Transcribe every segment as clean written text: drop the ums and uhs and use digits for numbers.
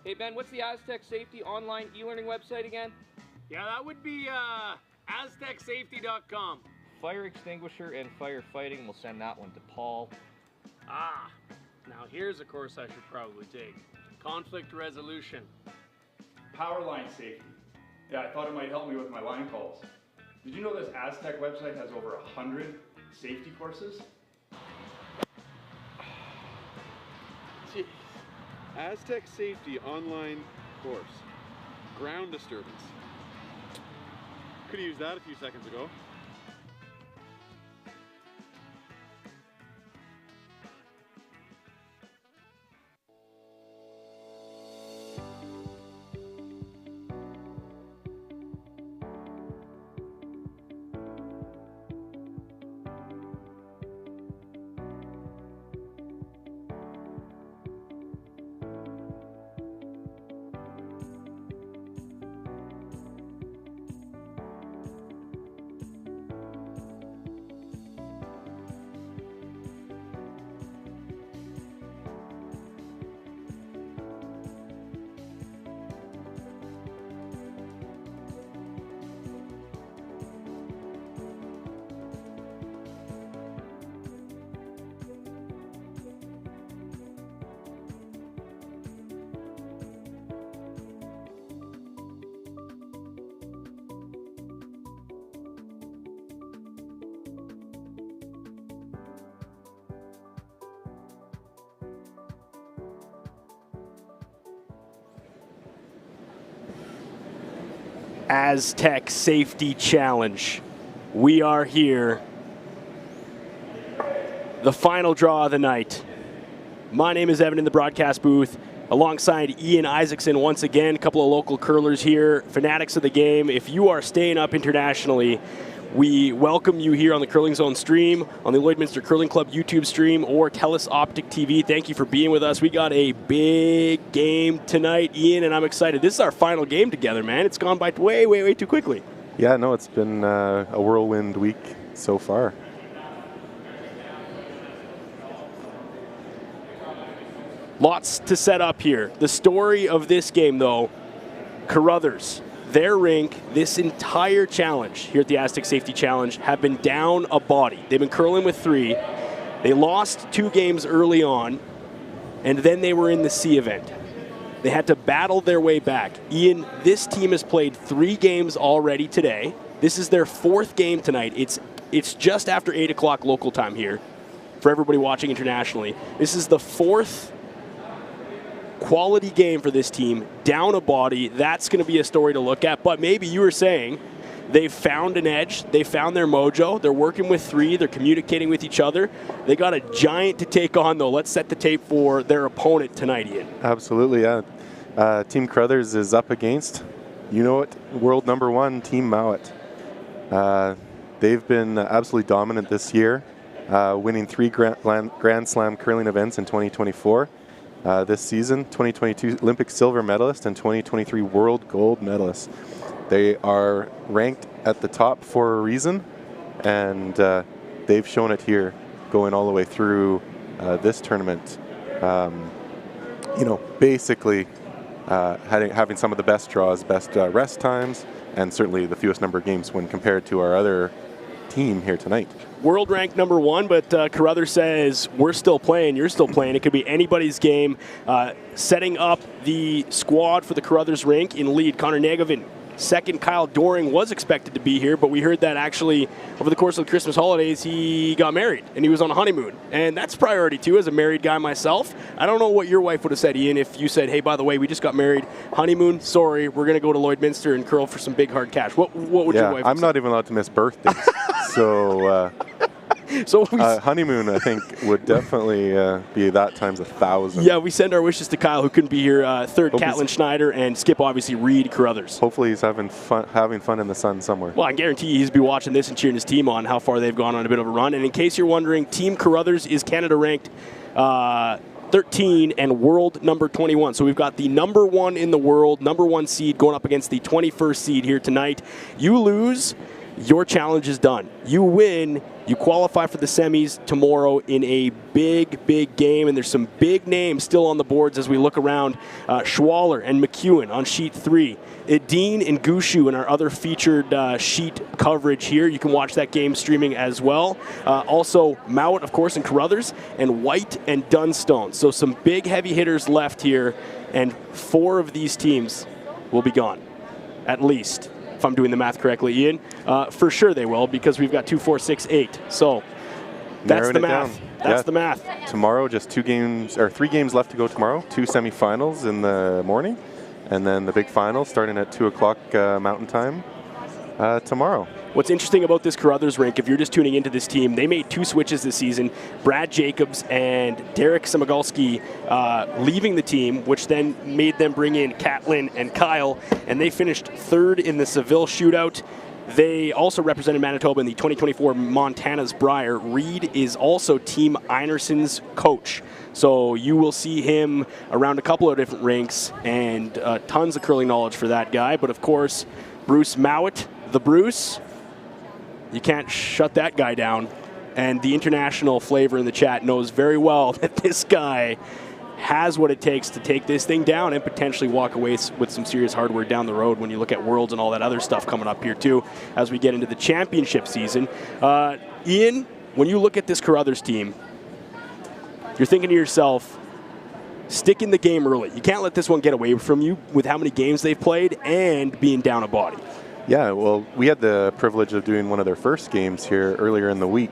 Hey Ben, what's the Astec Safety online e-learning website again? Yeah, that would be aztecsafety.com. Fire extinguisher and firefighting, we'll send that one to Paul. Ah, now here's a course I should probably take. Conflict resolution. Power line safety. Yeah, I thought it might help me with my line calls. Did you know this Astec website has over 100 safety courses? Jeez. Astec Safety online course. Ground disturbance. Could have used that a few seconds ago. Astec Safety Challenge. We are here. The final draw of the night. My name is Evan in the broadcast booth, alongside Ian Isaacson once again. A couple of local curlers here, fanatics of the game. If you are staying up internationally, we welcome you here on the Curling Zone stream, on the Lloydminster Curling Club YouTube stream, or TELUS Optic TV. Thank you for being with us. We got a big game tonight, Ian, and I'm excited. This is our final game together, man. It's gone by way, way, way too quickly. Yeah, no, it's been a whirlwind week so far. Lots to set up here. The story of this game, though, Carruthers, their rink, this entire challenge here at the Astec Safety Challenge have been down a body. They've been curling with 3. They lost 2 games early on, and then they were in the C event. They had to battle their way back. Ian, this team has played 3 games already today. This is their 4th game tonight. It's just after 8 o'clock local time here for everybody watching internationally. This is the 4th quality game for this team, down a body. That's going to be a story to look at. But maybe you were saying they've found an edge. They found their mojo. They're working with 3. They're communicating with each other. They got a giant to take on, though. Let's set the tape for their opponent tonight, Ian. Absolutely, yeah. Team Carruthers is up against, you know it, world number 1, Team Mouat. They've been absolutely dominant this year, winning 3 Grand Slam curling events in 2024. This season, 2022 Olympic silver medalist and 2023 world gold medalist. They are ranked at the top for a reason, and they've shown it here going all the way through this tournament. Basically having some of the best draws, best rest times, and certainly the fewest number of games when compared to our other team here tonight. World ranked number 1, but Carruthers says we're still playing, you're still playing. It could be anybody's game. Setting up the squad for the Carruthers rink in lead, Connor Nagovin. Second, Kyle Doring was expected to be here, but we heard that actually over the course of the Christmas holidays, he got married and he was on a honeymoon. And that's priority too, as a married guy myself. I don't know what your wife would have said, Ian, if you said, hey, by the way, we just got married, honeymoon, sorry, we're going to go to Lloydminster and curl for some big hard cash. What would your wife I'm say? not even allowed to miss birthdays. So honeymoon, I think, would definitely be that times 1,000. Yeah, we send our wishes to Kyle, who couldn't be here. Third, Catlin Schneider, and Skip, obviously, Reid Carruthers. Hopefully he's having fun in the sun somewhere. Well, I guarantee you he's be watching this and cheering his team on, how far they've gone on a bit of a run. And in case you're wondering, Team Carruthers is Canada ranked 13 and world number 21. So we've got the number 1 in the world, number 1 seed going up against the 21st seed here tonight. You lose, your challenge is done. You win, You qualify for the semis tomorrow in a big, big game, and there's some big names still on the boards as we look around. Schwaller and McEwen on sheet 3. Dean and Gushu in our other featured sheet coverage here. You can watch that game streaming as well. Also, Mouat, of course, and Carruthers, and White and Dunstone. So some big heavy hitters left here, and 4 of these teams will be gone, at least. If I'm doing the math correctly, Ian. For sure they will, because we've got 2, 4, 6, 8. So that's the math. That's the math. Tomorrow, just 2 games or 3 games left to go tomorrow. 2 semifinals in the morning, and then the big final starting at 2 o'clock Mountain Time tomorrow. What's interesting about this Carruthers rink, if you're just tuning into this team, they made 2 switches this season. Brad Jacobs and Derek Samagalski leaving the team, which then made them bring in Catlin and Kyle, and they finished 3rd in the Seville shootout. They also represented Manitoba in the 2024 Montana's Brier. Reid is also Team Einerson's coach. So you will see him around a couple of different rinks, and tons of curling knowledge for that guy. But of course, Bruce Mouat, the Bruce, you can't shut that guy down. And the international flavor in the chat knows very well that this guy has what it takes to take this thing down and potentially walk away with some serious hardware down the road when you look at Worlds and all that other stuff coming up here too as we get into the championship season. Ian, when you look at this Carruthers team, you're thinking to yourself, stick in the game early. You can't let this one get away from you with how many games they've played and being down a body. Yeah, well, we had the privilege of doing one of their first games here earlier in the week,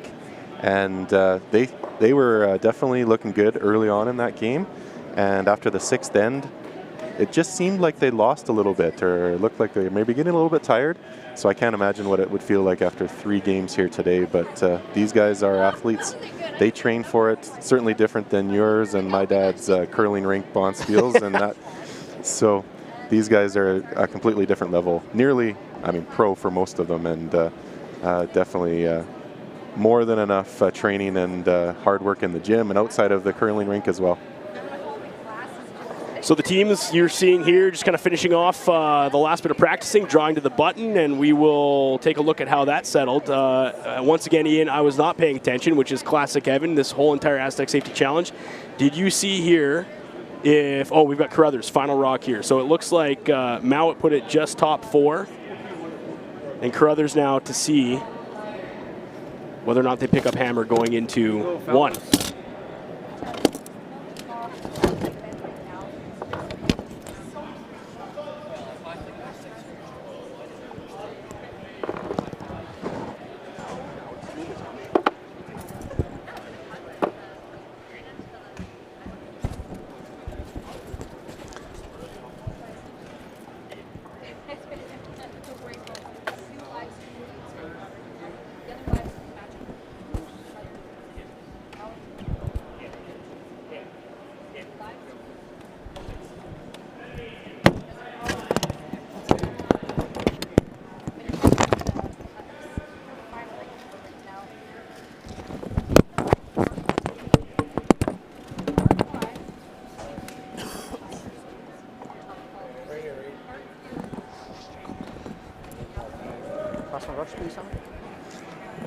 and they were definitely looking good early on in that game, and after the 6th end, it just seemed like they lost a little bit, or it looked like they were maybe getting a little bit tired, so I can't imagine what it would feel like after 3 games here today, but these guys are athletes. They train for it, certainly different than yours and my dad's curling rink, Bonspiels, and that, so these guys are a completely different level, nearly, I mean, pro for most of them, and definitely more than enough training and hard work in the gym and outside of the curling rink as well. So the teams you're seeing here just kind of finishing off the last bit of practicing, drawing to the button, and we will take a look at how that settled. Once again, Ian, I was not paying attention, which is classic Evan, this whole entire Astec Safety Challenge. Did you see here if, oh, we've got Carruthers, final rock here. So it looks like Mouat put it just top 4, and Carruthers now to see whether or not they pick up hammer going into 1.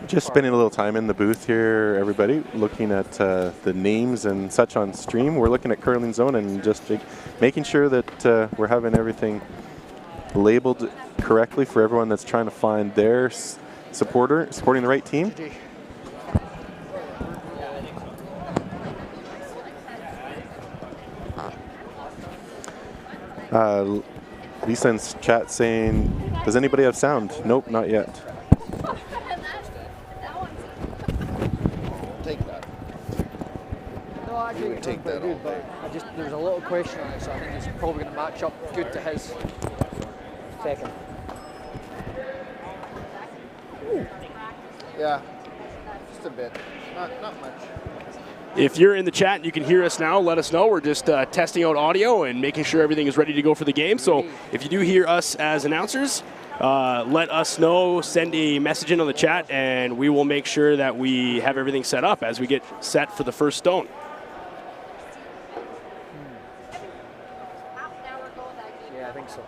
Just spending a little time in the booth here, everybody, looking at the names and such on stream. We're looking at Curling Zone and just making sure that we're having everything labeled correctly for everyone that's trying to find their supporting the right team. Lisa in chat saying, does anybody have sound? Nope, not yet. Take that good, but there's a little question on it, so I think it's probably going to match up good to his second. Ooh. Yeah, just a bit, not much. If you're in the chat and you can hear us now, let us know. We're just testing out audio and making sure everything is ready to go for the game. So if you do hear us as announcers, let us know, send a message in on the chat, and we will make sure that we have everything set up as we get set for the first stone. Yeah, I think so.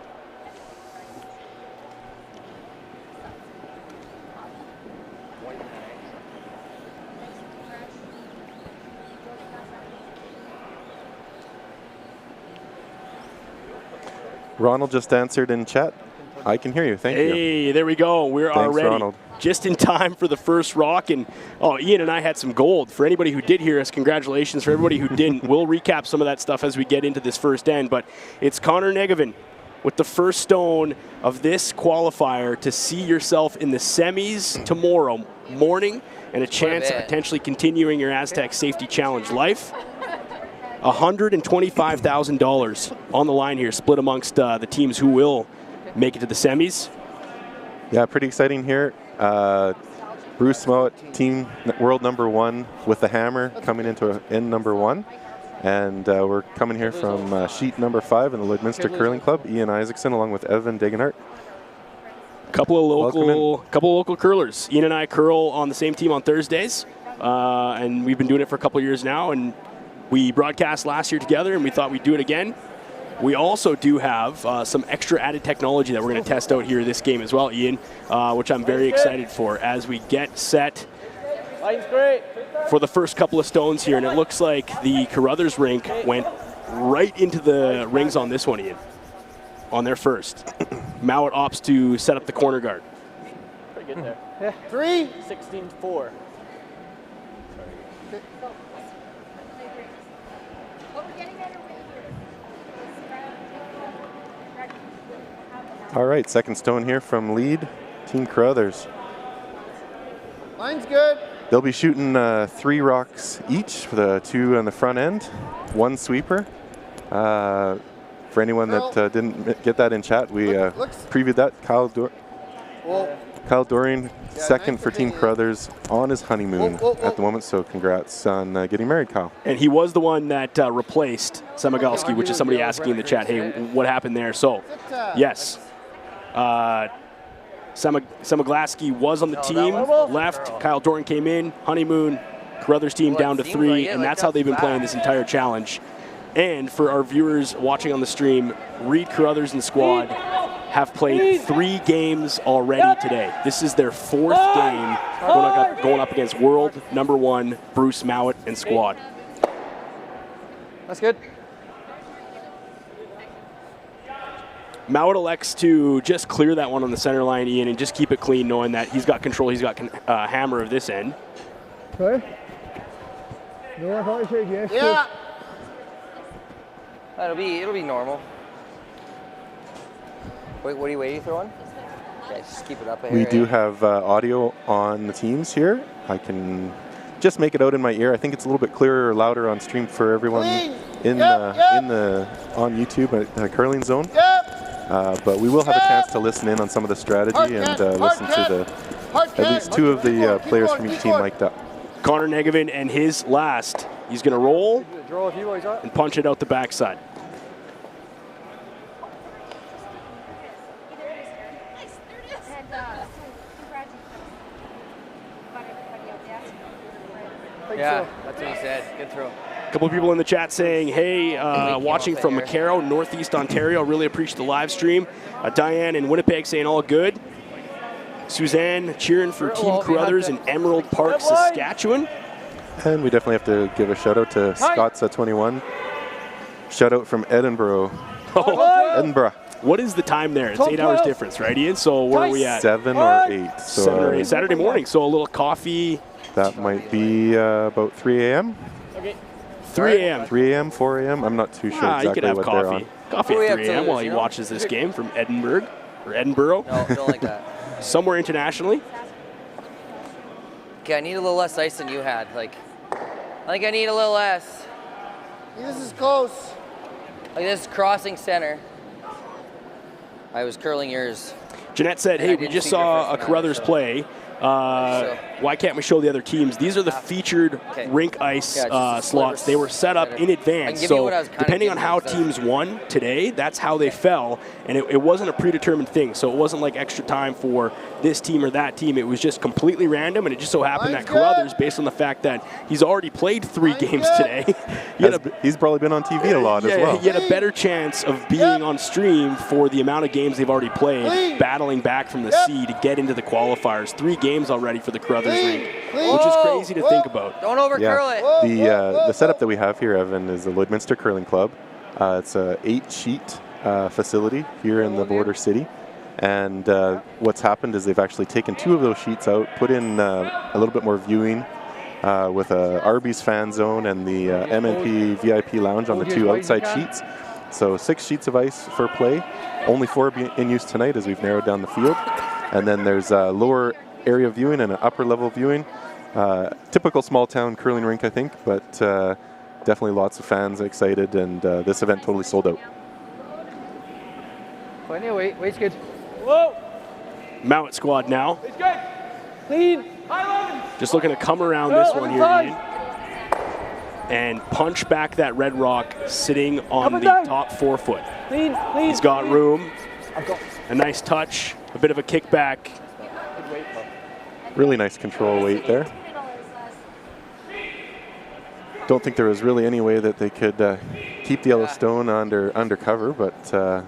Ronald just answered in chat. I can hear you. Thank you. Hey, there we go. We're Thanks, already Ronald. just in time for the first rock. And, Ian and I had some gold. For anybody who did hear us, congratulations. For everybody who didn't, we'll recap some of that stuff as we get into this first end. But it's Connor Negevin with the first stone of this qualifier to see yourself in the semis tomorrow morning and a chance of potentially continuing your Astec Safety Challenge life. $125,000 on the line here, split amongst the teams who will make it to the semis. Yeah, pretty exciting here. Bruce Mouat, team world number 1 with the hammer, coming into end number 1. And we're coming here from sheet number 5 in the Lloydminster Curling Club. Ian Isaacson along with Evan Degenhart. Couple of local curlers. Ian and I curl on the same team on Thursdays, and we've been doing it for a couple of years now. And we broadcast last year together, and we thought we'd do it again. We also do have some extra added technology that we're going to test out here this game as well, Ian, which I'm very excited for as we get set for the first couple of stones here. And it looks like the Carruthers rink went right into the rings on this one, Ian, on their first. Mouat opts to set up the corner guard. Pretty good there. Yeah. 3, 16-4. All right, second stone here from lead, Team Carruthers. Line's good. They'll be shooting 3 rocks each, for the 2 on the front end, 1 sweeper. For anyone that didn't get that in chat, we previewed that. Kyle Dorian, second for Team Carruthers, on his honeymoon at the moment, so congrats on getting married, Kyle. And he was the one that replaced Samagalski, which is somebody asking in the chat, hey, what happened there? So, yes. Samaglaski was on the team, left. Kyle Dorian came in, honeymoon, Carruthers team down to 3, and that's how they've been playing this entire challenge. And for our viewers watching on the stream, Reid Carruthers and squad have played 3 games already today. This is their 4th game going up against world number 1 Bruce Mouat and squad. That's good. Mouat elects to just clear that one on the center line, Ian, and just keep it clean, knowing that he's got control. He's got hammer of this end. Okay. No, I thought you said yes. Yeah. It'll be normal. Wait, what are you waiting for one? Okay, just keep it up here. We do have audio on the teams here. I can just make it out in my ear. I think it's a little bit clearer or louder on stream for everyone on YouTube at Curling Zone. But we will have a chance to listen in on some of the strategy and listen to at least 2 of the players from each team mic'd up. Connor Negevin and his last. He's going to roll and punch it out the backside. Yeah, that's what he said. Good throw. A couple of people in the chat saying, hey, watching from McCarroll, Northeast Ontario. Really appreciate the live stream. Diane in Winnipeg saying all good. Suzanne cheering for Team Carruthers in Emerald Park, Saskatchewan. And we definitely have to give a shout out to Scott's at 21. Shout out from Edinburgh. Edinburgh. What is the time there? It's 8 hours difference, right, Ian? So where are we at? 7 or 8. So 7 or 8. Saturday morning. So a little coffee. That might be about 3 a.m. 3 a.m. 3 a.m., 4 a.m. I'm not too sure exactly you could have what coffee. they're on. Coffee at 3 a.m. while he watches this game from Edinburgh. Or Edinburgh. No, don't like that. Somewhere internationally. Okay, I need a little less ice than you had. I think I need a little less. This is close. Like this is crossing center. I was curling yours. Jeanette said, hey, we just saw a Carruthers play. Why can't we show the other teams? These are the featured rink ice slots. They were set up in advance. So depending on how teams won today, that's how they fell. And it wasn't a predetermined thing. So it wasn't like extra time for this team or that team. It was just completely random. And it just so happened that Carruthers, based on the fact that he's already played 3 games today, he's probably been on TV a lot as well. He had a better chance of being on stream for the amount of games they've already played, battling back from the C to get into the qualifiers. 3 games already for the Carruthers rink, which is crazy to think about. Don't overcurl it. The setup that we have here, Evan, is the Lloydminster Curling Club. It's a 8-sheet facility here in the border city. And what's happened is they've actually taken 2 of those sheets out, put in a little bit more viewing with a Arby's fan zone and the MNP VIP lounge on the 2 outside sheets. So 6 sheets of ice for play, only 4 in use tonight as we've narrowed down the field. And then there's lower area viewing and an upper level viewing. Typical small town curling rink, I think, but definitely lots of fans excited, and this event totally sold out. Plenty of weight. Weight's good. Whoa! Mouat squad now. It's good. Clean. Just looking to come around this one here, Ian, and punch back that red rock sitting on the top 4 foot. Clean. He's got room. A nice touch. A bit of a kickback. Really nice control weight there. Don't think there was really any way that they could keep the yellow stone under cover, but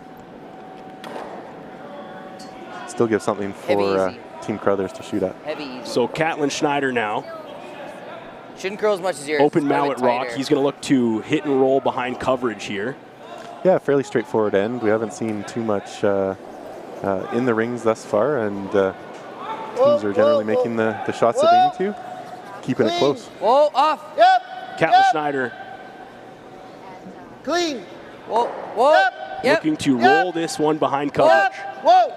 still give something for Team Carruthers to shoot at. So Catlin Schneider now. Shouldn't curl as much as yours. Open Mouat rock. He's going to look to hit and roll behind coverage here. Yeah, fairly straightforward end. We haven't seen too much in the rings thus far, and teams are generally making the shots that they need to, keeping it close. Whoa, off. Yep. Catlin Schneider. Clean. Whoa, whoa. Yep. Looking to roll this one behind coverage. Whoa.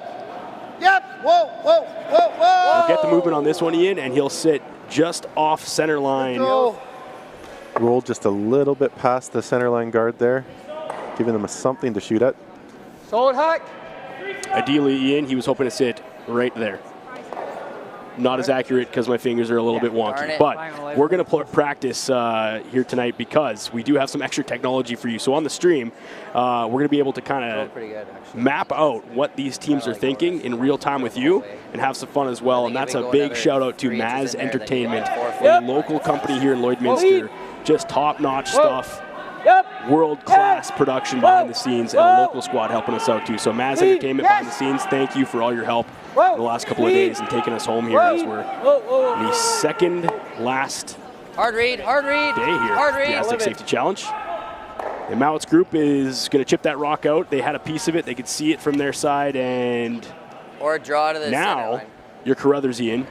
Yep. Whoa, whoa, whoa, whoa. We'll get the movement on this one, Ian, and he'll sit just off center line. Roll just a little bit past the center line guard there, giving them something to shoot at. Solid hack. Ideally, Ian, he was hoping to sit right there. Not as accurate because my fingers are a little bit wonky, but we're going to practice here tonight because we do have some extra technology for you. So on the stream, we're going to be able to kind of map out what these teams are thinking in real time with you and have some fun as well. And that's a big shout out to Maz Entertainment, a local company here in Lloydminster. Just top-notch stuff. World-class production behind the scenes, and a local squad helping us out too. So Maz Entertainment behind the scenes, thank you for all your help in the last couple of days and taking us home here as we're in the second last Hard read. day here at the Astec Safety Challenge. And Mouat's group is going to chip that rock out. They had a piece of it. They could see it from their side, and or draw to the now center line. Your Carruthers, Ian.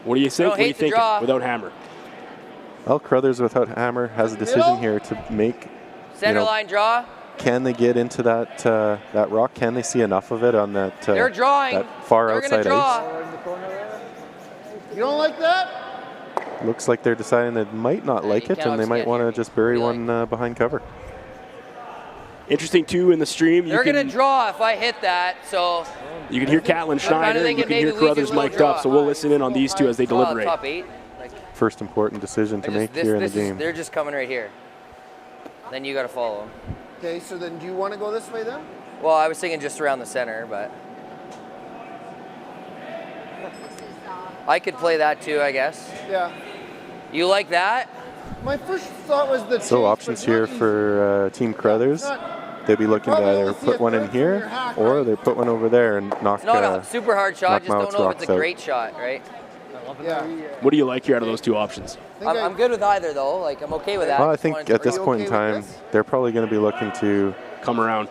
What do you think? What are you thinking without hammer? Well, Carruthers without hammer has a decision here to make. Center line draw. Can they get into that that rock? Can they see enough of it on that, They're drawing. that far outside ice? You don't like that? Looks like they're deciding they might not like it, and they might want to just bury one behind cover. Interesting too in the stream. They're going to draw if I hit that, so. You can hear Catlin Schneider, you can hear Carruthers mic'd up, so we'll listen in on these two as they deliberate. Top 8. First important decision to make here in the game. They're just coming right here. Then you got to follow them. Okay, so then do you want to go this way then? Well, I was thinking just around the center, but. I could play that too, I guess. Yeah. You like that? My first thought was the So options here for Team Carruthers. They'd be looking to either put one in here or they put one over there and knock. No, super hard shot. Just Mouat's don't know if it's a out. great shot, right? Yeah. What do you like here out of those two options? I'm good with either though. Like I'm okay with that. Well, I think at this point in time, they're probably going to be looking to come around.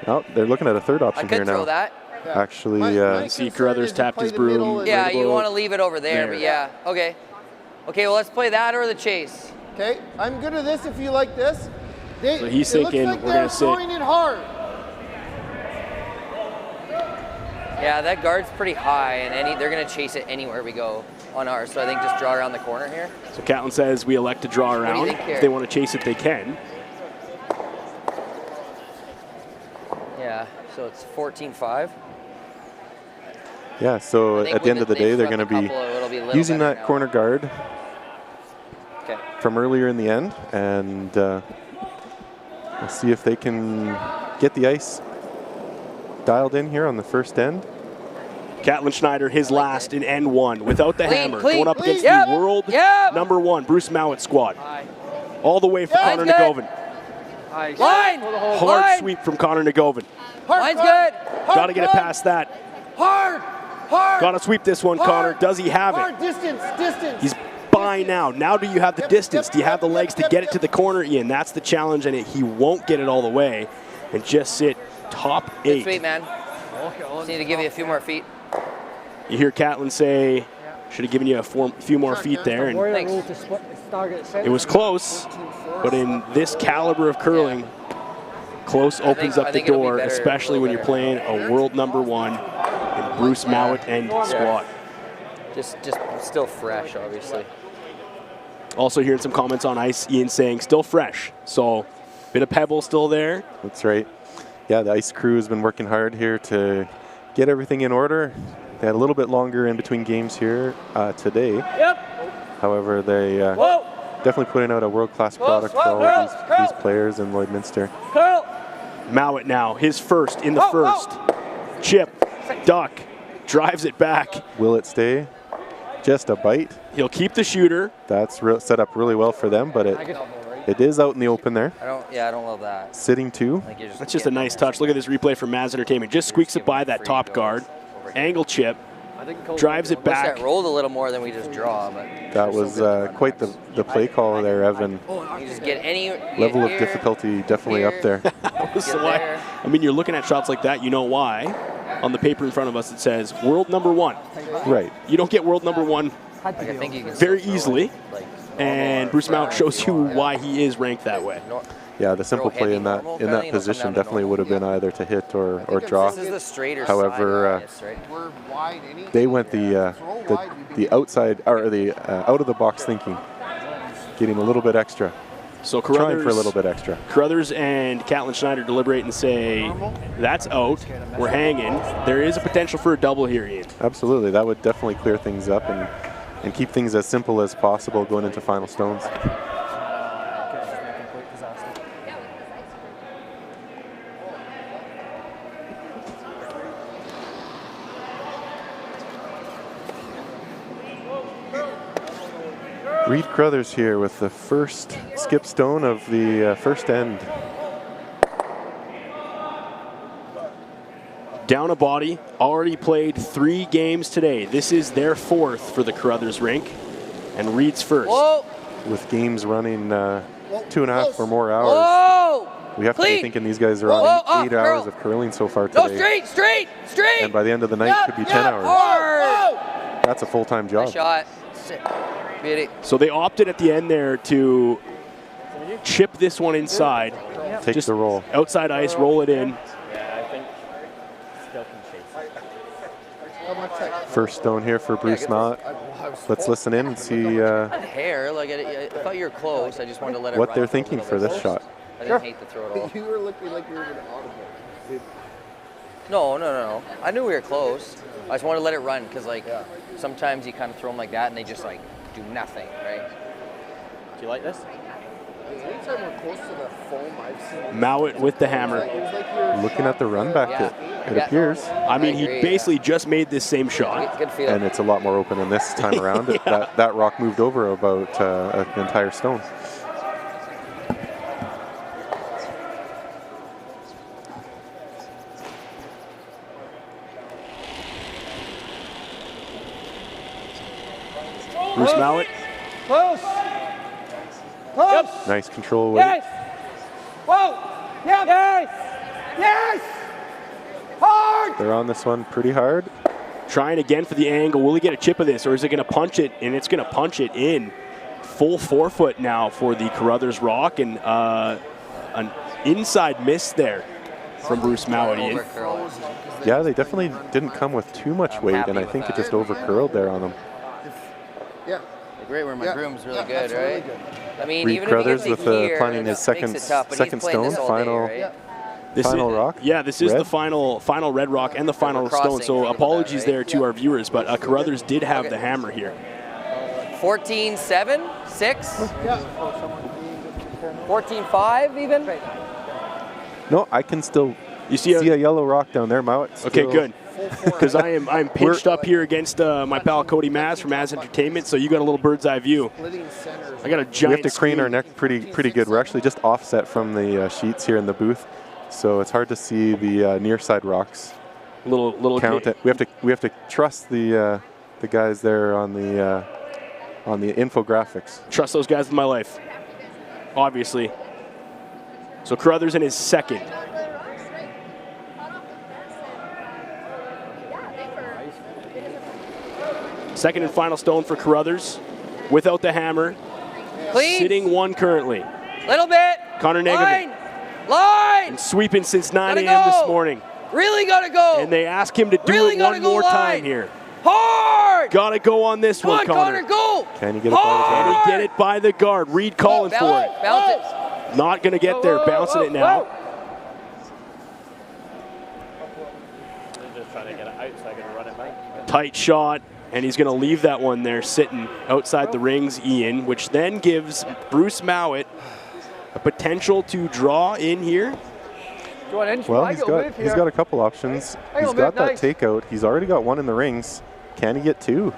Oh, they're looking at a third option here now. I could throw that. Actually, see Carruthers tapped his broom. Yeah, you want to leave it over there, but yeah, okay. Okay, well let's play that or the chase. Okay, I'm good at this if you like this. So he's thinking like we're going to sit. throwing it hard. Yeah, that guard's pretty high, and they're going to chase it anywhere we go on ours. So I think just draw around the corner here. So Catlin says we elect to draw around. If they want to chase it, they can. Yeah, so it's 14-5. Yeah, so at the end of the day, they're going to be using that corner guard from earlier in the end, and we'll see if they can get the ice dialed in here on the first end. Catlin Schneider, his last in N1 without the hammer, going up against the world number 1 Bruce Mouat squad. All the way from Connor Nagovin. Line! Hard sweep from Connor Nagovin. Line's good. Got to get it past that. Hard. Got to sweep this one, Connor. Does he have it? Distance. He's by now. Now do you have the distance? Do you have the legs to get it to the corner, Ian? That's the challenge, and he won't get it all the way. and just sit top Good 8. sweep, man. Just need to give you a few more feet. You hear Catlin say, should have given you a few more feet there. And it was close, but in this caliber of curling, close opens up the door, especially when you're playing a world #1 in Bruce Mouat and squad. Just still fresh, obviously. Also hearing some comments on ice, Ian saying still fresh. So bit of pebble still there. That's right. Yeah, the ice crew has been working hard here to get everything in order. They had a little bit longer in between games here today. However, they definitely putting out a world-class product for all of these players in Lloydminster. Mouat now, his first in the first. Chip, duck, drives it back. Will it stay? Just a bite. He'll keep the shooter. That's set up really well for them, but it is out in the open there. I don't love that. Sitting 2. That's just a nice touch. Look at this replay from Maz Entertainment. Just squeaks it by that top guard. Angle chip. Drives it back. That rolled a little more than we just draw, but that was quite the play call there, Evan. You just get any level of difficulty definitely up there. I mean, you're looking at shots like that. You know why? On the paper in front of us, it says world #1. Right. You don't get world #1 very easily, and Bruce Mouat shows you why he is ranked that way. Yeah, the simple play in that position definitely would have been either to hit or draw. However, they went the outside or the out of the box thinking, getting a little bit extra. So trying for a little bit extra. Carruthers and Catlin Schneider deliberate and say, that's out, we're hanging. There is a potential for a double here, Ian. Absolutely, that would definitely clear things up and keep things as simple as possible going into final stones. Reid Carruthers here with the first skip stone of the first end. Down a body, already played 3 games today. This is their 4th for the Carruthers rink, and Reid's first. Whoa. With games running 2.5 or more hours. We have to be thinking these guys are on 8 hours of curling so far today. No, straight! And by the end of the night, it could be 10 hours. Hard. That's a full-time job. Nice shot. Beauty. So they opted at the end there to chip this one inside. Take the roll. Outside ice, roll it in. First stone here for Bruce Mouat. Let's listen in and see hair. Like I thought you were close. I just wanted to let it what run they're thinking for this shot. I didn't hate the throw at all. You were looking like you were going to audible. No. I knew we were close. I just wanted to let it run because like sometimes you kind of throw them like that and they just like do nothing, right? Do you like this? Anytime we're close to the foam, I've seen Mouat with the hammer. Looking at the run back, it appears. I mean, he basically just made this same shot. Good feel. And it's a lot more open than this time around. That rock moved over about an entire stone. Bruce Mouat. Close. Nice control weight. Whoa. Yes. Hard. They're on this one pretty hard. Trying again for the angle. Will he get a chip of this, or is it going to punch it? And it's going to punch it in. Full 4-foot now for the Carruthers rock, and an inside miss there from Bruce Mouat. Yeah, they definitely didn't come with too much weight, and I think it just over-curled there on them. Yeah. Great where my groom's really good, right? Really good. I mean, Reid even Carruthers if he with planning his second stone, final rock. Yeah, this is the final red rock and the final stone. So apologies there to our viewers, but Carruthers did have the hammer here. 14-7, 6, 14-5 even. No, I can still see a yellow rock down there, Mouat. Okay, good. Because I'm pinched up here against my pal Cody Maz from Maz Entertainment, so you got a little bird's eye view. I got a giant. We have to crane our neck pretty good. We're actually just offset from the sheets here in the booth, so it's hard to see the near side rocks. Little count it. We have to trust the guys there on the infographics. Trust those guys with my life, obviously. So Carruthers in his second. Second and final stone for Carruthers without the hammer. Clean. Sitting 1 currently. Little bit. Connor Negavan. Line. And sweeping since 9 a.m. Gotta go. this morning. Really gotta go. And they ask him to do Really it gotta one go more line. time here. Hard. Gotta go on this Come one, on, Connor. go. Can he get it by the Can guard? he get it by the guard? Reid calling for it. Bounce it. Not gonna get there. Bouncing it now. Just trying to get it out so I can run it back. Tight shot. And he's going to leave that one there sitting outside the rings, Ian, which then gives Bruce Mouat a potential to draw in here. Well, he's got a couple options. He's got that takeout. He's already got 1 in the rings. Can he get 2?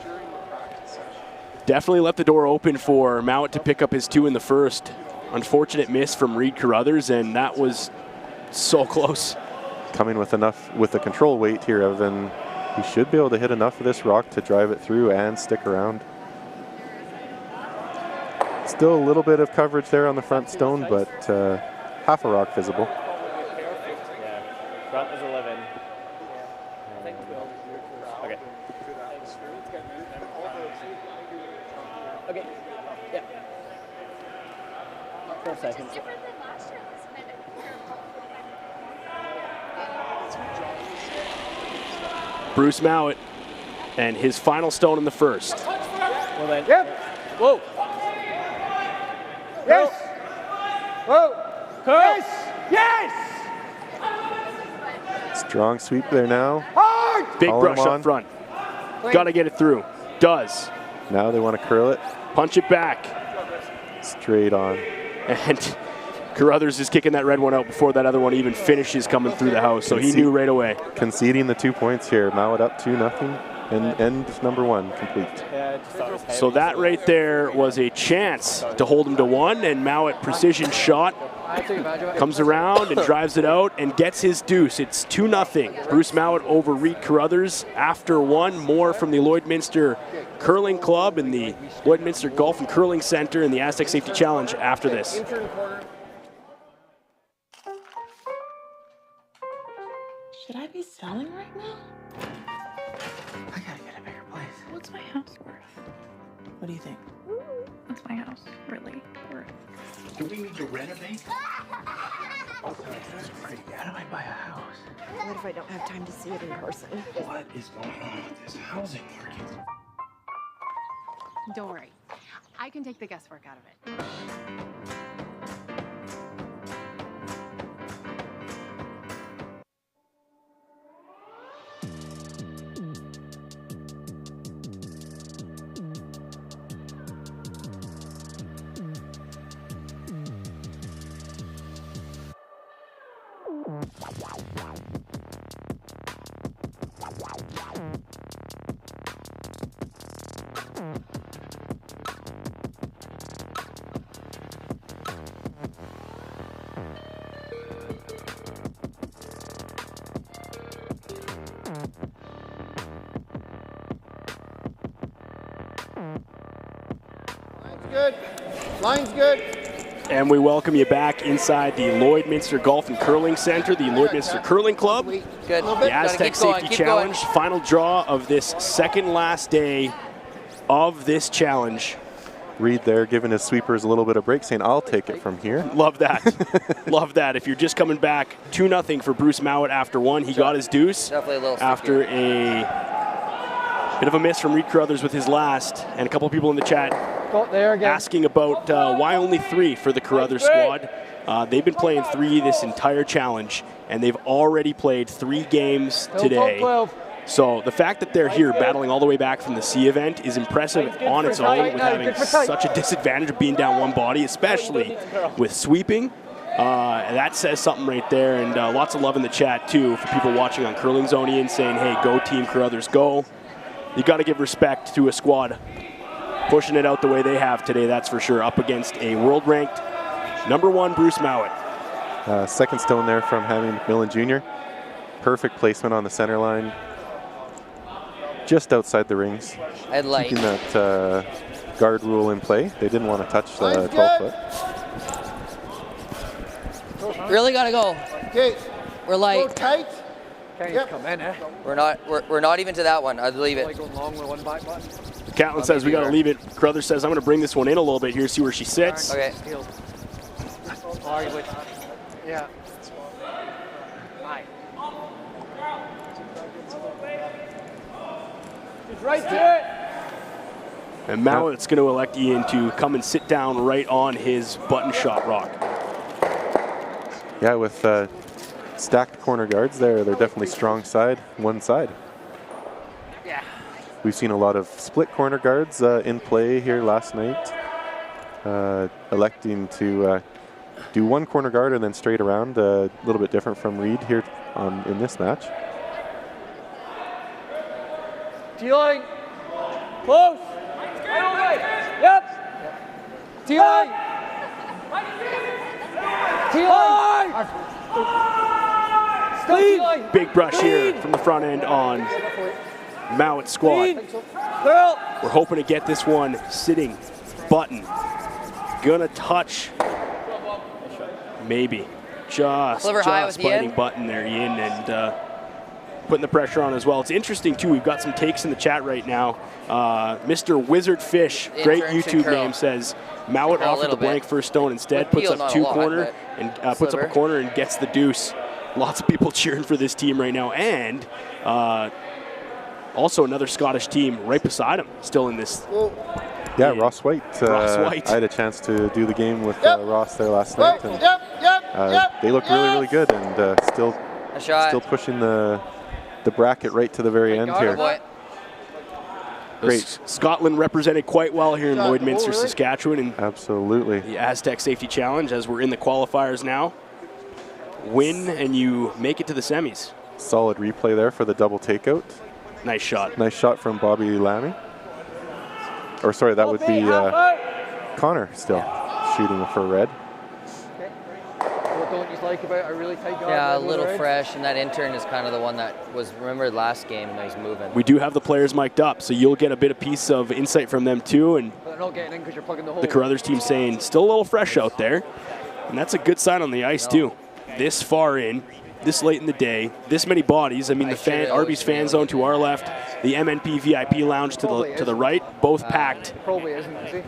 Definitely left the door open for Mouat to pick up his 2 in the first. Unfortunate miss from Reid Carruthers, and that was so close. Coming with enough, with the control weight here, Evan, he should be able to hit enough of this rock to drive it through and stick around. Still a little bit of coverage there on the front stone, but half a rock visible. Yeah, front is 11. Okay. Okay. Yeah. 4 seconds. Bruce Mouat and his final stone in the first. Well then. Yep. Whoa. Yes. Whoa. Yes. Yes. Strong sweep there now. Hard. Big Calling brush him up on. front. Got to get it through. Does. Now they want to curl it. Punch it back. Straight on. And Carruthers is kicking that red one out before that other one even finishes coming through the house, so he knew right away. Conceding the 2 points here. Mouat up 2-0, and end number 1 complete. So that right there was a chance to hold him to 1, and Mouat precision shot. Comes around and drives it out and gets his deuce. It's 2-0. Bruce Mouat over Reid Carruthers after 1. More from the Lloydminster Curling Club and the Lloydminster Golf and Curling Center and the Astec Safety Challenge after this. Should I be selling right now? I gotta get a bigger place. What's my house worth? What do you think? What's my house really worth? Do we need to renovate? How do I buy a house? What if I don't have time to see it in person? What is going on with this housing market? Don't worry. I can take the guesswork out of it. Good. Line's good. And we welcome you back inside the Lloydminster Golf and Curling Center, the Lloydminster Curling Club, Good. the Astec Safety Challenge, final draw of this second last day of this challenge. Reid there giving his sweepers a little bit of break, saying, I'll take it from here. Love that. Love that. If you're just coming back, 2-0 for Bruce Mouat after 1. He got his deuce Definitely a little after a bit of a miss from Reid Carruthers with his last. And a couple of people in the chat asking about why only 3 for the Carruthers squad. They've been playing 3 this entire challenge, and they've already played 3 games today. So the fact that they're here battling all the way back from the C event is impressive on its own, with having such a disadvantage of being down 1 body, especially with sweeping. That says something right there, and lots of love in the chat too for people watching on Curling Zonian saying, hey, go Team Carruthers, go. You got to give respect to a squad pushing it out the way they have today, that's for sure, up against a world-ranked number 1 Bruce Mouat. Second stone there from Hammy McMillan Jr. Perfect placement on the center line. Just outside the rings. I'd like. Keeping that guard rule in play. They didn't want to touch the 12 foot. Really gotta go. Okay. We're light. Go tight. Can't come in, eh? We're not even to that one. I'd leave it. Like going long with one back button. Catlin says we got to leave it. Carruthers says I'm going to bring this one in a little bit here, see where she sits. Okay. Yeah. It's right there. And Mouat's going to elect Ian to come and sit down right on his button shot rock. Yeah, with stacked corner guards there, they're definitely strong side, one side. Yeah. We've seen a lot of split corner guards in play here last night, electing to do one corner guard and then straight around, a little bit different from Reid here in this match. T-line. Close. Yep. T-line. T-line. Still Big brush here from the front end on Mouat's squad. We're hoping to get this one sitting. Button. Gonna touch. Maybe. Just biting Button there, Ian, and putting the pressure on as well. It's interesting, too. We've got some takes in the chat right now. Mr. Wizard Fish, great YouTube name, says Mouat offered the blank first stone instead, puts up two corner and puts up a corner and gets the deuce. Lots of people cheering for this team right now, and also another Scottish team right beside him, still in this. Yeah, Ross White. Ross White. I had a chance to do the game with Ross there last night, and they look really, really good, and still pushing the bracket right to the very end here. Great. Scotland represented quite well here in Lloydminster, Saskatchewan, and absolutely the Astec Safety Challenge as we're in the qualifiers now. Win and you make it to the semis. Solid replay there for the double takeout. Nice shot. Nice shot from Bobby Lammy. Or sorry, that would be Connor still shooting for red. What don't you like about a really tight guard? Yeah, a little fresh, and that intern is kind of the one that was, remember last game, and he's moving. We do have the players mic'd up, so you'll get a bit of piece of insight from them too. And they're not getting in because you're plugging the hole. The Carruthers team saying still a little fresh out there, and that's a good sign on the ice too. This far in, this late in the day, this many bodies. I mean, the Arby's fan zone to our left, the MNP VIP lounge to the right, both packed. Probably isn't, is he?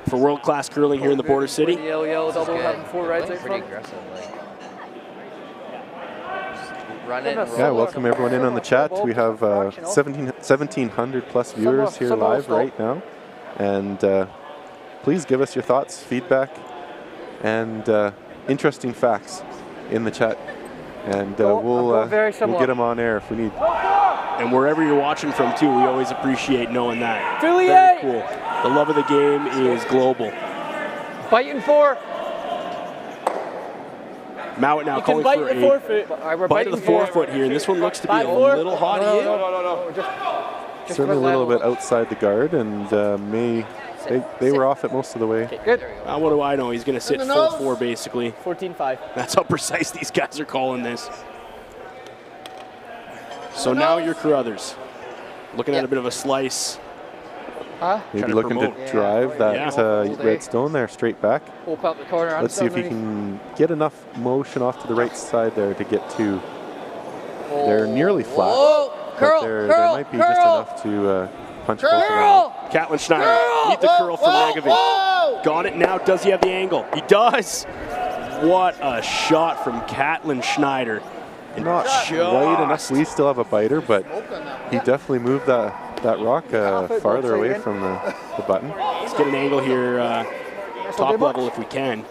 For world-class curling here in the Border City. Yellow double, having 4 reds out pretty front. aggressive. Run it. Yeah, welcome everyone in on the chat. We have 1,700 plus viewers here live right now. And please give us your thoughts, feedback, and interesting facts in the chat. And we'll get them on air if we need. And wherever you're watching from too, we always appreciate knowing that. Very cool. The love of the game is global. Fighting for. Mouat now calling for a bite of the forefoot here, and this one looks to be a little hot. Certainly a little bit outside the guard, and they were off it most of the way. Good. What do I know? He's going to sit full 4 basically. 14-5. That's how precise these guys are calling this. So now you're Carruthers. Looking at a bit of a slice. Maybe looking to drive that red stone there straight back. Up the corner. Let's see if he can get enough motion off to the right side there to get to. They're nearly flat. But there might be just enough to punch both around. Catlin Schneider, need the curl from Magovich. Got it now, does he have the angle? He does! What a shot from Catlin Schneider. And not wide enough. We still have a biter, but he definitely moved that rock farther away from the button. Let's get an angle here, top level if we can.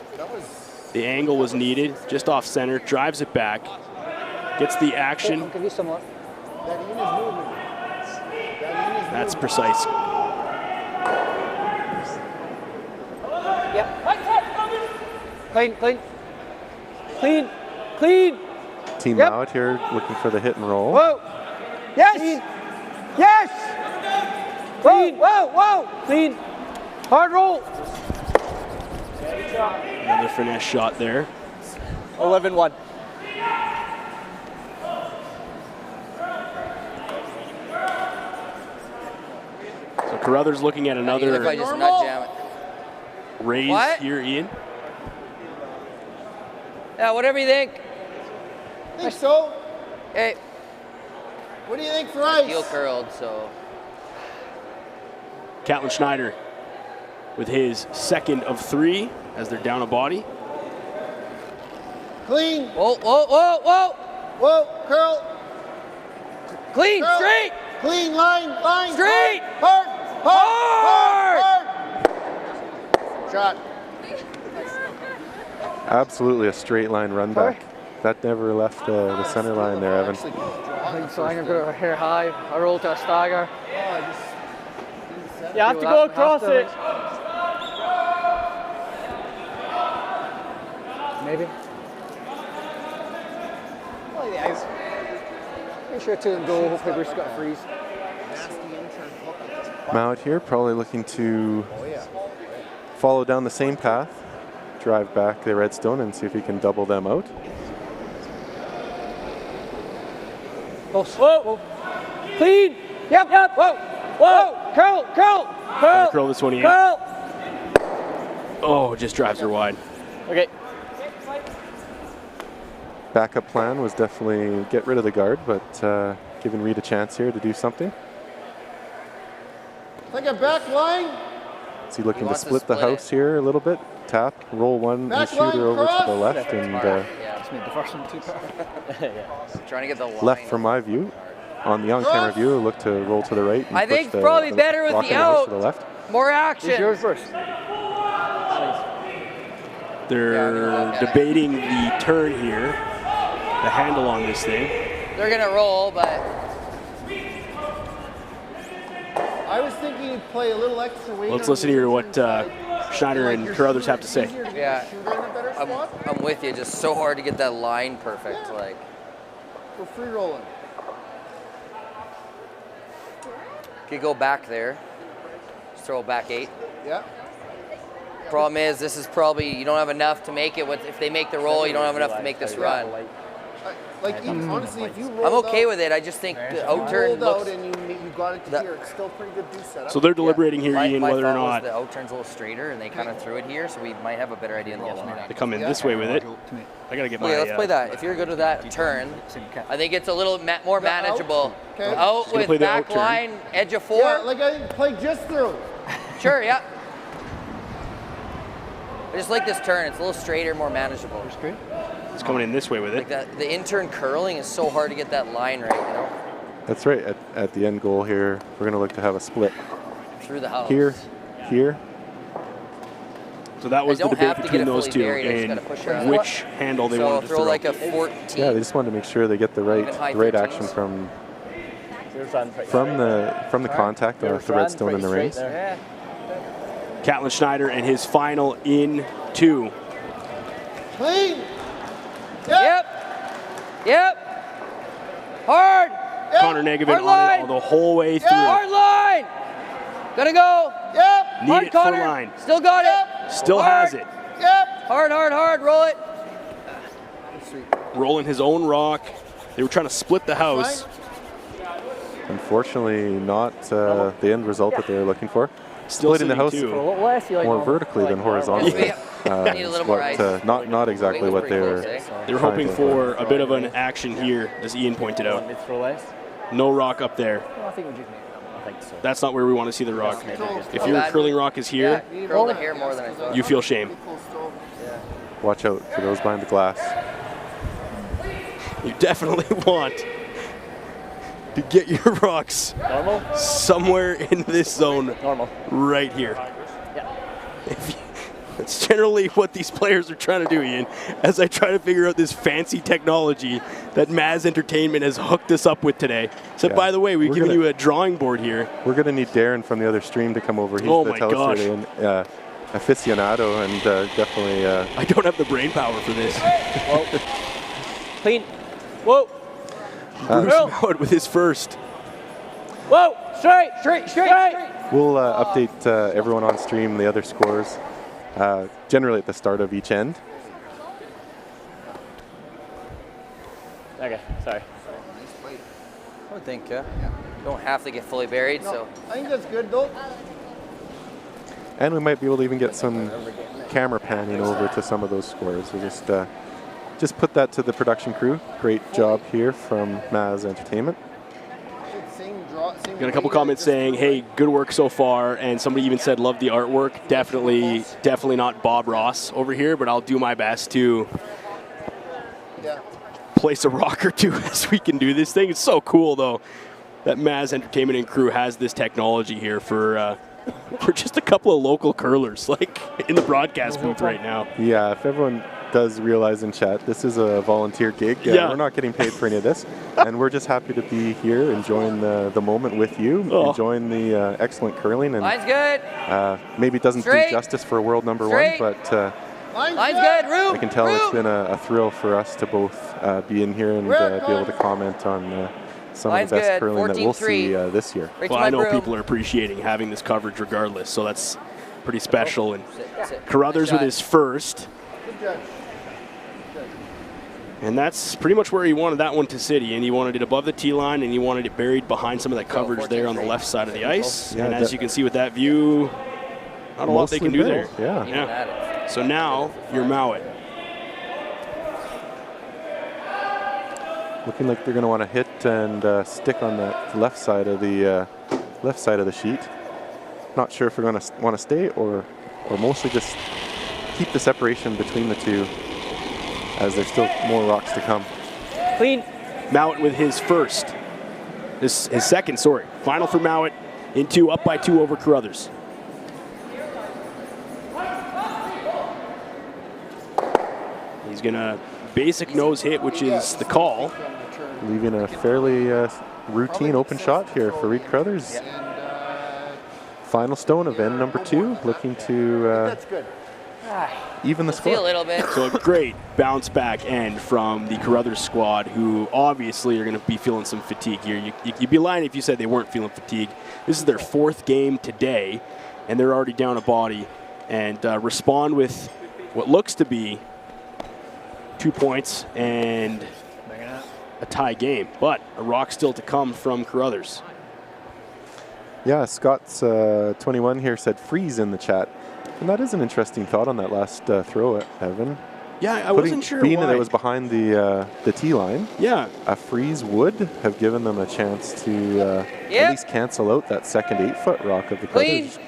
The angle was needed, just off center, drives it back, gets the action. That's precise. Yep. Clean, clean. Clean, clean. Team Mouat here looking for the hit and roll. Whoa. Yes. Clean. Yes. Clean. Whoa, whoa. Clean. Hard roll. Another finesse shot there. 11-1. So Carruthers looking at another raise here, Ian. Yeah, whatever you think. Think so. Hey. What do you think for ice? Heel curled, so. Catlin Schneider with his second of 3 as they're down a body. Clean. Whoa, whoa, whoa, whoa. Whoa, curl. Clean, curl. straight. Clean, line. Straight. Hard. Shot. Absolutely a straight line run back. That never left the center line there, Evan. So I'm going to go hair high. I roll to a stagger. You have to go across it. Maybe. Well, yeah. Make sure 2 and go. Hopefully Bruce got a freeze. Mouat here probably looking to follow down the same path, drive back the Redstone and see if he can double them out. Whoa. Clean. Yep. Whoa. Curl. Curl this one in. Oh, just drives her wide. Okay. Backup plan was definitely get rid of the guard, but giving Reid a chance here to do something. Like a back line. Is he looking to split the house here a little bit? Tap, roll one, and shoot her over to the left, and Just made the first one too far. Trying to get the line. left from my view. On the on-camera view, look to roll to the right. And I think push probably better with rock the in house out. to the left. More action. Who's yours first? They're debating the turn here, the handle on this thing. They're gonna roll, but I was thinking you'd play a little extra weight. Let's listen to hear what Schneider and Carruthers have to say. yeah, I'm with you. Just so hard to get that line perfect. Like, We're free rolling. could go back there. Just throw it back 8. Yeah. Problem is, this is probably, you don't have enough to make it. If they make the roll, you don't have enough to make this run. Honestly, if you rolled I'm okay out, with it. I just think the you out turn rolled looks. out and you got it to here, it's still pretty good deuce setup. So they're deliberating here, My Ian, whether or thought was not the out turn's a little straighter, and they kind of threw it here, so we might have a better idea in the other one. they come in this way with it. I gotta get my. Okay, let's play that. If you're good with that turn, I think it's a little more manageable. Okay. Out Gonna with play the back out turn. line, edge of 4. Yeah, like I played just through. Sure, yeah. I just like this turn. It's a little straighter, more manageable. It's coming in this way with Like it. that, the in-turn curling is so hard to get that line right, you know, That's right. At the end goal here, we're going to look to have a split. through the house. Here. So that was the don't debate have to between get it those fully two buried, I just and gotta push her out. which handle they So wanted to throw throw. like a 14. Yeah, they just wanted to make sure they get the Even high right 13s. action from the contact with the Redstone in the rings. Catlin Schneider and his final in 2. Clean. Yep. Hard. Connor Negevin Hard on line. it the whole way through. Hard line. Gonna go. Yep. Need Hard, it for Connor. line. Still got it. Still Hard. has it. Yep. Hard. Roll it. Rolling his own rock. They were trying to split the house. Unfortunately, not the end result that they were looking for. Still Splitting the house sitting 2. more vertically than horizontally. Need a little more ice. Not exactly what they were. They were hoping for a bit of an action here, as Ian pointed out. No rock up there. I think we just made it. I think so. That's not where we want to see the rock. If your curling rock is here, Curl the hair more than I thought. you feel shame. Watch out for those behind the glass. You definitely want to get your rocks somewhere in this zone right here. That's generally what these players are trying to do, Ian, as I try to figure out this fancy technology that Maz Entertainment has hooked us up with today. So, by the way, we've given you a drawing board here. We're going to need Darren from the other stream to come over. He's Oh the my gosh. telestrator aficionado, and definitely... I don't have the brain power for this. Clean. Whoa. Bruce Mouat with his first. Whoa. Straight. We'll update everyone on stream the other scores, generally at the start of each end. Okay, sorry. I would think, you don't have to get fully buried, so. I think that's good, though. And we might be able to even get some camera panning over to some of those scores. We'll just put that to the production crew. Great job here from Maz Entertainment. Got a couple comments saying, hey, good work so far, and somebody even said, love the artwork. Definitely not Bob Ross over here, but I'll do my best to place a rock or two as we can do this thing. It's so cool, though, that Maz Entertainment and crew has this technology here for just a couple of local curlers, like in the broadcast booth right now. Yeah, if everyone does realize in chat, this is a volunteer gig. Yeah. We're not getting paid for any of this, and we're just happy to be here, enjoying the moment with you, enjoying the excellent curling. And Line's good. Maybe it doesn't Straight. do justice for world number Straight. one, but Line's good. Room. I can tell Room. it's been a thrill for us to both be in here and be able to comment on some Line's of the best good. curling that we'll 14-3. see this year. Right Well, to I my know broom. people are appreciating having this coverage regardless, so that's pretty special. And Sit. Carruthers with Shot. his first. And that's pretty much where he wanted that one to sit. And he wanted it above the tee line, and he wanted it buried behind some of that coverage there on the left side of the ice. Yeah, and as you can see with that view, not a lot they can do there. Yeah. So now you're Mouat. Looking like they're going to want to hit and stick on that left side of the sheet. Not sure if we're going to want to stay or mostly just keep the separation between the two, as there's still more rocks to come. Clean. Mouat with his first. His second, sorry. Final for Mouat in two, up by 2 over Carruthers. He's going to basic nose hit, which is the call. Leaving a fairly routine open shot here for Reid Carruthers. Final stone of end number 2, looking to even the See a score. little bit. So a great bounce back end from the Carruthers squad, who obviously are going to be feeling some fatigue here. You'd be lying if you said they weren't feeling fatigue. This is their 4th game today, and they're already down a body, and respond with what looks to be 2 points and a tie game, but a rock still to come from Carruthers. Yeah, Scott's 21 here said freeze in the chat. And that is an interesting thought on that last throw, Evan. Yeah, I wasn't sure being why. that it was behind the tee line, yeah, a freeze would have given them a chance to at least cancel out that second 8-foot rock of the Carruthers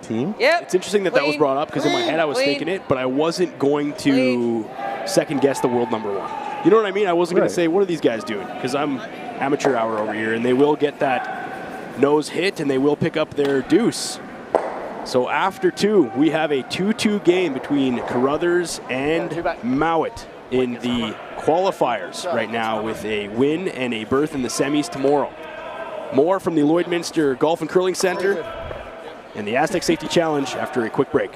team. It's interesting that that was brought up, because in my head I was thinking it, but I wasn't going to second guess the world number 1. You know what I mean? I wasn't going to say, what are these guys doing? Because I'm amateur hour over here, and they will get that nose hit, and they will pick up their deuce. So after 2, we have a 2-2 game between Carruthers and Mouat in the qualifiers right now, with a win and a berth in the semis tomorrow. More from the Lloydminster Golf and Curling Center and the Astec Safety Challenge after a quick break.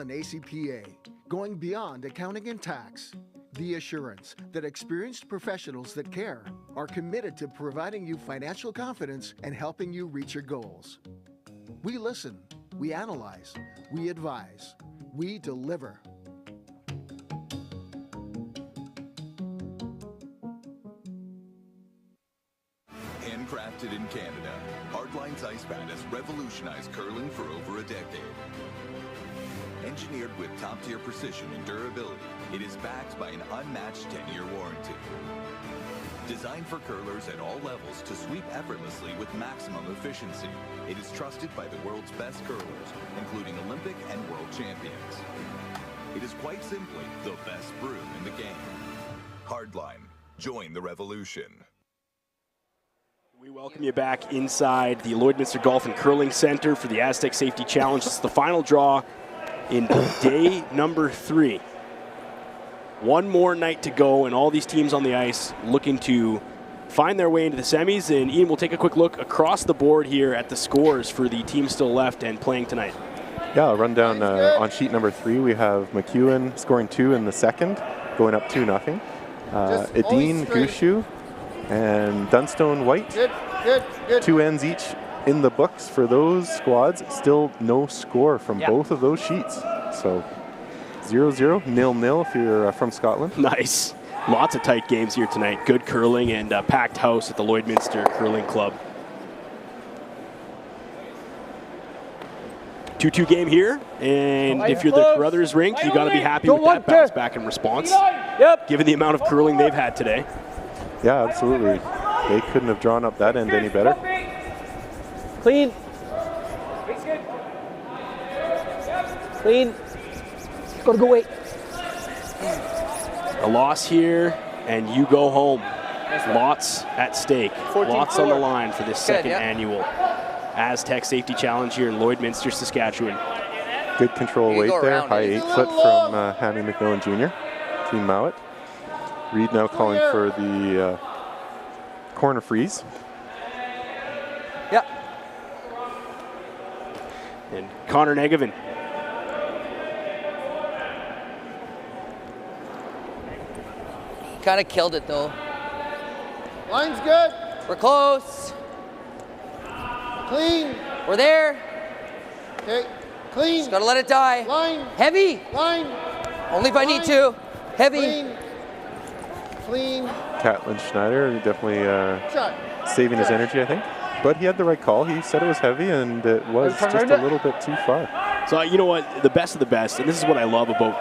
ACPA, going beyond accounting and tax. The assurance that experienced professionals that care are committed to providing you financial confidence and helping you reach your goals. We listen, we analyze, we advise, we deliver. Handcrafted in Canada, Hardline's Ice Pad has revolutionized curling for over a decade. Engineered with top-tier precision and durability, it is backed by an unmatched 10-year warranty. Designed for curlers at all levels to sweep effortlessly with maximum efficiency, it is trusted by the world's best curlers, including Olympic and world champions. It is quite simply the best brew in the game. Hardline, join the revolution. We welcome you back inside the Lloydminster Golf and Curling Center for the Astec Safety Challenge. It's the final draw in day number 3. One more night to go, and all these teams on the ice looking to find their way into the semis. And Ian, we'll take a quick look across the board here at the scores for the teams still left and playing tonight. Yeah, I'll run down on sheet number 3. We have McEwen scoring 2 in the second, going up 2-0. Edine, Gushu, and Dunstone White. Good. 2 ends each in the books for those squads. Still no score from both of those sheets. So 0-0, 0-0 if you're from Scotland. Nice. Lots of tight games here tonight. Good curling and packed house at the Lloydminster Curling Club. 2-2 game here, and if you're the Carruthers rink, you got to be happy with that bounce back in response, given the amount of curling they've had today. Yeah, absolutely. They couldn't have drawn up that end any better. Clean. Clean. Gotta go wait. A loss here, and you go home. Lots at stake. Lots on the line for this second annual Astec Safety Challenge here in Lloydminster, Saskatchewan. Good control weight there, high 8 foot from Hammy McMillan Jr., Team Mouat. Reid now calling for the corner freeze. Yep. And Connor Negevin. Kind of killed it though. Line's good. We're close. Clean. We're there. Okay. Clean. Just gotta let it die. Line. Heavy. Line. Only if I need to. Heavy. Clean. Clean. Catlin Schneider definitely Shot. saving his energy, I think. But he had the right call. He said it was heavy, and it was just a little bit too far. So you know what, the best of the best, and this is what I love about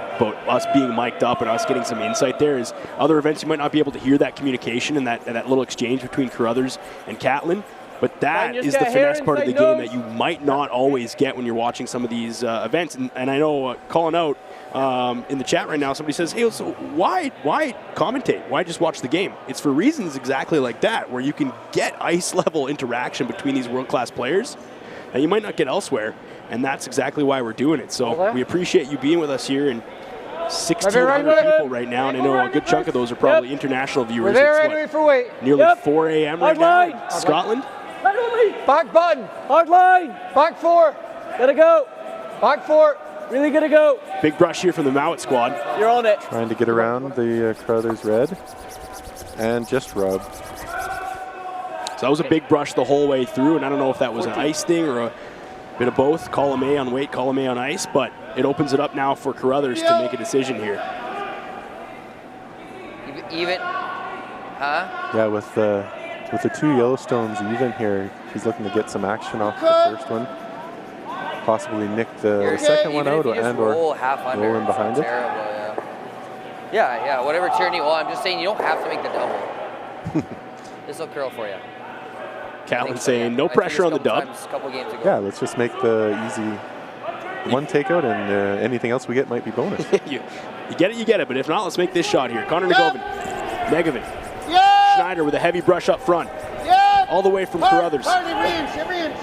us being mic'd up and us getting some insight there, is other events you might not be able to hear that communication and that little exchange between Carruthers and Catlin, but that is the finesse part of the game that you might not always get when you're watching some of these events. And I know calling out in the chat right now, somebody says, hey, so why commentate? Why just watch the game? It's for reasons exactly like that, where you can get ice level interaction between these world-class players that you might not get elsewhere. And that's exactly why we're doing it. So we appreciate you being with us here, and 1,600 people right now, and I know a good chunk of those are probably international viewers. It's what, nearly 4 a.m. right now in Scotland. Back button. Hard line. Back 4. Gotta go. Back 4. Really gotta go. Big brush here from the Mouat squad. You're on it. Trying to get around the Carruthers red, and just rub. So that was a big brush the whole way through, and I don't know if that was an ice thing or a bit of both. Column A on weight, column A on ice, but it opens it up now for Carruthers to make a decision here. Even, huh? Yeah, with the 2 Yellowstones even here, he's looking to get some action off the first one. Possibly nick the second one out, and or roll in behind it. Terrible, yeah, whatever tyranny. Well, I'm just saying you don't have to make the double. This will curl for you. Catlin saying no pressure on the dub. Couple games ago. Yeah, let's just make the easy one takeout, and anything else we get might be bonus. you get it, but if not, let's make this shot here. Connor Negevin. Schneider with a heavy brush up front. All the way from Carruthers. Every inch.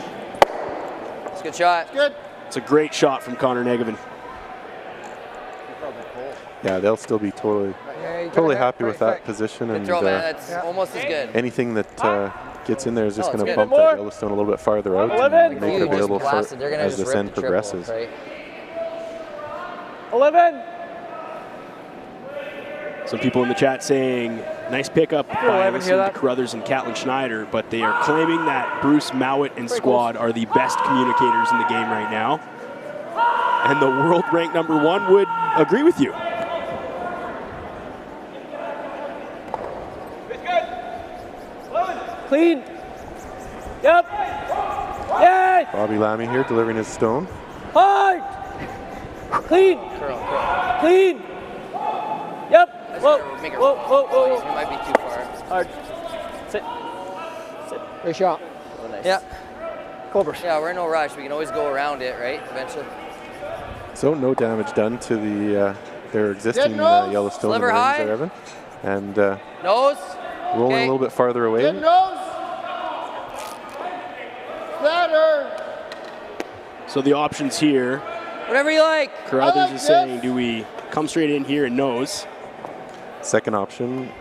It's a good shot. Good. It's a great shot from Connor Negevin. Yeah, they'll still be totally happy with that position, and throw, man. That's almost as good. anything that gets in there is just going to bump that Yellowstone a little bit farther out and make it available for as this end progresses. Right? 11. Some people in the chat saying nice pickup by listening to Carruthers and Catlin Schneider, but they are claiming that Bruce, Mouat, and squad are the best communicators in the game right now. And the world ranked #1 would agree with you. Clean. Yep. Yay. Bobby Lammy here delivering his stone. Hard. Clean. Curl. Clean. Yep. Whoa. Whoa. It might be too far. Hard. Sit. Great shot. Oh, nice. Yeah. Cobras. Yeah, we're in no rush. We can always go around it, right? Eventually. So no damage done to the their existing Yellowstone Sliver high. Evan. And nose. Rolling a little bit farther away. Good nose. Better. So the options here. Whatever you like. Carruthers is saying, do we come straight in here and nose? Second option,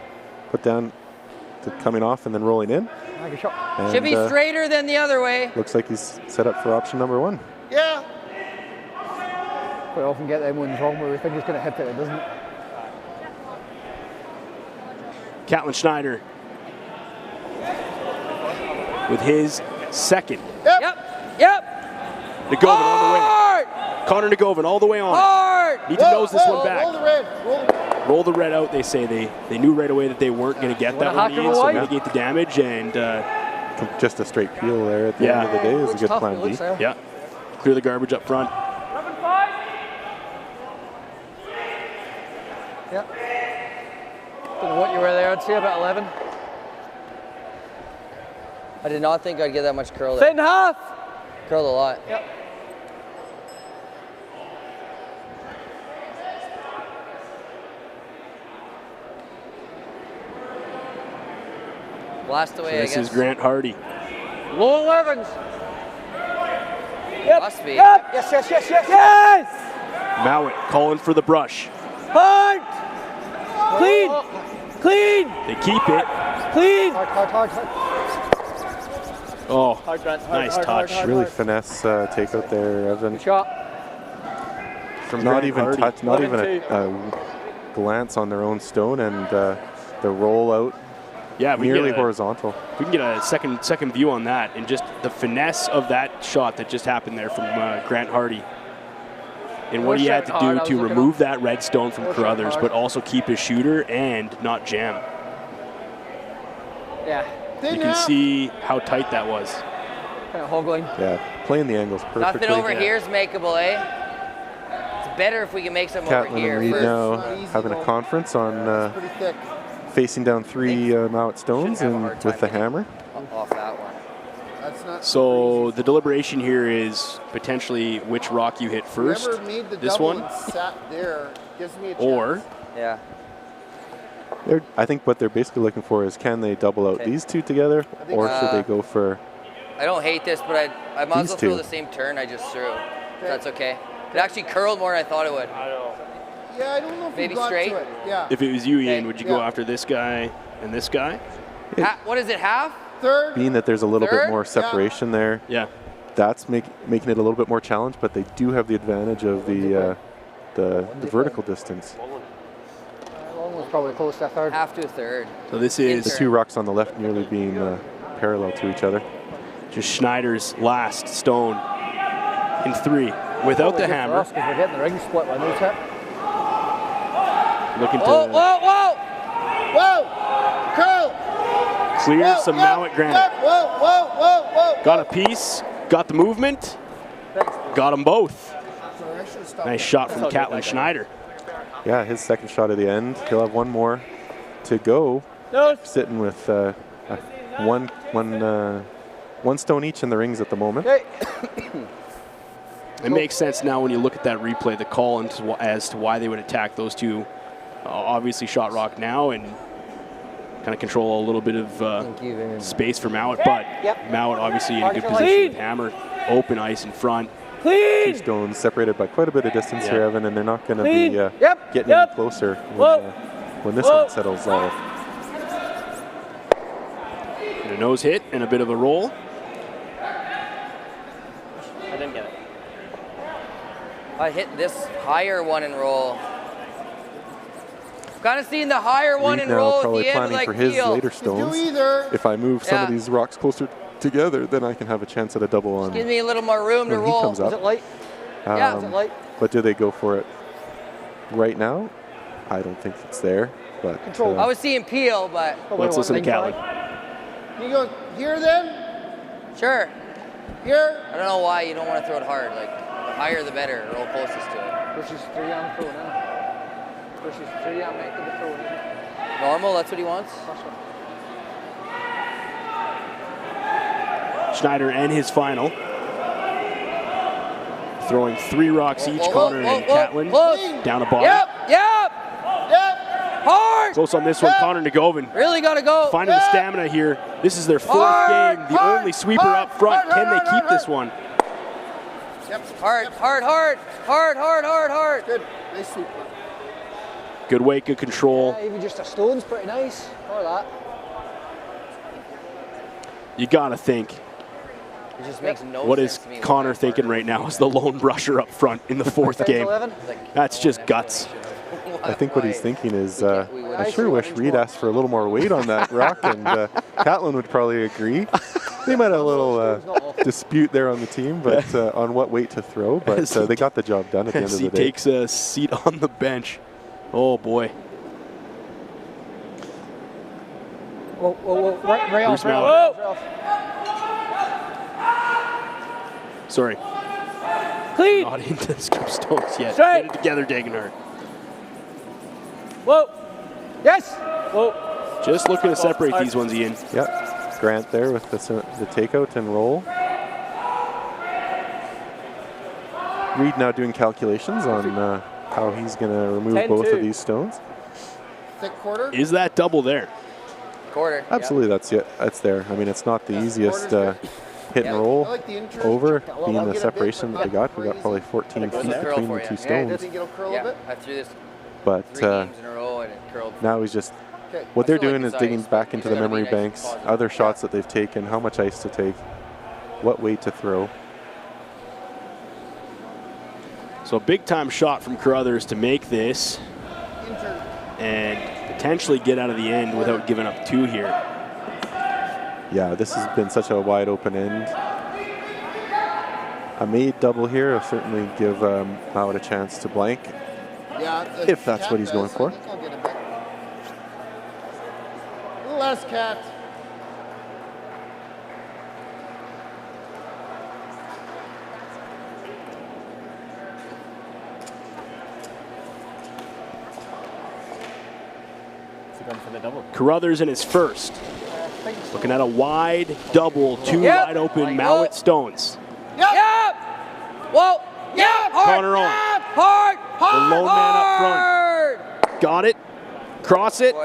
put down to coming off and then rolling in. And, should be straighter than the other way. Looks like he's set up for option #1. Yeah. Quite often get them ones wrong where we think it's going to hit it doesn't. Catlin Schneider with his second. Yep. Negevin on the way. Connor Negevin all the way on. Hard. Need to nose this one back. Roll the red. Roll the red out. They say they knew right away that they weren't going to get that one in, so mitigate the damage, and just a straight peel there at the end of the day is a good plan B. Yeah. clear the garbage up front. 11-5. Yep. Don't know what you were there. I'd say about 11. I did not think I'd get that much curl there. 10.5. Curled a lot. Yep. Blast away, This I guess. is Grant Hardy. Low 11s. Yep. Must be. Yep. Yes, yes, yes, yes, yes. Mouat calling for the brush. Hard. Clean. Clean. They keep it. Clean. Hard. Oh, Hard, Grant. nice touch. Really finesse takeout there, Evan. Good shot. From Not Grant even Hardy. touch, not even a glance on their own stone, and the rollout Yeah, we nearly get a, horizontal. we can get a second view on that, and just the finesse of that shot that just happened there from Grant Hardy, and what he had to do to remove that red stone from Carruthers, but also keep his shooter and not jam. Yeah. You can see how tight that was. Kind of hoggling. Yeah, playing the angles perfectly. Nothing over here is makeable, eh? It's better if we can make some over Catlin here. and Reid first. now having a conference on Pretty thick. facing down 3 Mouat stones Shouldn't have a and hard time with the getting hammer. Off that one. That's not So the deliberation here is potentially which rock you hit first. Whoever made the This double one, and sat there gives me a chance. or Yeah. I think what they're basically looking for is, can they double out these two together, think or so. should they go for? I don't hate this, but I might as These well throw two. the same turn I just threw. If that's okay. It actually curled more than I thought it would. Yeah, I don't know if Maybe we got straight? to it. Yeah. if it was you, Ian, would you go Yeah. after this guy and this guy? What is it, half? Third. Being that there's a little Third? bit more separation there, Yeah. that's making it a little bit more challenge, but they do have the advantage of the vertical distance. Long was probably close to a third. Half to a third. So this The is two rocks on the left nearly being parallel to each other. just Schneider's last stone in 3 without the hammer. Because we're getting the ring split by no tip. Looking Whoa, to whoa, whoa! Whoa! Curl! clear some Mouat granite. Whoa! Got a piece, got the movement, got them both. Sorry, I should've stopped Nice that. shot from Catlin Schneider. Yeah, his second shot at the end. He'll have one more to go. Sitting with one stone each in the rings at the moment. It makes sense now when you look at that replay, the call as to why they would attack those two. Obviously shot rock now and kind of control a little bit of space for Mouat, but Mouat obviously in a good position with hammer, open ice in front. Two stones separated by quite a bit of distance here, Evan, and they're not going to be getting any closer when this one settles off. And a nose hit and a bit of a roll. I didn't get it. I hit this higher one and roll. Kind of seeing the higher one Reid and now roll at probably the end, planning like for his feel. later stones. either. If I move some of Yeah. these rocks closer together, then I can have a chance at a double on Give me a little more room to when he roll. comes up. Is it light? Yeah. Is it light? But do they go for it right now? I don't think it's there. But Control. I was seeing peel, but Let's listen to Catlin. You go here then? sure. Here? I don't know why you don't want to throw it hard. Like the higher the better. Roll closest to it. Versus 3 on throwing in. Versus 3 on making the throwing in. Normal. That's what he wants. Schneider and his final. Throwing 3 rocks each, Connor and Catlin. Down a bottom. Yep. Hard. Close on this one, Connor Nagovin. Really got to go. Finding the stamina here. This is their 4th game, the only sweeper up front. Can they keep this one? Yep. Hard. Good. Nice sweep. Good weight, good control. Yeah, even just a stone's pretty nice. Or that. You gotta think. It just makes no What sense is to me. Connor thinking right now as the lone brusher up front in the 4th game? 11? That's just guts. I think what he's thinking is, I sure wish Reid asked for a little more weight on that rock, and Catlin would probably agree. They might have a little dispute there on the team, but on what weight to throw. But they got the job done at the end of the He day. takes a seat on the bench. Oh boy. Whoa. Right Bruce off. Mouat. Sorry. Clean. Not into the scoop stones yet. Straight. Get it together, Dagenhart. Whoa. Yes. Whoa. Just looking to separate these ones, Ian. Yep. Grant there with the takeout and roll. Reid now doing calculations on how he's going to remove both of these stones. Thick quarter? Is that double there? Quarter. Absolutely, that's there. I mean, it's not the easiest hit and roll over, being the separation that they got. We got probably 14 feet between the two stones. I threw this But 3 games in a row and it curled. now he's just, what they're doing is digging back into the memory banks, other shots that they've taken, how much ice to take, what weight to throw. So a big time shot from Carruthers to make this and potentially get out of the end without giving up 2 here. Yeah, this has been such a wide open end. A made double here will certainly give Mouat a chance to blank, if that's what he's going for. A little less, Cat. For the double. Carruthers in his first. Looking at a wide double, 2 wide open Mouat stones. Yep. Whoa. Yep. Connor on. Hard. The lone man up front. Got it. Cross it.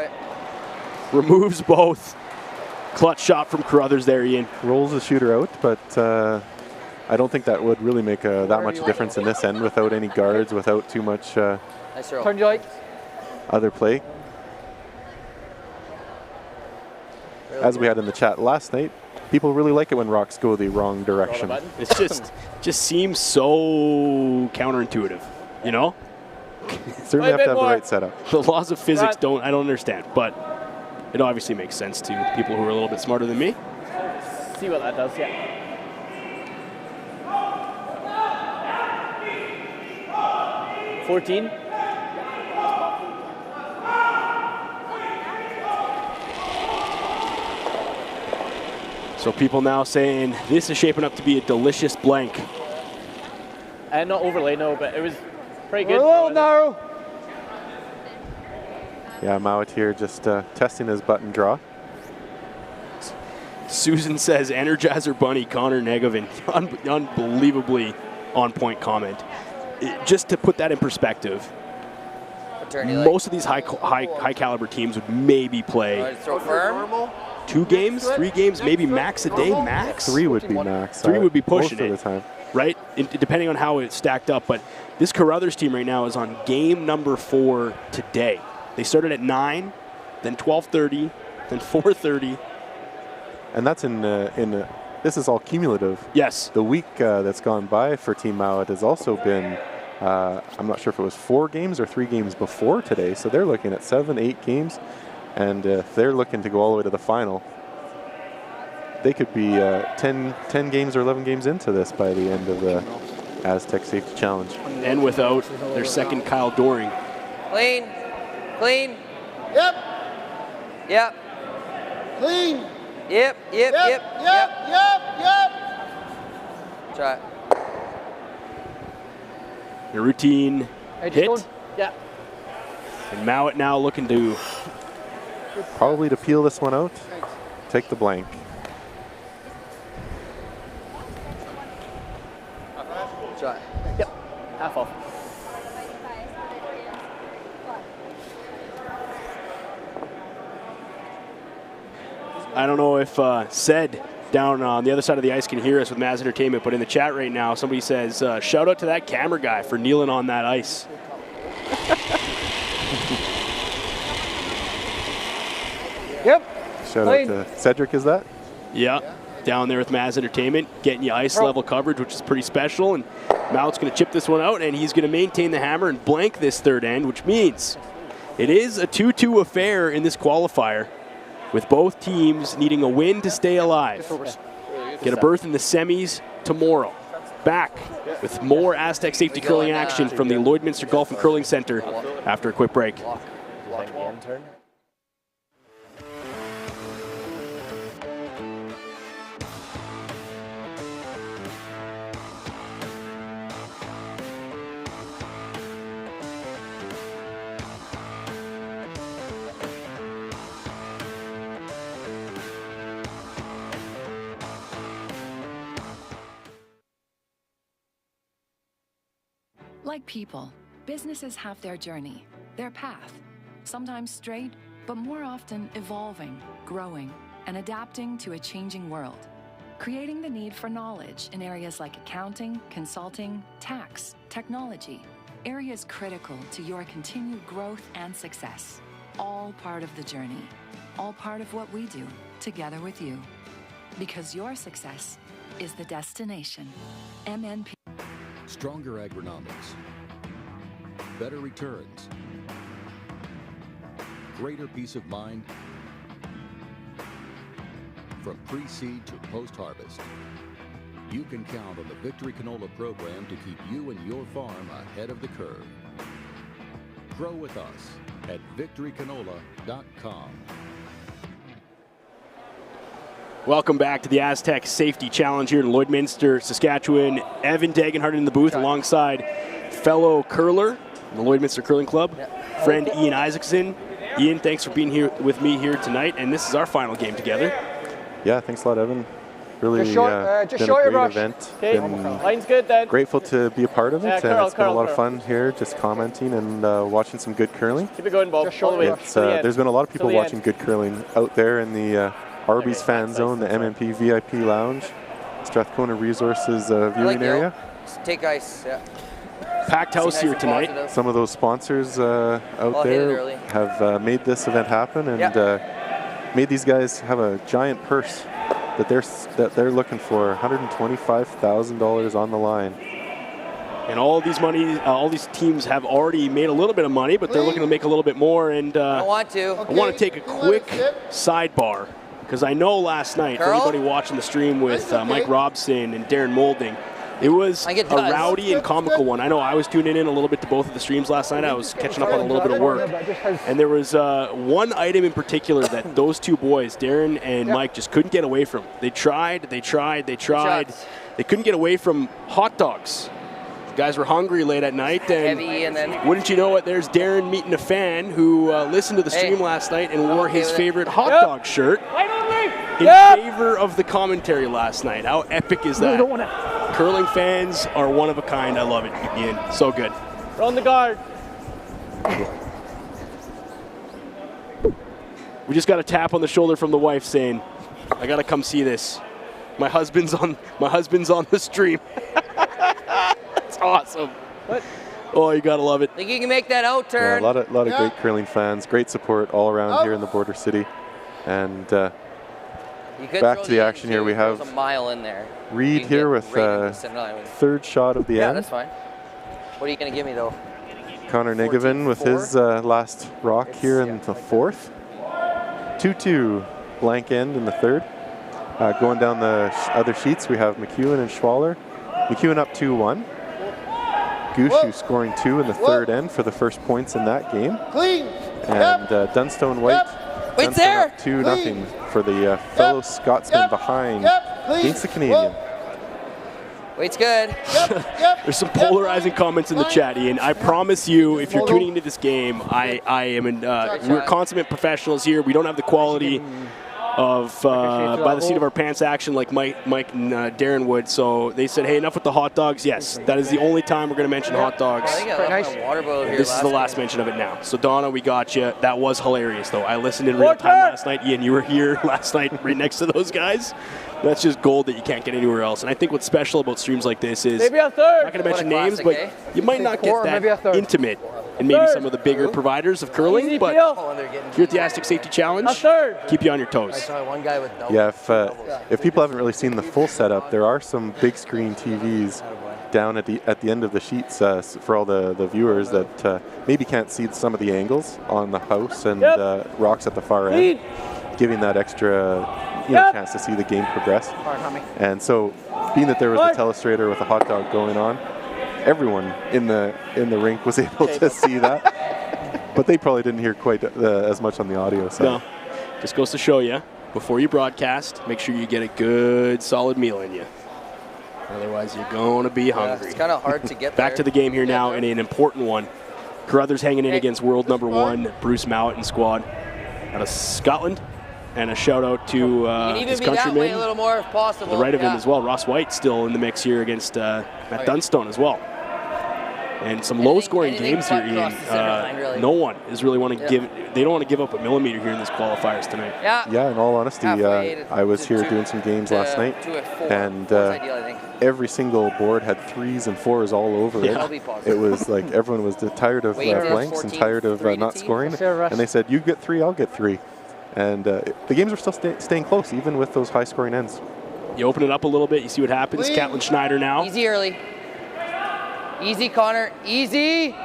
Removes both. Clutch shot from Carruthers there, Ian. Rolls the shooter out, but I don't think that would really make that much difference in this end without any guards, without too much Turn you like. other play. As we had in the chat last night, people really like it when rocks go the wrong direction. It just seems so counterintuitive, you know? Certainly have to have the right setup. The laws of physics I don't understand, but it obviously makes sense to people who are a little bit smarter than me. See what that does, yeah. $14. So people now saying this is shaping up to be a delicious blank. And not overlay, no, but it was pretty good. We're a little narrow. Yeah, Mouat here just testing his button draw. Susan says, Energizer Bunny, Connor Negovin. Unbelievably on-point comment. Just to put that in perspective, most of these high caliber teams would maybe play 2 games, 3 games, maybe max a day, max? 3 would be max. 3 would be pushing most of the time. Right? Depending on how it's stacked up. But this Carruthers team right now is on game number 4 today. They started at 9, then 12:30, then 4:30. And that's this is all cumulative. Yes. The week that's gone by for Team Mouat has also been, I'm not sure if it was 4 games or 3 games before today. So they're looking at 7, 8 games. And if they're looking to go all the way to the final, they could be 10 games or 11 games into this by the end of the Astec Safety Challenge. And without their second Kyle Doring. Clean. Clean. Yep. Yep. Clean. Yep. Yep. Try. Your routine hit. Yeah. And Mouat now looking to probably to peel this one out, take the blank. Try. Yep. Half off. I don't know if Sed down on the other side of the ice can hear us with Maz Entertainment, but in the chat right now, somebody says, shout out to that camera guy for kneeling on that ice. Yep. Shout out to Cedric, is that? Yeah. Down there with Maz Entertainment, getting you ice level coverage, which is pretty special. And Mouat's going to chip this one out, and he's going to maintain the hammer and blank this third end, which means it is a 2-2 affair in this qualifier, with both teams needing a win to stay alive. Get a berth in the semis tomorrow. Back with more Astec safety curling action from the Lloydminster Golf and Curling Center after a quick break. like people, businesses have their journey, their path, sometimes straight, but more often evolving, growing, and adapting to a changing world, creating the need for knowledge in areas like accounting, consulting, tax, technology, areas critical to your continued growth and success. All part of the journey, all part of what we do together with you. Because your success is the destination. MNP. Stronger agronomics, better returns, greater peace of mind, from pre-seed to post-harvest. You can count on the Victory Canola program to keep you and your farm ahead of the curve. Grow with us at victorycanola.com. Welcome back to the Astec Safety Challenge here in Lloydminster, Saskatchewan. Evan Dagenhart in the booth alongside fellow curler, the Lloydminster Curling Club, friend Ian Isaacson. Ian, thanks for being here with me here tonight, and this is our final game together. Yeah, thanks a lot, Evan. Really just been a great event. Okay. Been Line's good then. grateful to be a part of it, and curl, it's been a lot curl. of fun here, just commenting and watching some good curling. Keep it going, Bob. Just show the way. There's been a lot of people watching good curling out there in the Arby's fan zone, the MNP VIP lounge, Strathcona Resources viewing area. Take ice, yeah. Packed house here tonight. Some of those sponsors out there have made this event happen and made these guys have a giant purse that they're looking for, $125,000 on the line. And all these teams have already made a little bit of money, but they're looking to make a little bit more. And I want to. I want to take a quick sidebar, because I know last night, for anybody watching the stream with Mike Robson and Darren Moulding, it was a rowdy and comical one. I know I was tuning in a little bit to both of the streams last night. I was catching up on a little bit of work. And there was one item in particular that those two boys, Darren and Mike, just couldn't get away from. They tried. They couldn't get away from hot dogs. The guys were hungry late at night. And wouldn't you know it, there's Darren meeting a fan who listened to the stream last night and wore his favorite hot dog shirt in favor of the commentary last night. How epic is that? Curling fans are one of a kind. I love it, Ian. So good. Run the guard. We just got a tap on the shoulder from the wife saying, "I gotta come see this. My husband's on the stream." That's awesome. What? Oh, you gotta love it. Think you can make that out turn? Yeah, a lot of great curling fans, great support all around here in the border city, and back to the action here. We have a mile in there. Reid here with third shot of the end. Yeah, that's fine. What are you going to give me, though? Connor Negevin with his last rock here in the fourth. 2-2 blank end in the third. Going down the other sheets, we have McEwen and Schwaller. McEwen up 2-1. Gushu scoring 2 in the third end for the first points in that game. Clean. And Dunstone White. Wait there. 2-0 for the fellow Scotsman behind against the Canadian. Wait's good. There's some polarizing comments in the chat, Ian. I promise you, if you're tuning into this game, we're consummate professionals here. We don't have the quality of by the seat of our pants action like Mike and Darren would. So they said, hey, enough with the hot dogs. Yes, that is the only time we're going to mention hot dogs. This is the last mention of it now. So Donna, we got you. That was hilarious, though. I listened in real time last night. Ian, you were here last night right next to those guys. That's just gold that you can't get anywhere else. And I think what's special about streams like this is, I'm not going to mention names, but you might not get that intimate and maybe some of the bigger providers of curling, but here at the Astec Safety Challenge, keep you on your toes. Yeah, if people haven't really seen the full setup, there are some big screen TVs down at the end of the sheets for all the viewers that maybe can't see some of the angles on the house and rocks at the far end, giving that extra chance to see the game progress. And so, being that there was a telestrator with a hot dog going on, everyone in the rink was able to see that, but they probably didn't hear quite as much on the audio side. No, just goes to show you, before you broadcast, make sure you get a good solid meal in you. Otherwise, you're going to be hungry. It's kind of hard to get Back to the game here now, and an important one. Carruthers hanging in against world number 1, Bruce Mouat and squad out of Scotland. And a shout out to his countryman, a little more if possible. the right of him as well. Ross White still in the mix here against Matt Dunstone as well. And some low-scoring anything games here, but Ian. across the center line, really. No one is really want to Yeah. give. They don't want to give up a millimeter here in these qualifiers tonight. Yeah. Yeah, in all honesty, Halfway I was here doing some games last night, to a 4. and Four's ideal, I think. every single board had 3s and 4s all over Yeah. it. I'll be positive. It was like everyone was tired of Wait, blanks and 14, tired of 3 to not team. scoring, Fair rush. and they said, "You get 3, I'll get 3." And the games are still staying close, even with those high-scoring ends. You open it up a little bit, you see what happens. Catlin Schneider now. Easy early. Easy, Connor. Easy.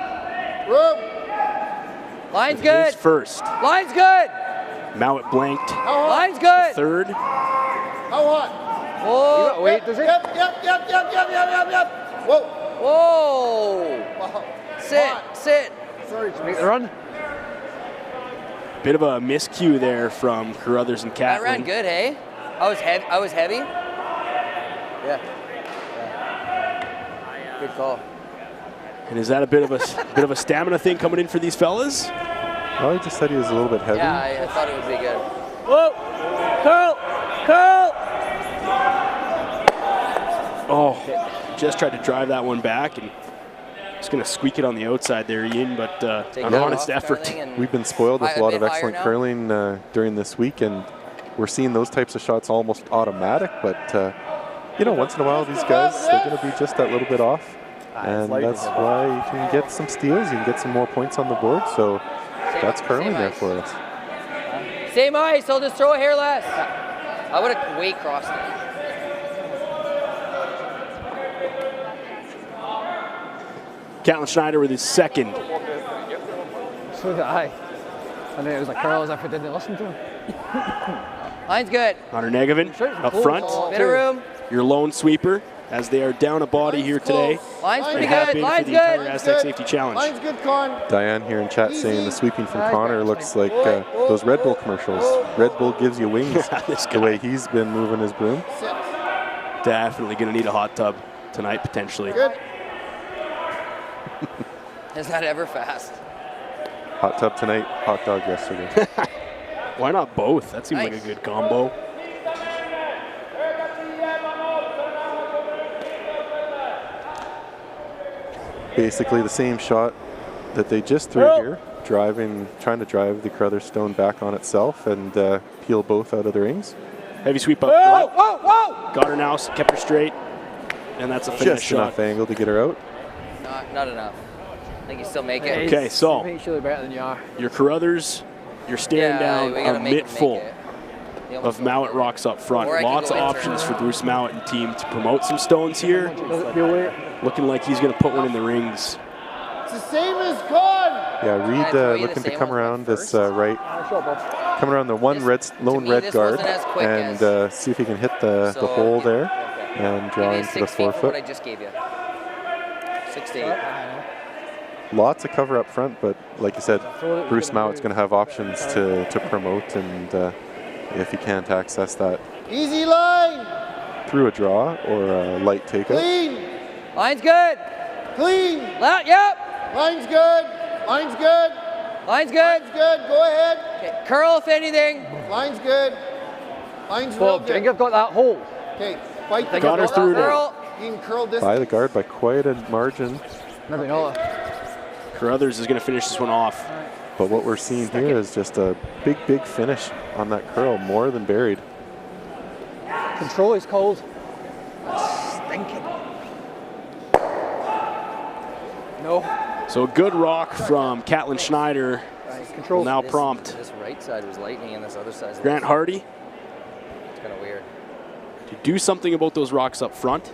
Line's His good. first. Line's good. Mouat blanked. Line's good. Third. How hot? Whoa. Wait, does it? Yep. Whoa. Whoa. Sit. Sorry, Make the run. Bit of a miscue there from Carruthers and That Catlin. ran good, hey? I was heavy. Yeah. Good call. And is that a bit of a stamina thing coming in for these fellas? Oh, he just said he was a little bit heavy. Yeah, I thought it would be good. Whoa! Curl! Oh, just tried to drive that one back and just going to squeak it on the outside there, Ian, but an honest effort. We've been spoiled with a lot of bit higher excellent now. curling during this week, and we're seeing those types of shots almost automatic, but you know, once in a while these guys, they're going to be just that little bit off, and that's why you can get some steals, you can get some more points on the board, so that's curling there for us. Same ice, I'll just throw a hair less. I would have way crossed it. Catlin Schneider with his second. So did I. And then it was like curls if I didn't listen to him. Line's good. Connor Negevin up front. Bit of room. Your lone sweeper as they are down a body here today. Line's pretty They have good. been Line's for the entire good. Aztec Safety Challenge. Line's good, Con. Diane here in chat saying the sweeping from Connor looks like those Red Bull commercials. Red Bull gives you wings. The way he's been moving his broom. Definitely going to need a hot tub tonight, potentially. Good. Is that ever fast? Hot tub tonight, hot dog yesterday. Why not both? That seems like a good combo. Basically the same shot that they just threw here, trying to drive the Carruthers stone back on itself and peel both out of the rings. Heavy sweep up front. Got her now, kept her straight, and that's a finish Just shot. enough angle to get her out. Not enough. I think you still make it. Okay, so Make sure they're better than you are. your Carruthers, you're staring down we gotta a make mitt them full make it. They of almost Mouat rocks up front. Or I can Lots go of in options turn. for Bruce Mouat and team to promote some stones here. Looking like he's going to put one in the rings. It's the same as Con. Yeah, Reid looking to come around this right, coming around the lone red this guard wasn't as quick and see if he can hit the So, hole there and draw Maybe into the 6 feet for what I forefoot. just gave you. 6 to 8. Lots of cover up front, but like you said, Bruce Mouat's going to have options to promote, and if he can't access that Easy line. through a draw or a light takeout. Clean. Line's good. Clean. Yep. Line's good. Line's good. Line's good. Line's good. Go ahead. Okay. Curl if anything. Line's good. Line's Well, real good. Jenga got that hole. Okay. Fight the Got her through now. You can curl distance. By the guard by quite a margin. Maybe not. Carruthers is going to finish this one off. But what we're seeing here is just a big finish on that curl, more than buried. Control is cold. That's stinking. No. So a good rock from Catlin Schneider will now This- prompt This right side was lightning and this other side. Grant Hardy It's kind of weird. to do something about those rocks up front.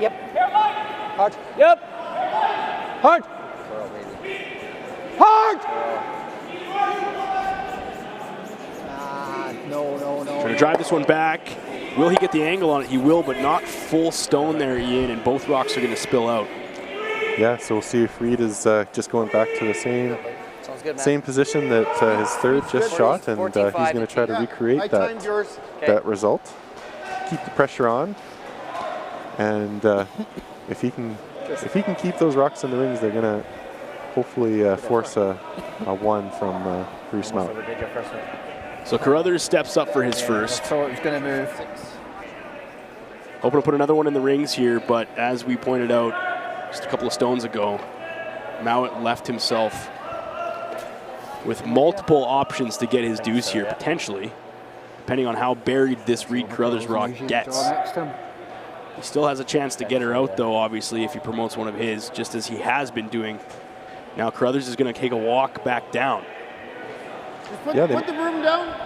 Yep. Hard. Yep. Hard. Curl, baby. Hard. No. Trying to drive this one back. Will he get the angle on it? He will, but not full stone there, Ian, and both rocks are going to spill out. Yeah, so we'll see if Reid is just going back to the Sounds good, man. same position that his third just shot, and he's going to try to recreate that result. Keep the pressure on, and if he can keep those rocks in the rings, they're going to hopefully force a one from Bruce Mouat. So Carruthers steps up for his first. So it's going to move. Hoping to put another one in the rings here, but as we pointed out just a couple of stones ago, Mouat left himself with multiple options to get his deuce here, potentially, depending on how buried this Reid Carruthers rock gets. He still has a chance to get her out, though, obviously, if he promotes one of his, just as he has been doing. Now Carruthers is going to take a walk back down. Put the broom down.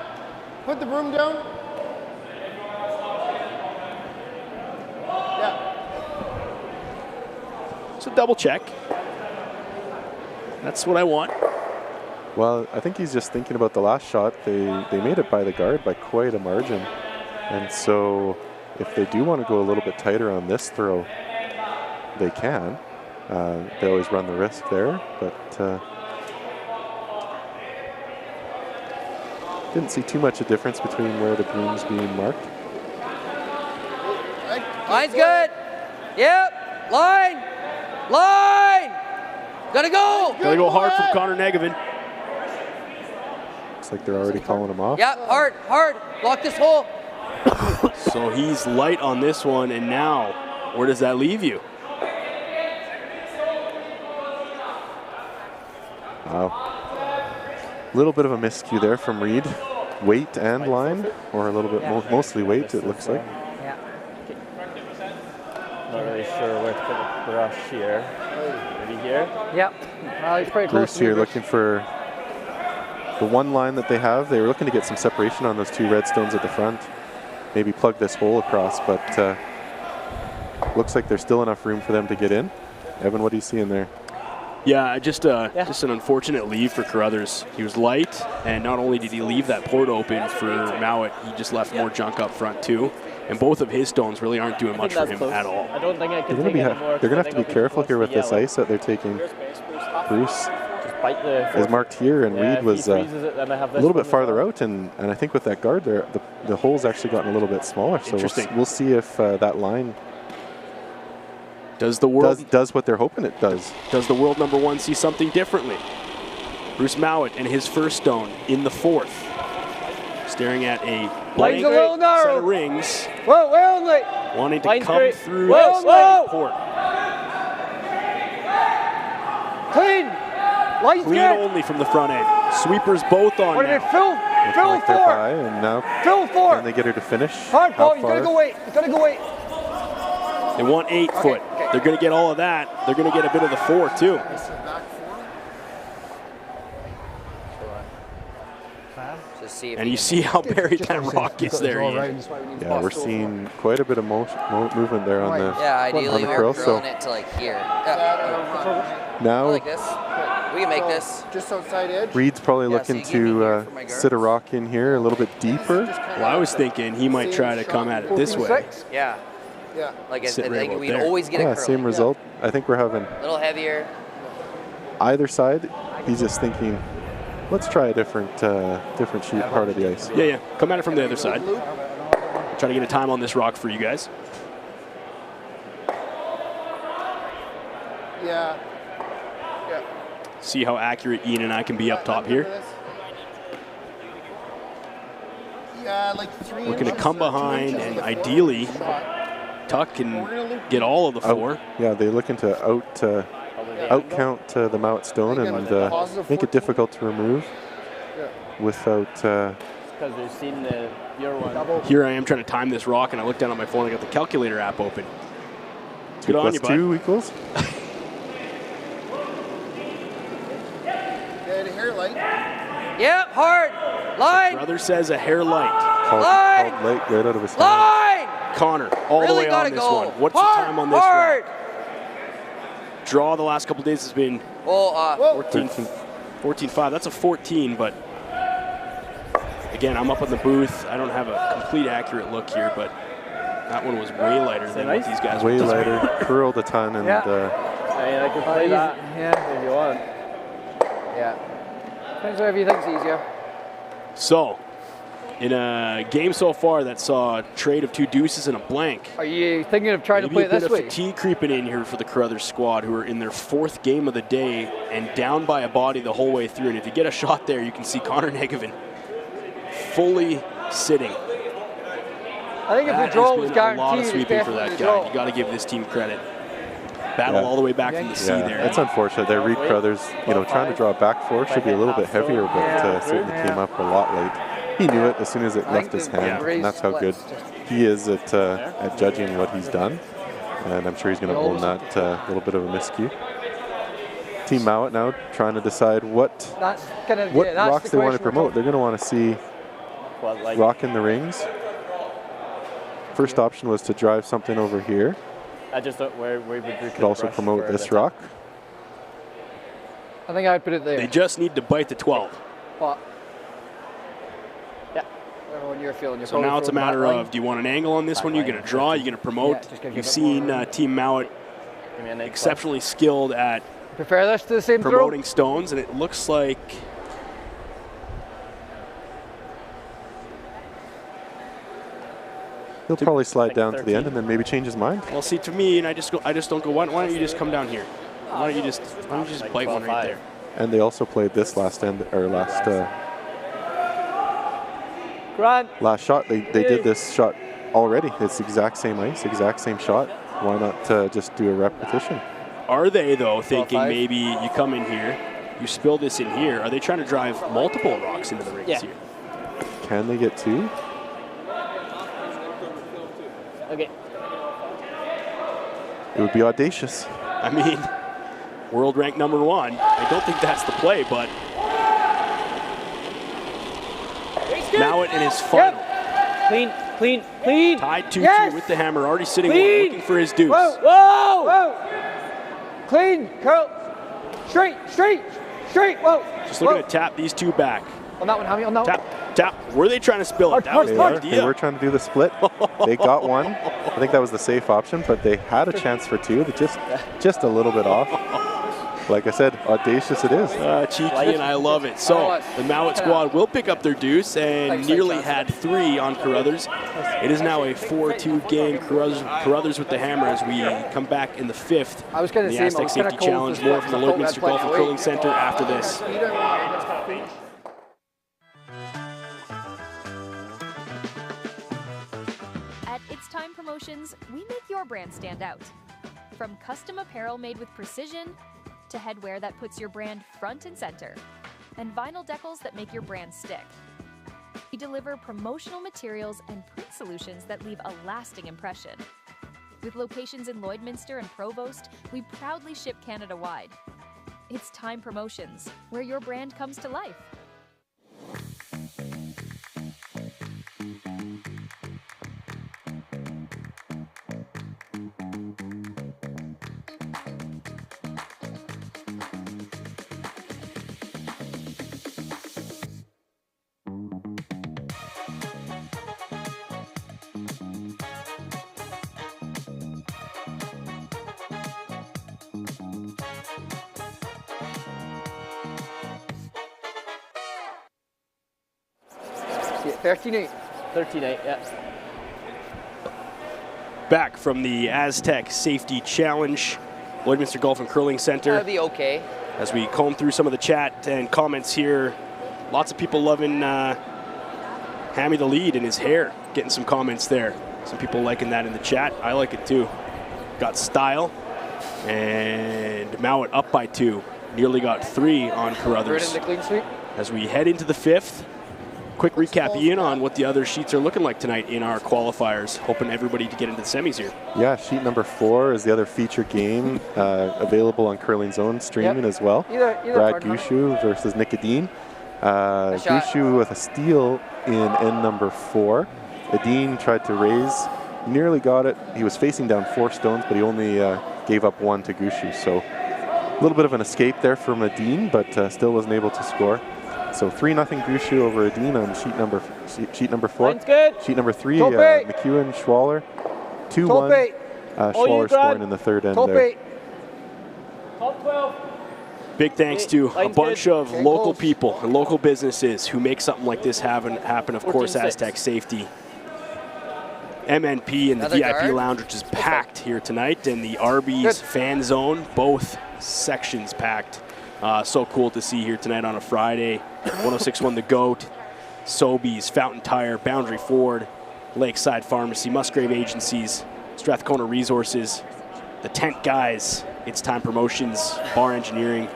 Put the broom down. So double check. That's what I want. Well, I think he's just thinking about the last shot. They made it by the guard by quite a margin. And so if they do want to go a little bit tighter on this throw, they can. They always run the risk there, but didn't see too much a difference between where the broom's being marked. Line's good. Yep. Line. Line. Gotta go. Gotta go hard from Connor Negevin. Looks like they're already calling him off. Yeah, hard, hard. Block this hole. So he's light on this one, and now, where does that leave you? Wow. A little bit of a miscue there from Reid. Weight and line, or a little bit mostly weight, it looks like. Yeah. Not really sure where to put the brush here. Maybe here? Yep. He's pretty close. Bruce here looking for the one line that they have. They were looking to get some separation on those two red stones at the front. Maybe plug this hole across, but looks like there's still enough room for them to get in. Evan, what do you see in there? Yeah, just an unfortunate leave for Carruthers. He was light, and not only did he leave that port open for Mouat, he just left more junk up front too. And both of his stones really aren't doing much for him at all. I don't think I can They're going to have to be careful here with this ice that they're taking. Bruce is marked here, and Reid was a little bit farther out, and I think with that guard there, the hole's actually gotten a little bit smaller. So we'll see if that line does what they're hoping it does. Does the world number one see something differently? Bruce Mouat and his first stone in the fourth, staring at a blank set of rings. Whoa, where only? Wanting to Line's come great. through Whoa, this whoa. port. Clean. Line's Clean good. only from the front end. Sweepers both on What now. about Phil? Phil Like they're four. by, and now Phil four. can they get her to finish? Hard, How Paul. You gotta far? go wait. You gotta go wait. They want 8 foot. They're going to get all of that. They're going to get a bit of the 4 too. And you see how buried that rock is there. Yeah, we're seeing quite a bit of movement there on the Ideally on the we're curl. drilling it to like here. Now Like this. We can make this. Just outside edge. Reid's probably looking to sit a rock in here a little bit deeper. Well, I was thinking he might try to come at it this way. Yeah. Yeah. Like I Sit right think about we'd there. always get a curl. Same result. I think we're having A little heavier. either side. He's just thinking, let's try a different sheet part of the ice. Yeah. Come at it from the other side. Try to get a time on this rock for you guys. Yeah. See how accurate Ian and I can be up top here. Yeah, like 3 Looking to come behind and ideally tuck and get all of the 4. Yeah, they're looking to out count the Mouat stone and make it difficult to remove without. Because they've seen your one. Here I am trying to time this rock, and I look down on my phone. I got the calculator app open. Good on you, bud. 2 equals. Yep, hard. Line. Brother says a hair light. Called light right out of his hand. Line. Connor, all Really the way gotta on this go. one. What's Hard, the time on this hard. rock? Draw the last couple days has been 14.5. That's a 14, but again, I'm up in the booth. I don't have a complete accurate look here, but that one was way lighter than what these guys Way were. lighter, curled a ton, and I mean, I can play that if you want. Yeah. Depends whatever you think's easier. So, in a game so far that saw a trade of 2 deuces and a blank. Are you thinking of trying to Maybe play it this a bit way? of fatigue creeping in here for the Carruthers squad, who are in their 4th game of the day and down by a body the whole way through. And if you get a shot there, you can see Connor Negevin fully sitting. I think if That the draw has was been a lot of guaranteed, it's sweeping for definitely that the guy. draw. You got to give this team credit. Battle all the way back from the sea there. It's unfortunate that Reid Carruthers, trying to draw back four should be a little bit heavier, but certainly came up a lot late. He knew it as soon as it left his hand, and that's how good he is at judging what he's done. And I'm sure he's going to own that little bit of a miscue. Team Mouat now trying to decide what rocks they want to promote. They're going to want to see rock in the rings. First option was to drive something over here. I just thought where we could also promote this rock. I think I'd put it there. They just need to bite the 12. But, yeah, when you're feeling, so now it's a matter of, do you want an angle on this one? You're going to draw, you're going to promote. You've seen Team Mouat exceptionally skilled at prefer this to the same promoting stones, and it looks like he'll probably slide down to the end and then maybe change his mind. Well, see, to me, and I just don't go. Why don't you just come down here? Why don't you just bite one right there? And they also played this last shot. They did this shot already. It's the exact same ice, exact same shot. Why not just do a repetition? Are they though thinking maybe you come in here, you spill this in here? Are they trying to drive multiple rocks into the rings here? Can they get two? Okay. It would be audacious. I mean, world rank #1. I don't think that's the play, but Mouat in his final. Clean. Tied 2-2 with the hammer, already sitting one, looking for his deuce. Whoa! Clean, Carl. Straight. Whoa. Just looking to tap these two back. On that one, Hammy, on that one. Tap. Were they trying to spill it? That was the idea. They were trying to do the split. They got one. I think that was the safe option, but they had a chance for two. They're just a little bit off. Like I said, audacious it is. Cheeky, and I love it. So the Mouat squad will pick up their deuce and nearly had 3 on Carruthers. It is now a 4-2 game. Carruthers with the hammer as we come back in the 5th. In the Astec Safety Challenge. More from the Lloydminster Golf and Curling Center after this. At It's Time Promotions, we make your brand stand out. From custom apparel made with precision, to headwear that puts your brand front and center, and vinyl decals that make your brand stick. We deliver promotional materials and print solutions that leave a lasting impression. With locations in Lloydminster and Provost, we proudly ship Canada-wide. It's Time Promotions, where your brand comes to life. Yeah, 13-8. 13-8, yeah. Back from the Astec Safety Challenge, Lloydminster Golf and Curling Center. That'll be okay. As we comb through some of the chat and comments here, lots of people loving Hammy the lead in his hair. Getting some comments there. Some people liking that in the chat. I like it too. Got style. And Mouat up by 2. Nearly got 3 on Carruthers. The clean sweep. As we head into the 5th, quick recap, Ian, on what the other sheets are looking like tonight in our qualifiers. Hoping everybody to get into the semis here. Yeah, sheet number 4 is the other feature game available on Curling Zone streaming as well. Brad Gushu versus Nick Adine. Gushu with a steal in end number 4. Adine tried to raise, nearly got it. He was facing down 4 stones, but he only gave up 1 to Gushu. So a little bit of an escape there from Adine, but still wasn't able to score. So 3-0 Gushu over Adine on sheet number 4. Mine's good. Sheet number 3, McEwen, Schwaller. 2-1. Schwaller scoring in the 3rd end there. Top 12. Big thanks to a bunch of local people and local businesses who make something like this happen. Of course, Astec Safety. MNP and the VIP Lounge, which is packed here tonight, and the Arby's Fan Zone, both sections packed. So cool to see here tonight on a Friday. 106.1 The Goat, Sobeys, Fountain Tire, Boundary Ford, Lakeside Pharmacy, Musgrave Agencies, Strathcona Resources, the Tent Guys, It's Time Promotions, Bar Engineering.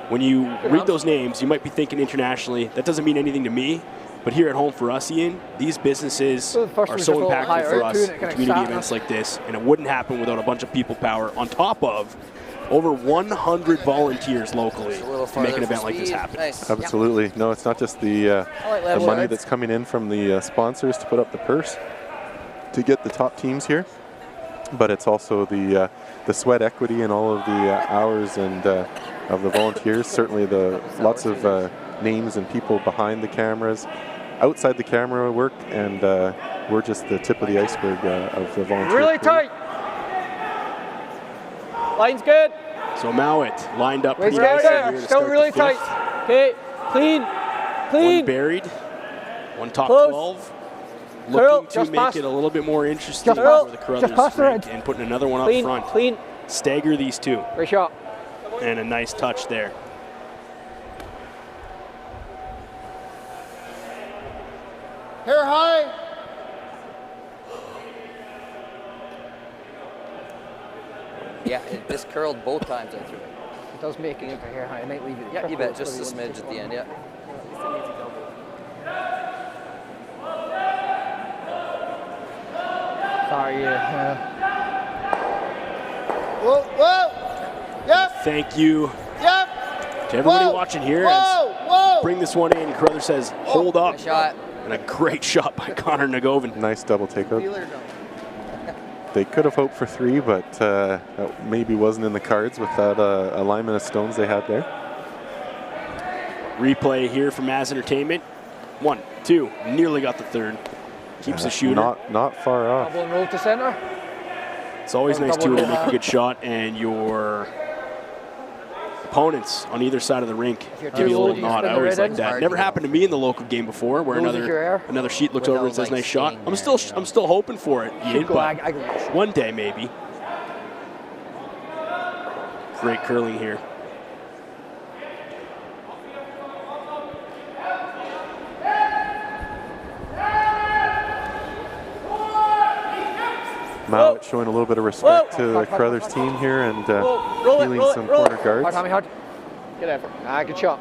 When you read those names, you might be thinking internationally. That doesn't mean anything to me. But here at home for us, Ian, these businesses are so impactful for us in community events like this, and it wouldn't happen without a bunch of people power on top of over 100 volunteers locally to make an event like this happen. Absolutely. No, it's not just the money that's coming in from the sponsors to put up the purse to get the top teams here, but it's also the sweat equity and all of the hours and of the volunteers. Certainly the lots of names and people behind the cameras, outside the camera work, and we're just the tip of the iceberg of the volunteer Really crew. tight. Line's good. So Mouat lined up pretty Right nicely there. here to Still start really the fifth. tight. Okay, clean. One buried, one top Close. 12. Curl, Looking to just make pass. it a little bit more interesting Just pass. for the Just Carruthers pass the rink red. and putting another one Clean, up front. clean. Stagger these two. Great shot. And a nice touch there. Hair high. Yeah, this curled both times I threw it. It does make it into hair high. I might leave it. Yeah, you bet. Just a smidge at the end, yeah. Sorry, Whoa, whoa. Yep. Thank you Yep. to everybody Whoa. watching here. Whoa, As whoa. bring this one in. Carruthers says, hold up. Nice shot. And a great shot by Connor Nagovin. Nice double takeout. They could have hoped for 3, but that maybe wasn't in the cards with that alignment of stones they had there. Replay here from Maz Entertainment. 1, 2, nearly got the third. Keeps the shooter. Not far off. double and roll to center. It's always nice to make a good shot, and your opponents on either side of the rink give you a little nod. I always like that. Never happened to me in the local game before, where another sheet looks over and says nice shot. I'm still hoping for it, Ian, but one day maybe. Great curling here. Mouat showing a little bit of respect to the Carruthers team here and healing some corner guards. Hard, Tommy, hard. Good effort. Good shot.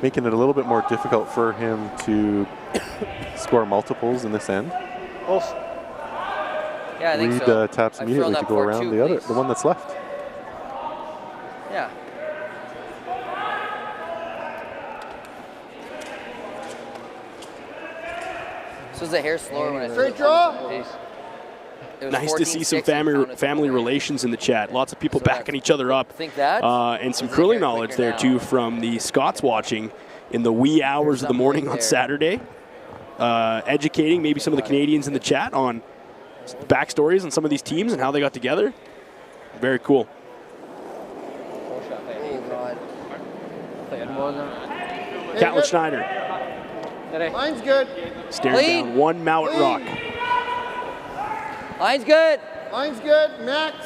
Making it a little bit more difficult for him to score multiples in this end. Close. Yeah, I think Reid so. taps I'd immediately throw to that go for around two, the one that's left. Yeah. So is the hair slower when I Straight draw. Nice to see some family relations in the chat. Lots of people backing each other up. And some curling knowledge there too from the Scots watching in the wee hours of the morning on Saturday. Educating maybe some of the Canadians in the chat on backstories on some of these teams and how they got together. Very cool. Catlin Schneider. Line's good. Staring down one Mouat rock. Line's good. Line's good. Max.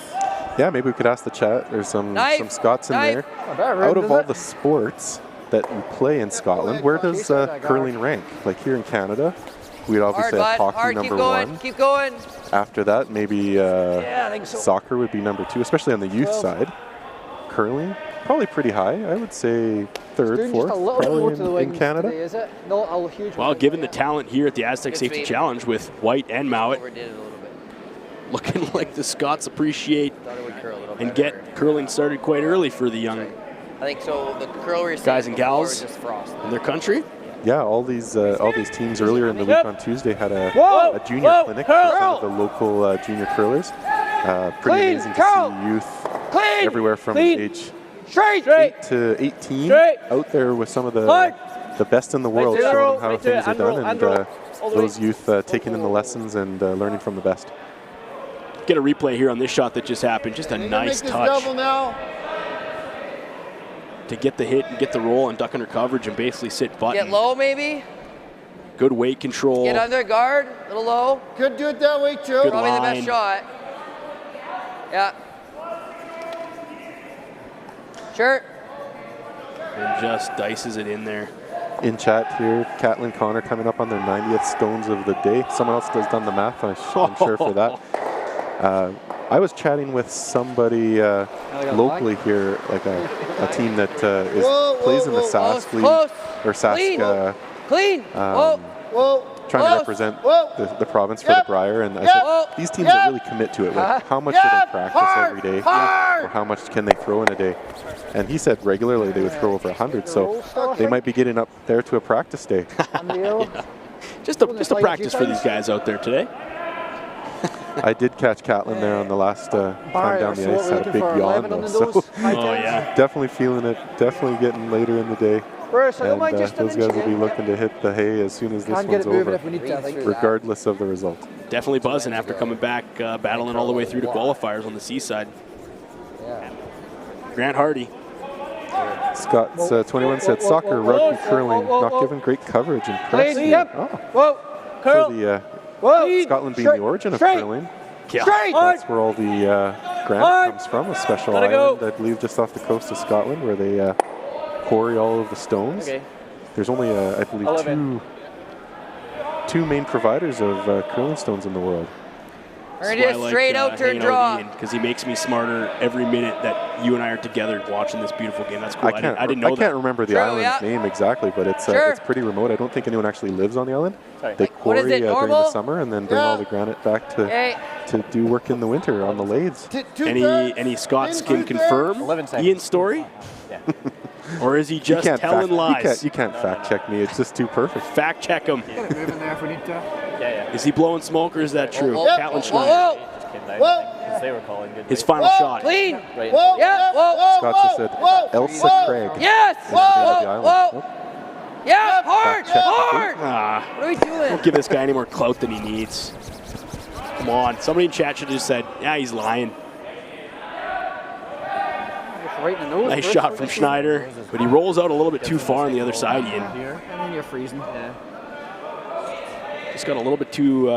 Yeah, maybe we could ask the chat. There's some Scots in there. Oh, Out of all the sports that we play in Scotland, where does curling rank? Like here in Canada, we'd obviously have hockey number one. Keep going. After that, maybe I think so. soccer would be number 2, especially on the youth side. Curling, probably pretty high. I would say third, fourth, probably in Canada. Today, is it? No, a huge Well, given the talent here at the Astec Safety Challenge with White and Mouat, looking like the Scots appreciate and get curling started quite early for the young I think so. The curl we were guys and gals is just frost. in their country. Yeah, all these teams earlier in the week on Tuesday had a junior clinic for some of the local junior curlers. Pretty amazing to see youth everywhere from age 8 to 18 out there with some of the best in the world, showing them how things are done, and those youth taking in the lessons and learning from the best. Get a replay here on this shot that just happened. Just a nice touch to get the hit and get the roll and duck under coverage and basically sit button. Get low, maybe. Good weight control. Get under guard, a little low. Could do it that way too. Good Probably line. the best shot. Yeah. Sure. And just dices it in there. in chat here, Catlin Connor coming up on their 90th stones of the day. Someone else has done the math, I'm sure for that. I was chatting with somebody locally here, like a team that plays in the Sask League, or Sask, trying to represent the province for the Brier, and I said, these teams that really commit to it, like, how much do they practice every day, or how much can they throw in a day? And he said regularly they would throw over 100, so they might be getting up there to a practice day. Yeah. Just a practice for these guys out there today. I did catch Catlin there on the last time down the ice, had a big yawn though, so definitely feeling it, definitely getting later in the day. And those guys will be looking to hit the hay as soon as this one's over, regardless of the result. Definitely buzzing after coming back, battling all the way through to qualifiers on the seaside. Grant Hardy. Scott's 21 said, soccer, rugby, curling, not given great coverage in press. Scotland being the origin of curling. That's where all the grant comes from, a special island, I believe, just off the coast of Scotland, where they quarry all of the stones. There's only, I believe, two main providers of curling stones in the world. We're going to do a straight out turn draw. Because he makes me smarter every minute that you and I are together watching this beautiful game. That's cool. I didn't know that. I can't remember the island's name exactly, but it's pretty remote. I don't think anyone actually lives on the island. They quarry during the summer and then bring all the granite back to do work in the winter on the lathes. Any Scots can confirm Ian's story? Yeah. Or is he just telling lies? You can't fact check me. It's just too perfect. Fact check him. Get it moving there if we need to. Yeah. Is he blowing smoke or is that true? Catlin Schneider. They were calling good. His final shot. Clean. Right. Scott just said Elsa Craig. Yes. Yeah, hard. What are we doing? Don't give this guy any more clout than he needs. Come on. Somebody in chat should have just said, yeah, he's lying. Nice shot from Schneider, but he rolls out a little bit too far on the other side, Ian. And then you're freezing. Yeah. Just got a little bit too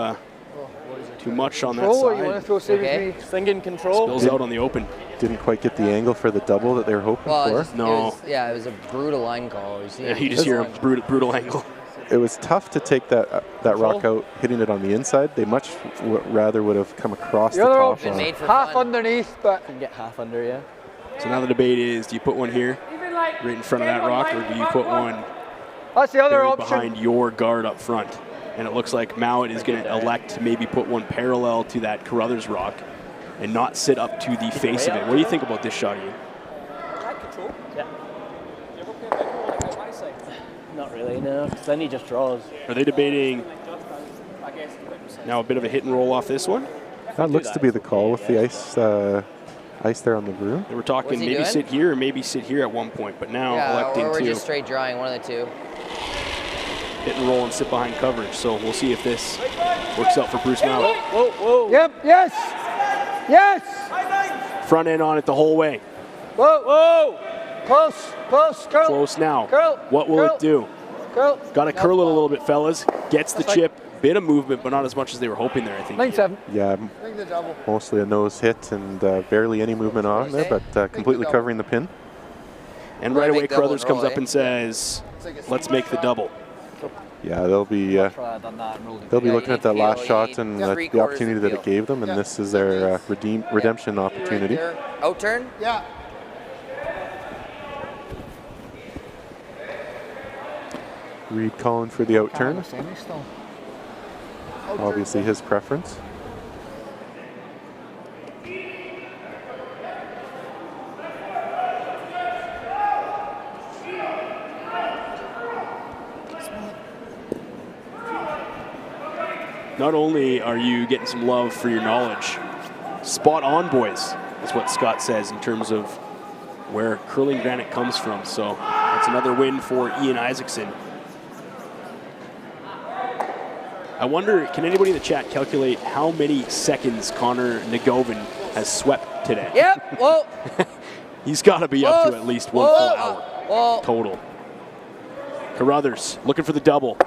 much on that side. You want to throw saving me? Thinking control. Spills out on the open. Didn't quite get the angle for the double that they were hoping for. It was a brutal line call. You just hear a brutal angle. It was tough to take that rock out, hitting it on the inside. They much rather would have come across the top. Half underneath, but can get half under, yeah. So now the debate is, do you put one here, right in front of that rock, or do you put one that's the other option behind your guard up front? And it looks like Mouat is going to elect to maybe put one parallel to that Carruthers rock and not sit up to the face of it. What do you think about this shot, Ian? Yeah. Not really, no, because then he just draws. Are they debating now a bit of a hit and roll off this one? That looks to be the call with the ice there on the groove. They were talking maybe sit here or maybe sit here at one point, but now electing or we're to just straight drawing, one of the two. Hit and roll and sit behind coverage. So we'll see if this works out for Bruce Mouat. Whoa. Yep, yes. Front end on it the whole way. Whoa. Close, curl. Close now. Curl. What will it do? Curl. Got to curl it a little bit, fellas. Gets the chip. Bit of movement, but not as much as they were hoping there, I think. 9-7. Yeah, mostly a nose hit and barely any movement on there, but completely covering the pin. And right away, Carruthers comes up and says, let's make the double. Yeah, they'll be looking at that last shot and the opportunity that it gave them, and this is their redemption opportunity. Out turn? Yeah. Reid calling for the out turn. Obviously his preference. Not only are you getting some love for your knowledge, spot on, boys, is what Scott says in terms of where curling granite comes from. So that's another win for Ian Isaacson. I wonder, can anybody in the chat calculate how many seconds Connor Nagovin has swept today? Yep, whoa. He's got to be up to at least 1 full hour total. Carruthers looking for the double.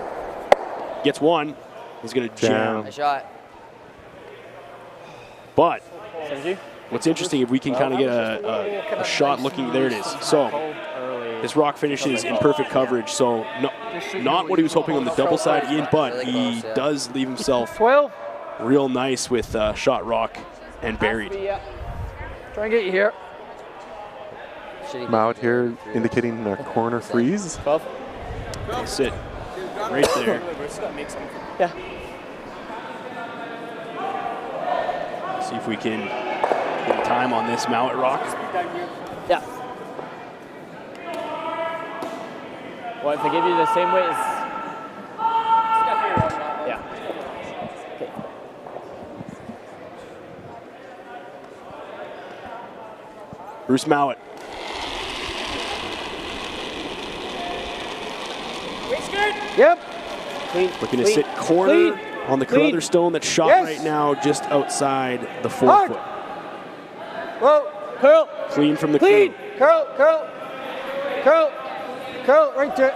Gets one. He's going to jam. A shot. But what's interesting, if we can kind of get a shot looking, there it is. So His rock finishes in perfect coverage, so not what he was hoping on the double side, Ian, but he does leave himself real nice with shot rock and buried. Try and get you here. Mouat here indicating a corner freeze. He'll sit right there. Yeah. See if we can get time on this Mouat rock. Yeah. What if I give you the same weight as? Yeah. Okay. Bruce Mouat. Yep. Clean. Looking to sit corner on the Carruthers stone that's shot right now just outside the 4 foot. Whoa, curl. Clean from the clean. Curl, curl, curl, curl, right to it.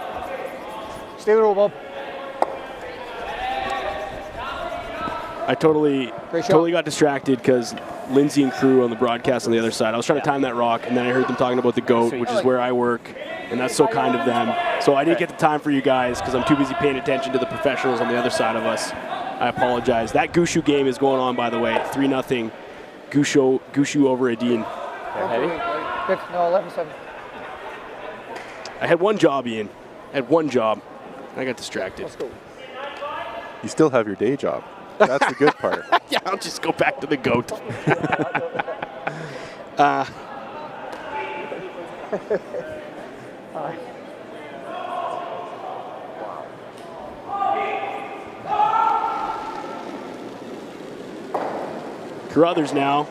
Stay with it, Bob. I totally got distracted because Lindsay and crew on the broadcast on the other side. I was trying to time that rock, and then I heard them talking about the goat, which is where I work, and that's so kind of them. So I didn't get the time for you guys because I'm too busy paying attention to the professionals on the other side of us. I apologize. That Gushu game is going on, by the way. 3-0. Gushu over Adine. Heavy? Good. No, 11-7. I had one job, Ian. I had one job. I got distracted. Let's go. You still have your day job. That's the good part. Yeah, I'll just go back to the goat. Carruthers now.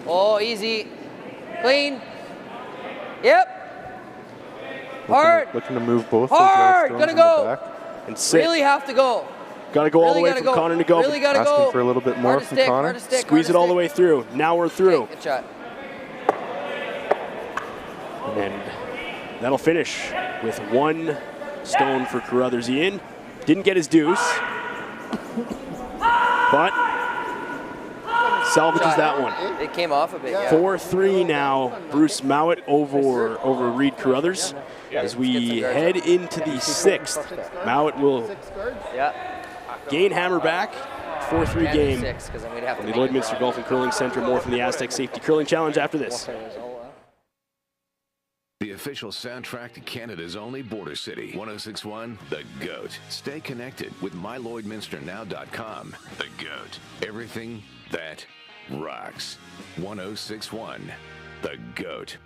Oh, easy. Clean. Yep. Hard. Looking to move both. Hard. Gotta go. And sit. Really have to go. Got to go all the way from Connor to go. Really gotta Asking go. for a little bit more from Connor. Squeeze it all the way through. Now we're through. Good shot. And that'll finish with 1 stone for Carruthers. Ian didn't get his deuce, but salvages that one. It came off a bit, yeah. 4-3 now. Bruce Mouat over Reid Carruthers. As we head into the 6th, Mouat will gain hammer back. 4-3 game from the Lloydminster Golf and Curling Center. More from the Astec Safety Curling Challenge after this. The official soundtrack to Canada's only border city. 1061, The GOAT. Stay connected with mylloydminsternow.com. The GOAT. Everything that rocks. 1061, The GOAT.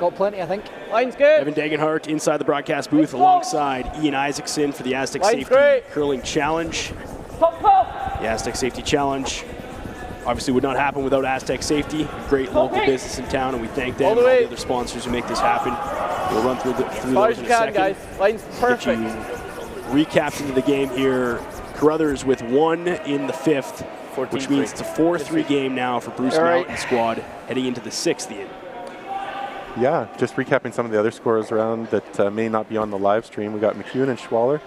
Got plenty, I think. Line's good. Evan Dagenhart inside the broadcast booth alongside Ian Isaacson for the Astec Safety Curling Challenge. The Astec Safety Challenge obviously would not happen without Astec Safety, a great local business in town, and we thank them and all the other sponsors who make this happen. We'll run through those in a second. Guys. Line's perfect. Recap into the game here. Carruthers with 1 in the 5th, which means it's a 4-3 game now for Bruce Mouat and squad heading into the 6th, Ian. Yeah, just recapping some of the other scores around that may not be on the live stream. We got McEwen and Schwaller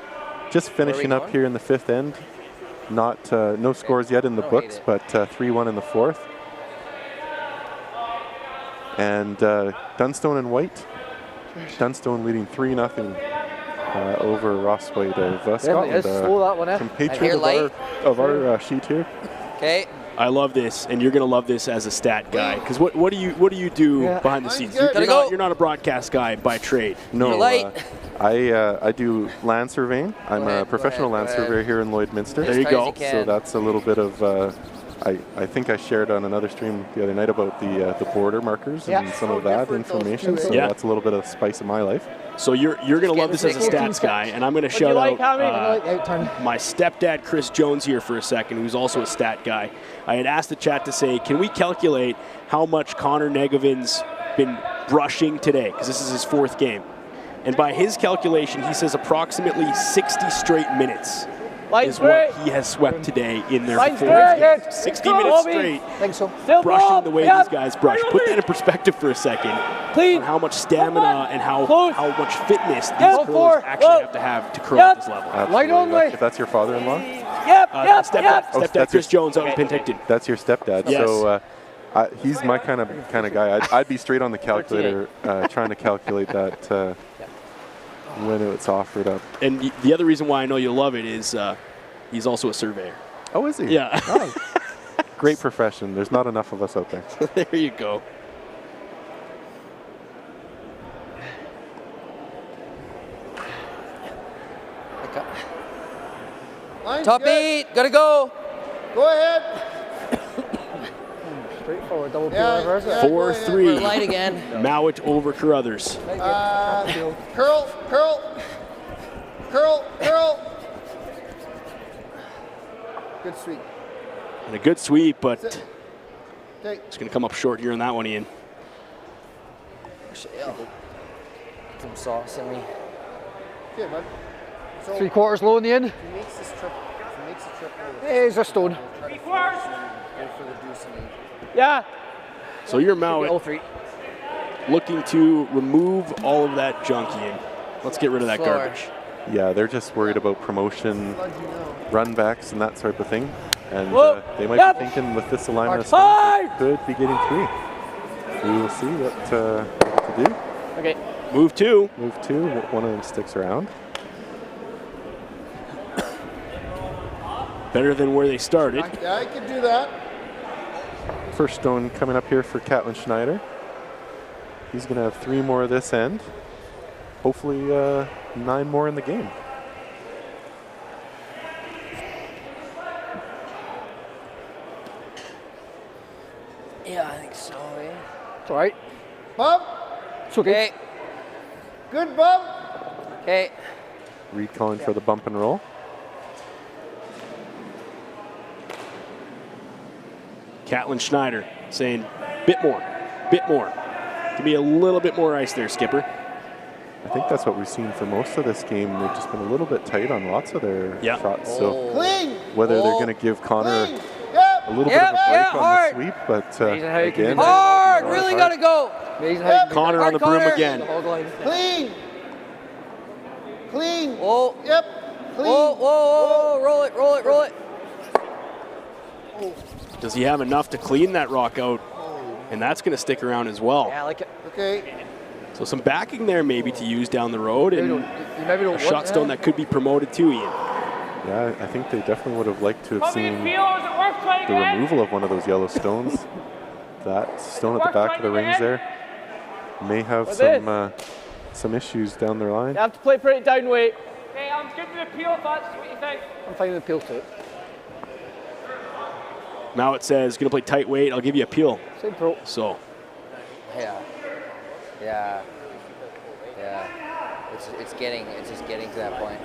just finishing up here in the 5th end. Not no scores yet in the books, but 3-1 in the 4th. And Dunstone and White. Dunstone leading 3-0 over Ross White of Scotland. Slow that one, compatriot of our sheet here. Okay. I love this, and you're going to love this as a stat guy. Because what do you do behind the scenes? You're not a broadcast guy by trade. No, I do land surveying. I'm a professional land surveyor here in Lloydminster. There you go. So that's a little bit of. I think I shared on another stream the other night about the border markers and some of that information. So that's a little bit of spice of my life. So you're going to love this as a stats guy, and I'm going to shout out my stepdad, Chris Jones, here for a second, who's also a stat guy. I had asked the chat to say, can we calculate how much Connor Negovin's been brushing today? Because this is his 4th game. And by his calculation, he says approximately 60 straight minutes is what he has swept today in their 4th game. 60 minutes straight, brushing the way these guys brush. Put that in perspective for a second on how much stamina and how much fitness these curlers actually have to curl at this level. Absolutely. If that's your father-in-law? Stepdad Chris Jones out in Penticton. That's your stepdad. Yes. So he's my kind of guy. I'd be straight on the calculator trying to calculate that when it's offered up. And the other reason why I know you'll love it is he's also a surveyor. Oh, is he? Yeah. Oh. Great profession. There's not enough of us out there. There you go. Top 8, gotta go. Go ahead. Straightforward double P. 4-3. Light again. Mouat over Carruthers. Curl. Good sweep. And a good sweep, but Okay. it's going to come up short here on that one, Ian. Some sauce in me. Okay, bud. So 3/4 low in the end. If he makes the trip over. There's a stone. 3/4. Go for the deuce and Yeah. So you're Mouat All 3. looking to remove all of that junk, Ian. Let's get rid of that Slower. garbage. Yeah, they're just worried about promotion, run backs, and that sort of thing. And they might be thinking with this alignment of stones, they could be getting 3. We will see what to do. Okay. Move 2. Move 2. One of them sticks around. Better than where they started. Yeah, I could do that. First stone coming up here for Catlin Schneider. He's going to have 3 more this end. Hopefully 9 more in the game. Yeah, I think so, eh? It's all right. Bump. It's okay. Good bump. Okay. Reid calling for the bump and roll. Catlin Schneider saying, bit more. Give me a little bit more ice there, Skipper. I think that's what we've seen for most of this game. They've just been a little bit tight on lots of their shots. So whether they're going to give Connor a little bit of a break on the sweep, but again, hard, really got to go. Connor on the broom again. Clean. Whoa. Yep. Clean. Whoa. Roll it. Does he have enough to clean that rock out? And that's going to stick around as well. Yeah, I like it. Okay. So some backing there maybe to use down the road, and a shot stone that could be promoted too, Ian. Yeah, I think they definitely would have liked to have seen the removal of one of those yellow stones. That stone at the back of the rings there may have some issues down their line. You have to play pretty down weight. Okay, I'm good with the peel if that's what you think. I'm fine with the peel too. Mouat says, going to play tight weight, I'll give you a peel. Same pro. So. Yeah. It's just getting to that point.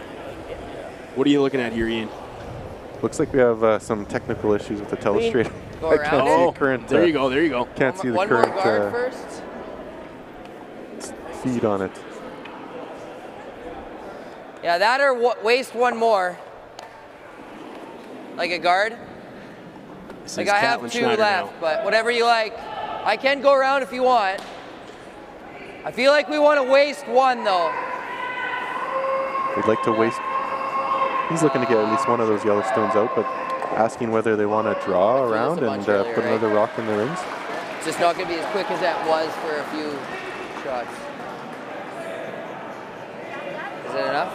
What are you looking at here, Ian? Looks like we have some technical issues with the telestrator. Go I can't see the current. There you go. Can't see the one current more guard first. feed on it. Yeah, that or waste one more. Like a guard. Like I have 2 left, but whatever you like. I can go around if you want. I feel like we want to waste 1 though. We'd like to waste. He's looking to get at least one of those yellow stones out, but asking whether they want to draw around and put another rock in the rings. It's just not going to be as quick as that was for a few shots. Is it enough?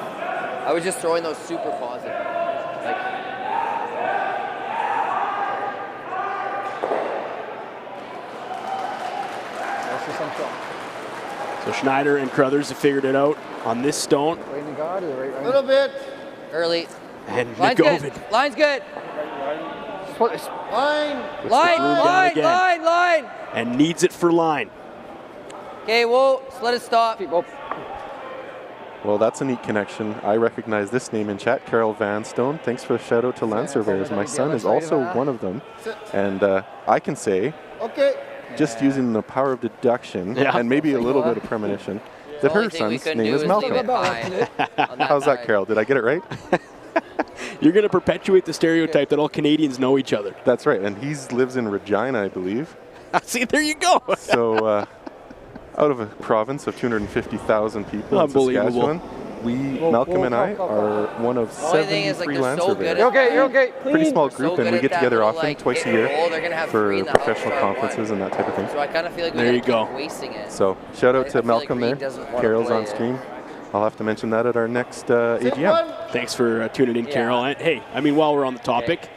I was just throwing those super positive. Like, So Schneider and Carruthers have figured it out on this stone. A little bit. Early. And Line's Nagovin. good. Line's good. Line. Line. And needs it for line. Okay, well, just let it stop. Well, that's a neat connection. I recognize this name in chat, Carol Vanstone. Thanks for the shout out to Land Surveyors. My son is also one of them. And I can say, just using the power of deduction and maybe a little bit of premonition, that her son's name is Malcolm. How's that, Carol? Did I get it right? You're going to perpetuate the stereotype that all Canadians know each other. That's right. And he lives in Regina, I believe. See, there you go. So, out of a province of 250,000 people in Saskatchewan, Malcolm and I are one of 73 land surveyors. You're okay. Pretty small group, and we get together often, twice a year, for professional conferences and that type of thing. So I kind of feel like there you go. Wasting it. So shout out to Malcolm there. Carol's on stream. I'll have to mention that at our next AGM. Thanks for tuning in, Carol. And hey, I mean, while we're on the topic,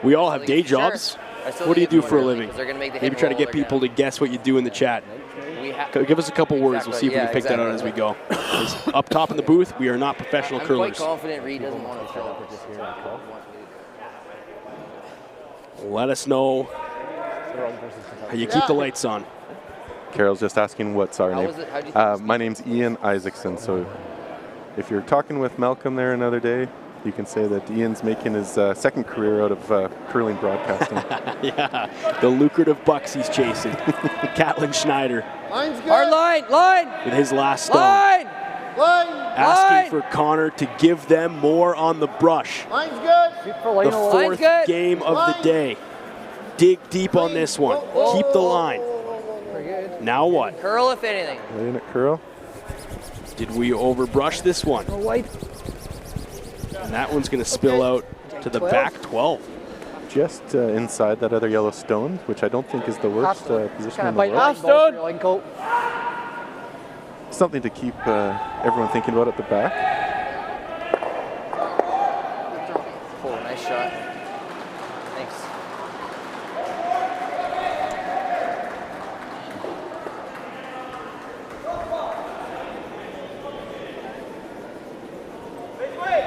we all have day jobs. What do you do for a living? Maybe try to get people to guess what you do in the chat. Give us a couple words. We'll see if we can pick that out as we go. Up top in the booth, we are not professional curlers. I'm quite confident Reid doesn't want to fill up this here. Let us know how you keep the lights on. Carol's just asking what's our name. My name's Ian Isaacson. So if you're talking with Malcolm there another day, you can say that Ian's making his second career out of curling broadcasting. Yeah, the lucrative bucks he's chasing. Catlin Schneider. Line's good. Hard line. With his last stone. Line. Asking for Connor to give them more on the brush. Line's good. The fourth game of the day. Dig deep on this one. Keep the line. Now what? Curl if anything. Laying it curl. Did we overbrush this one? And that one's going to spill out to the back 12. Just inside that other yellow stone, which I don't think is the worst position in the world. Something to keep everyone thinking about at the back. Oh, nice shot. Thanks.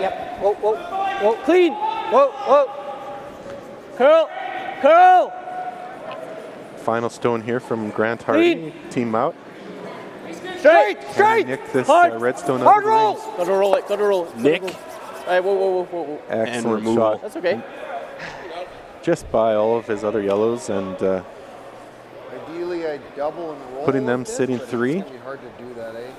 Yep. Whoa. Clean. Whoa. Curl. Final stone here from Grant Hardy, Team Mouat. Straight. Nick this red stone Hard out roll. of the Gotta roll it. Nick. Hey, whoa. Excellent shot. That's okay. Just by all of his other yellows, and Ideally, I double and roll. putting them sitting three. It's gonna be hard to do that, eh?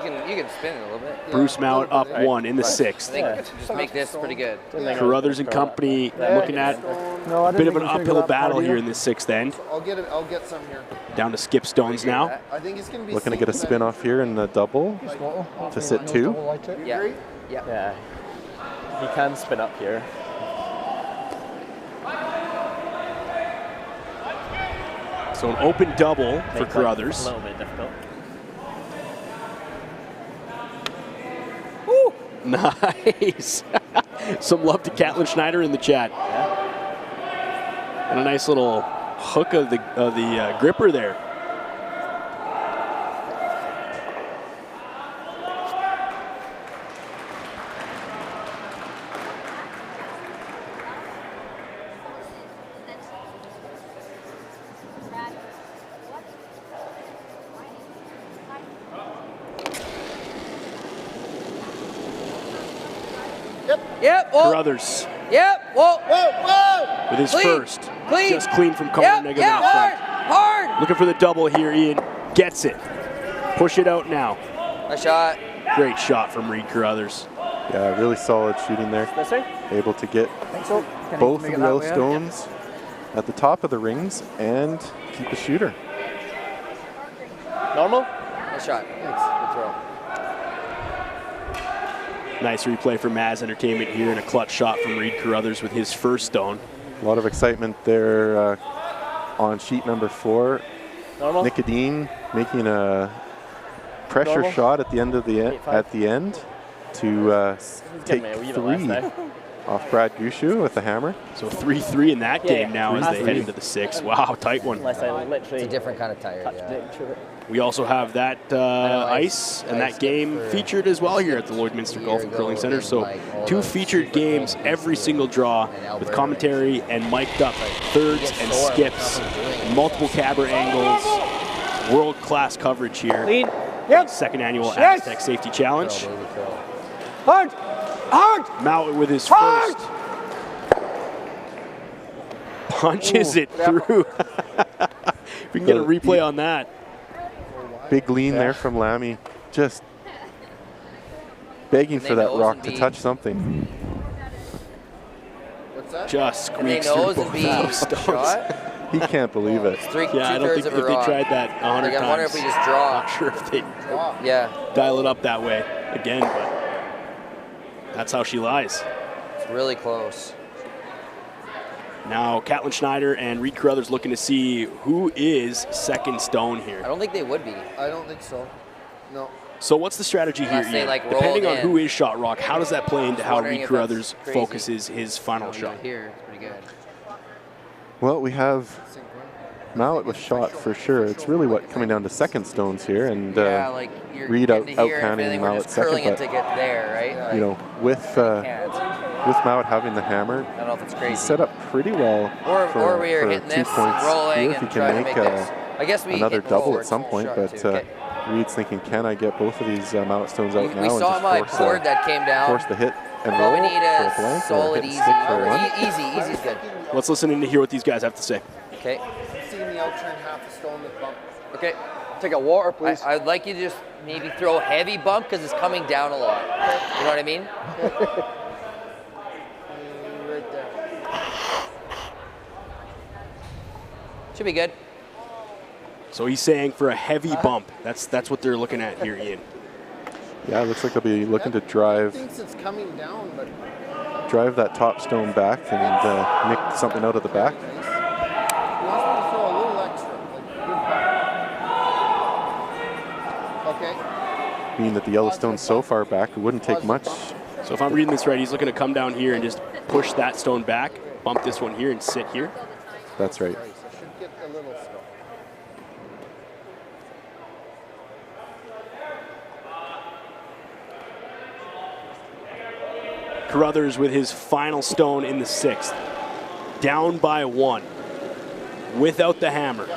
You can spin it a little bit. Bruce Mouat up one in the sixth. I think just make this pretty good. Carruthers and company looking at a bit of an uphill battle here in the sixth end. I'll get some here. Down to skip stones now. I think it's gonna be Looking to get a spin off here in the double to sit two. Yeah. He can spin up here. So an open double for Carruthers. A little bit difficult. Woo! Nice. Some love to Catlin Schneider in the chat. And a nice little hook of the gripper there. Yep. Carruthers. Yep. Whoa. With his first. Clean. Just clean from Connor Negative out front. Hard. Looking for the double here, Ian. Gets it. Push it out now. Nice shot. Great shot from Reid Carruthers. Yeah, really solid shooting there. Able to get both of the yellow stones at the top of the rings and keep the shooter. Normal? Nice shot. Thanks. Good throw. Nice replay for Maz Entertainment here, and a clutch shot from Reid Carruthers with his first stone. A lot of excitement there on sheet number 4. Normal. Nicodine making a pressure shot at the end of the to take 3. Off Brad Gushu with the hammer. So 3-3 in that game now as they head into the 6th. Wow, tight one. Unless I literally. It's a different kind of tire. We also have that ice and that game featured as well here at the Lloydminster Golf and Curling Center. So 2 featured games every single draw with commentary and mic'd up thirds and skips, multiple camera angles, world-class coverage here. Second annual Astec Safety Challenge. Hard! Mouat with his first. Punches it through. We can get a replay on that. Big lean there from Lammy. Just begging for that rock to touch something. Just squeaks through both those stones. He can't believe it. Yeah, I don't think if they tried that 100 times. I wonder if we just draw. Not sure if they dial it up that way again, but that's how she lies. It's really close. Now, Catlin Schneider and Reid Carruthers looking to see who is second stone here. I don't think they would be. I don't think so. No. So what's the strategy here, Ian? Depending on who is shot rock, how does that play into how Reid Carruthers focuses his final shot? Here, it's pretty good. Well, we have Mouat with shot for sure. It's really coming down to second stones here, and Reid out-counting Mouat second. But to get there, right? You know, with Mouat having the hammer, I don't know if it's crazy. He's set up pretty well or we are hitting 2 this, points rolling, here if he can make I guess we another double at some point. But Reid's thinking, can I get both of these Mouat stones out now? We saw my board that came down. Force the hit and roll. roll. We need a blank, solid easy is good. Let's listen in to hear what these guys have to say. Okay. Seeing the outturn half a stone with bump. Okay. Take a water, please. I'd like you to just maybe throw a heavy bump because it's coming down a lot. You know what I mean? Right there. Should be good. So he's saying for a heavy bump. That's what they're looking at here, Ian. Yeah, it looks like they'll be looking to drive. Thinks it's coming down, but Drive that top stone back and nick something out of the back. he wants me to throw a little extra, like good bump. Okay. Being that the yellow stone's so far back, it wouldn't take much. So if I'm reading this right, he's looking to come down here and just push that stone back, bump this one here, and sit here. That's right. So should get a little stone. Carruthers with his final stone in the 6th. Down by 1. Without the hammer.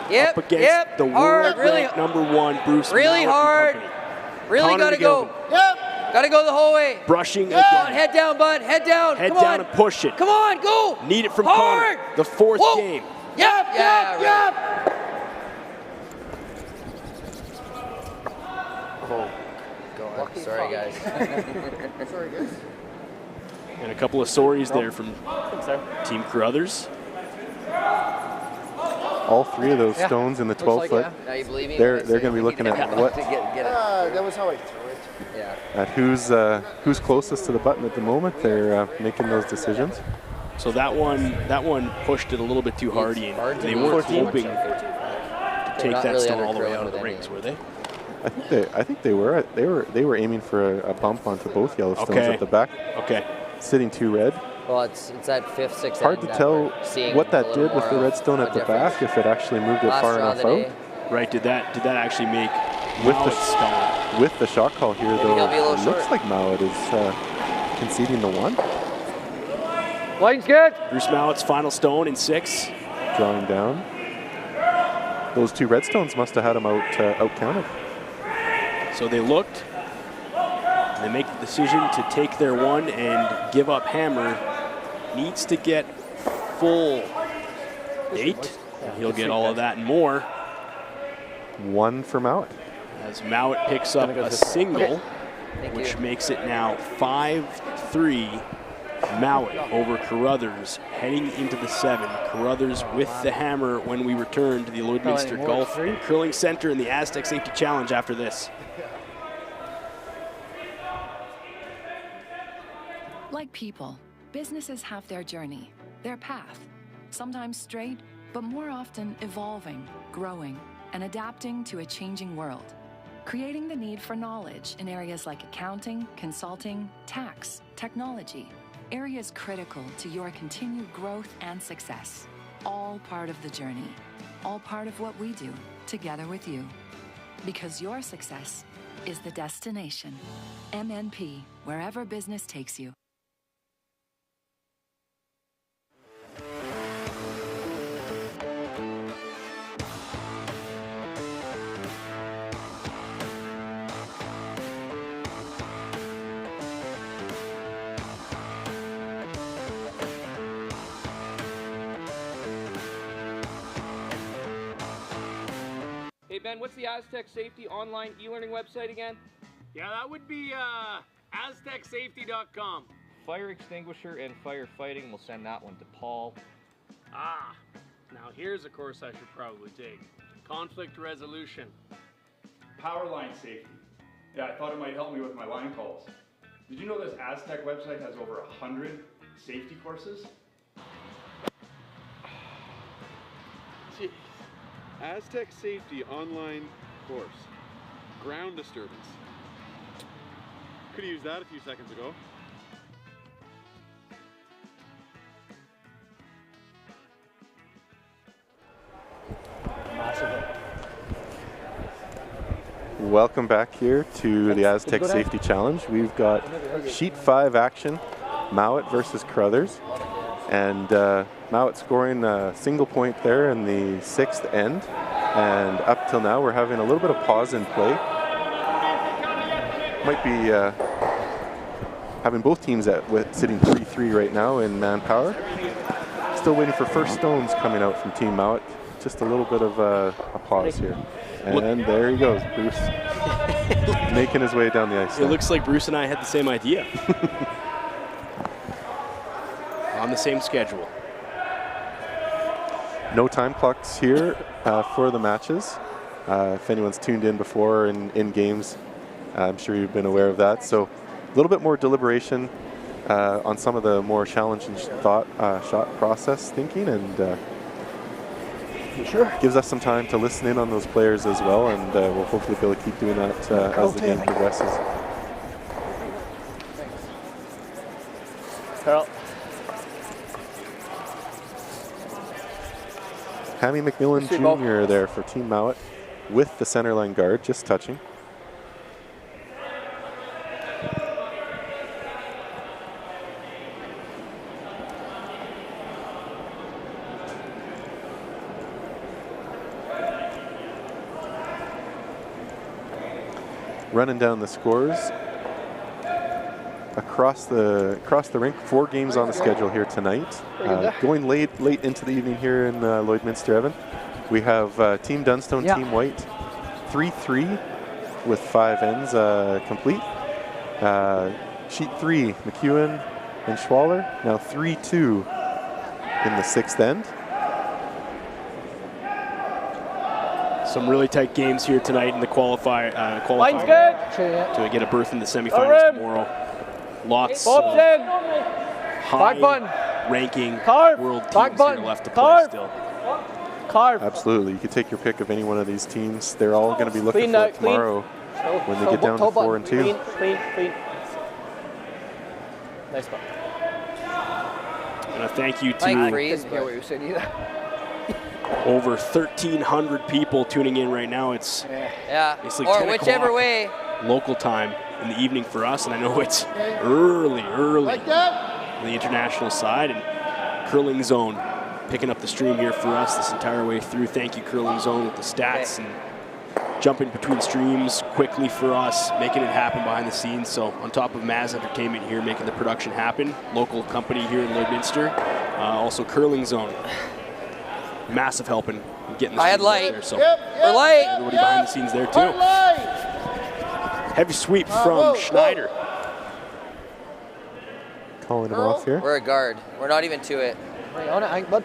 Yep, Up against the world ranked #1 Bruce Really Mouat hard. Really got to go. Yep. Got to go the whole way. Brushing again. Head down, bud. Head down. Head Come down on. and push it. Come on, go. Need it from hard. Connor. The 4th game. Yep. Oh, God. Sorry, guys. Sorry, guys. And a couple of sorries there from Team Carruthers. All 3 of those stones in the 12-foot. Now you believe me? They're going to be looking at what That was how I threw it. Yeah. at who's closest to the button at the moment. They're making those decisions. So that one pushed it a little bit too hard, Ian. They weren't hoping to take that stone all the way out of the rings, were they? I think they were. They were aiming for a bump onto both yellow stones at the back. Okay. Sitting 2 red. Well, it's that 5th, 6th. Hard to tell what that did with the red stone at the back, if it actually moved it far enough out. Right, did that actually make with the shot call here, though, it looks like Mouat is conceding the 1. Line's good. Bruce Mouat's final stone in 6. Drawing down. Those 2 red stones must have had him out-counted. So they looked, and they make the decision to take their 1 and give up hammer. Needs to get full 8, and he'll get all of that and more. 1 for Mouat. As Mouat picks up a single, which makes it now 5-3. Mouat over Carruthers heading into the 7. Carruthers with the hammer when we return to the Lloydminster Golf and Curling Center in the Astec Safety Challenge after this. Like people, businesses have their journey, their path, sometimes straight, but more often evolving, growing, and adapting to a changing world, creating the need for knowledge in areas like accounting, consulting, tax, technology. areas critical to your continued growth and success. All part of the journey. All part of what we do together with you. Because your success is the destination. MNP, wherever business takes you. Hey Ben, what's the Astec Safety online e-learning website again? Yeah, that would be AstecSafety.com. Fire extinguisher and firefighting, we'll send that one to Paul. Ah, now here's a course I should probably take. Conflict resolution. Power line safety. Yeah, I thought it might help me with my line calls. Did you know this Astec website has over 100 safety courses? Jeez. Astec Safety online course. Ground disturbance. Could have used that a few seconds ago. Welcome back here to the Astec Safety Challenge. We've got Sheet 5 action, Mouat versus Carruthers. And Mouat scoring a single point there in the 6th end. And up till now, we're having a little bit of pause in play. Might be having both teams sitting 3-3 right now in manpower. Still waiting for first stones coming out from Team Mouat. Just a little bit of a pause here. And there he goes, Bruce, making his way down the ice. It looks like Bruce and I had the same idea. On the same schedule. No time clocks here for the matches. If anyone's tuned in before in games, I'm sure you've been aware of that. So a little bit more deliberation on some of the more challenging shot process thinking, and gives us some time to listen in on those players as well, and we'll hopefully be able to keep doing that as the game progresses. Carl. Hammy McMillan Jr. there for Team Mouat with the centerline guard, just touching. Running down the scores across the rink. 4 games on the schedule here tonight. Going late into the evening here in Lloydminster, Evan. We have Team Dunstone, Team White, 3-3 with 5 ends complete. Sheet 3, McEwen and Schwaller, now 3-2 in the 6th end. Some really tight games here tonight in the qualifier Line's good. To get a berth in the semifinals tomorrow. Lots of high-ranking world teams here left to play still. Absolutely. You could take your pick of any one of these teams. They're all going to be looking for it tomorrow when they get down to 4 and 2. Clean. Nice ball. And a thank you to over 1,300 people tuning in right now. It's basically or 10 whichever way. Local time in the evening for us, and I know it's early Like that. on the international side. And Curling Zone picking up the stream here for us this entire way through. Thank you, Curling Zone, with the stats and jumping between streams quickly for us, making it happen behind the scenes. So on top of Maz Entertainment here, making the production happen, local company here in Lloydminster, also Curling Zone. Massive help in getting the stream out there. So we're light. Everybody behind the scenes there too. Heavy sweep from Schneider. Calling him off here. We're a guard. We're not even to it. Right on it, Hank, bud.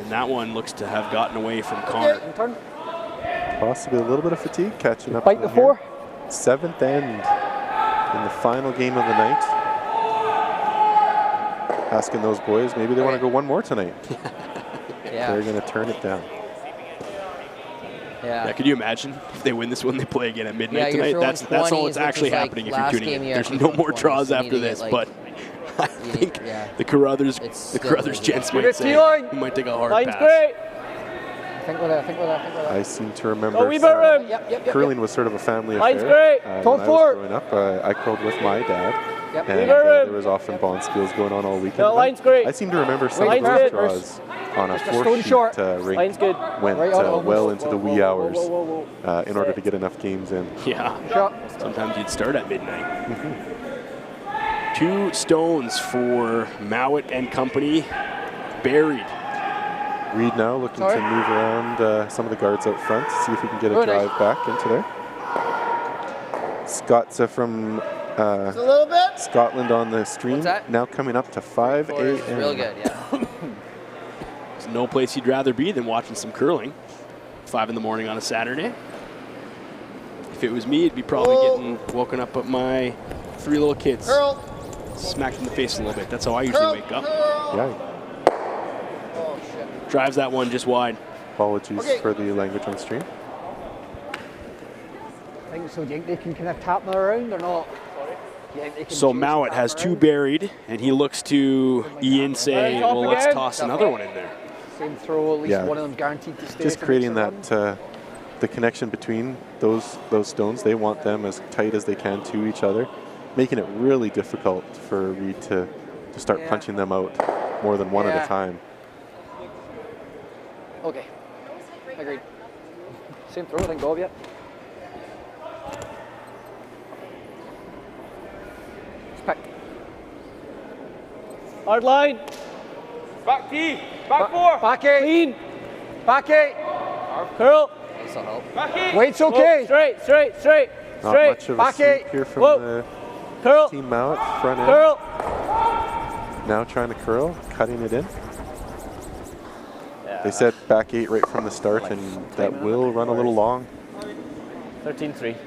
And that one looks to have gotten away from Connor. Possibly a little bit of fatigue catching up. Bite the 4. 7th end in the final game of the night. Asking those boys, maybe they want to go one more tonight. Yeah. They're going to turn it down. Yeah, could you imagine if they win this one, they play again at midnight tonight? That's all that's actually happening if you're tuning in. There's no more draws after this, but I think the Carruthers gents might say we might take a hard pass. Great. I think we're there. I seem to remember curling was sort of a family affair. When I was growing up, I curled with my dad. And there was often bond skills going on all weekend. I seem to remember some of those draws on a 4-sheet rink went well into the wee hours in order to get enough games in. Yeah, sometimes you'd start at midnight. 2 stones for Mouat and company, buried. Reid now looking to move around some of the guards out front, see if we can get a drive back into there. Scott's from Scotland on the stream, now coming up to 5 a.m. Real good, yeah. There's no place you'd rather be than watching some curling. 5 in the morning on a Saturday. If it was me, it'd be probably getting woken up by my 3 little kids. Smacked in the face a little bit. That's how I usually wake up. Yeah. Drives that one just wide. Apologies for the language on stream. I think so. Do you think they can kind of tap them around or not? So Mouat has 2 buried, and he looks to Ian say, well, let's toss another one in there. Same throw, at least one of them guaranteed to stay. Just creating that, the connection between those stones. They want them as tight as they can to each other, making it really difficult for Reid to start punching them out more than one at a time. Okay, agreed. Same throw, then go, yeah. Hard line. Back T. Back 4. Back 8. Clean. Back 8. Curl. This'll help. Back 8. Weight's okay. Straight. Not much of a sweep here from the Team Mouat front end. Curl. Now trying to curl, cutting it in. They said back 8 right from the start, and that will run a little long. 13-3.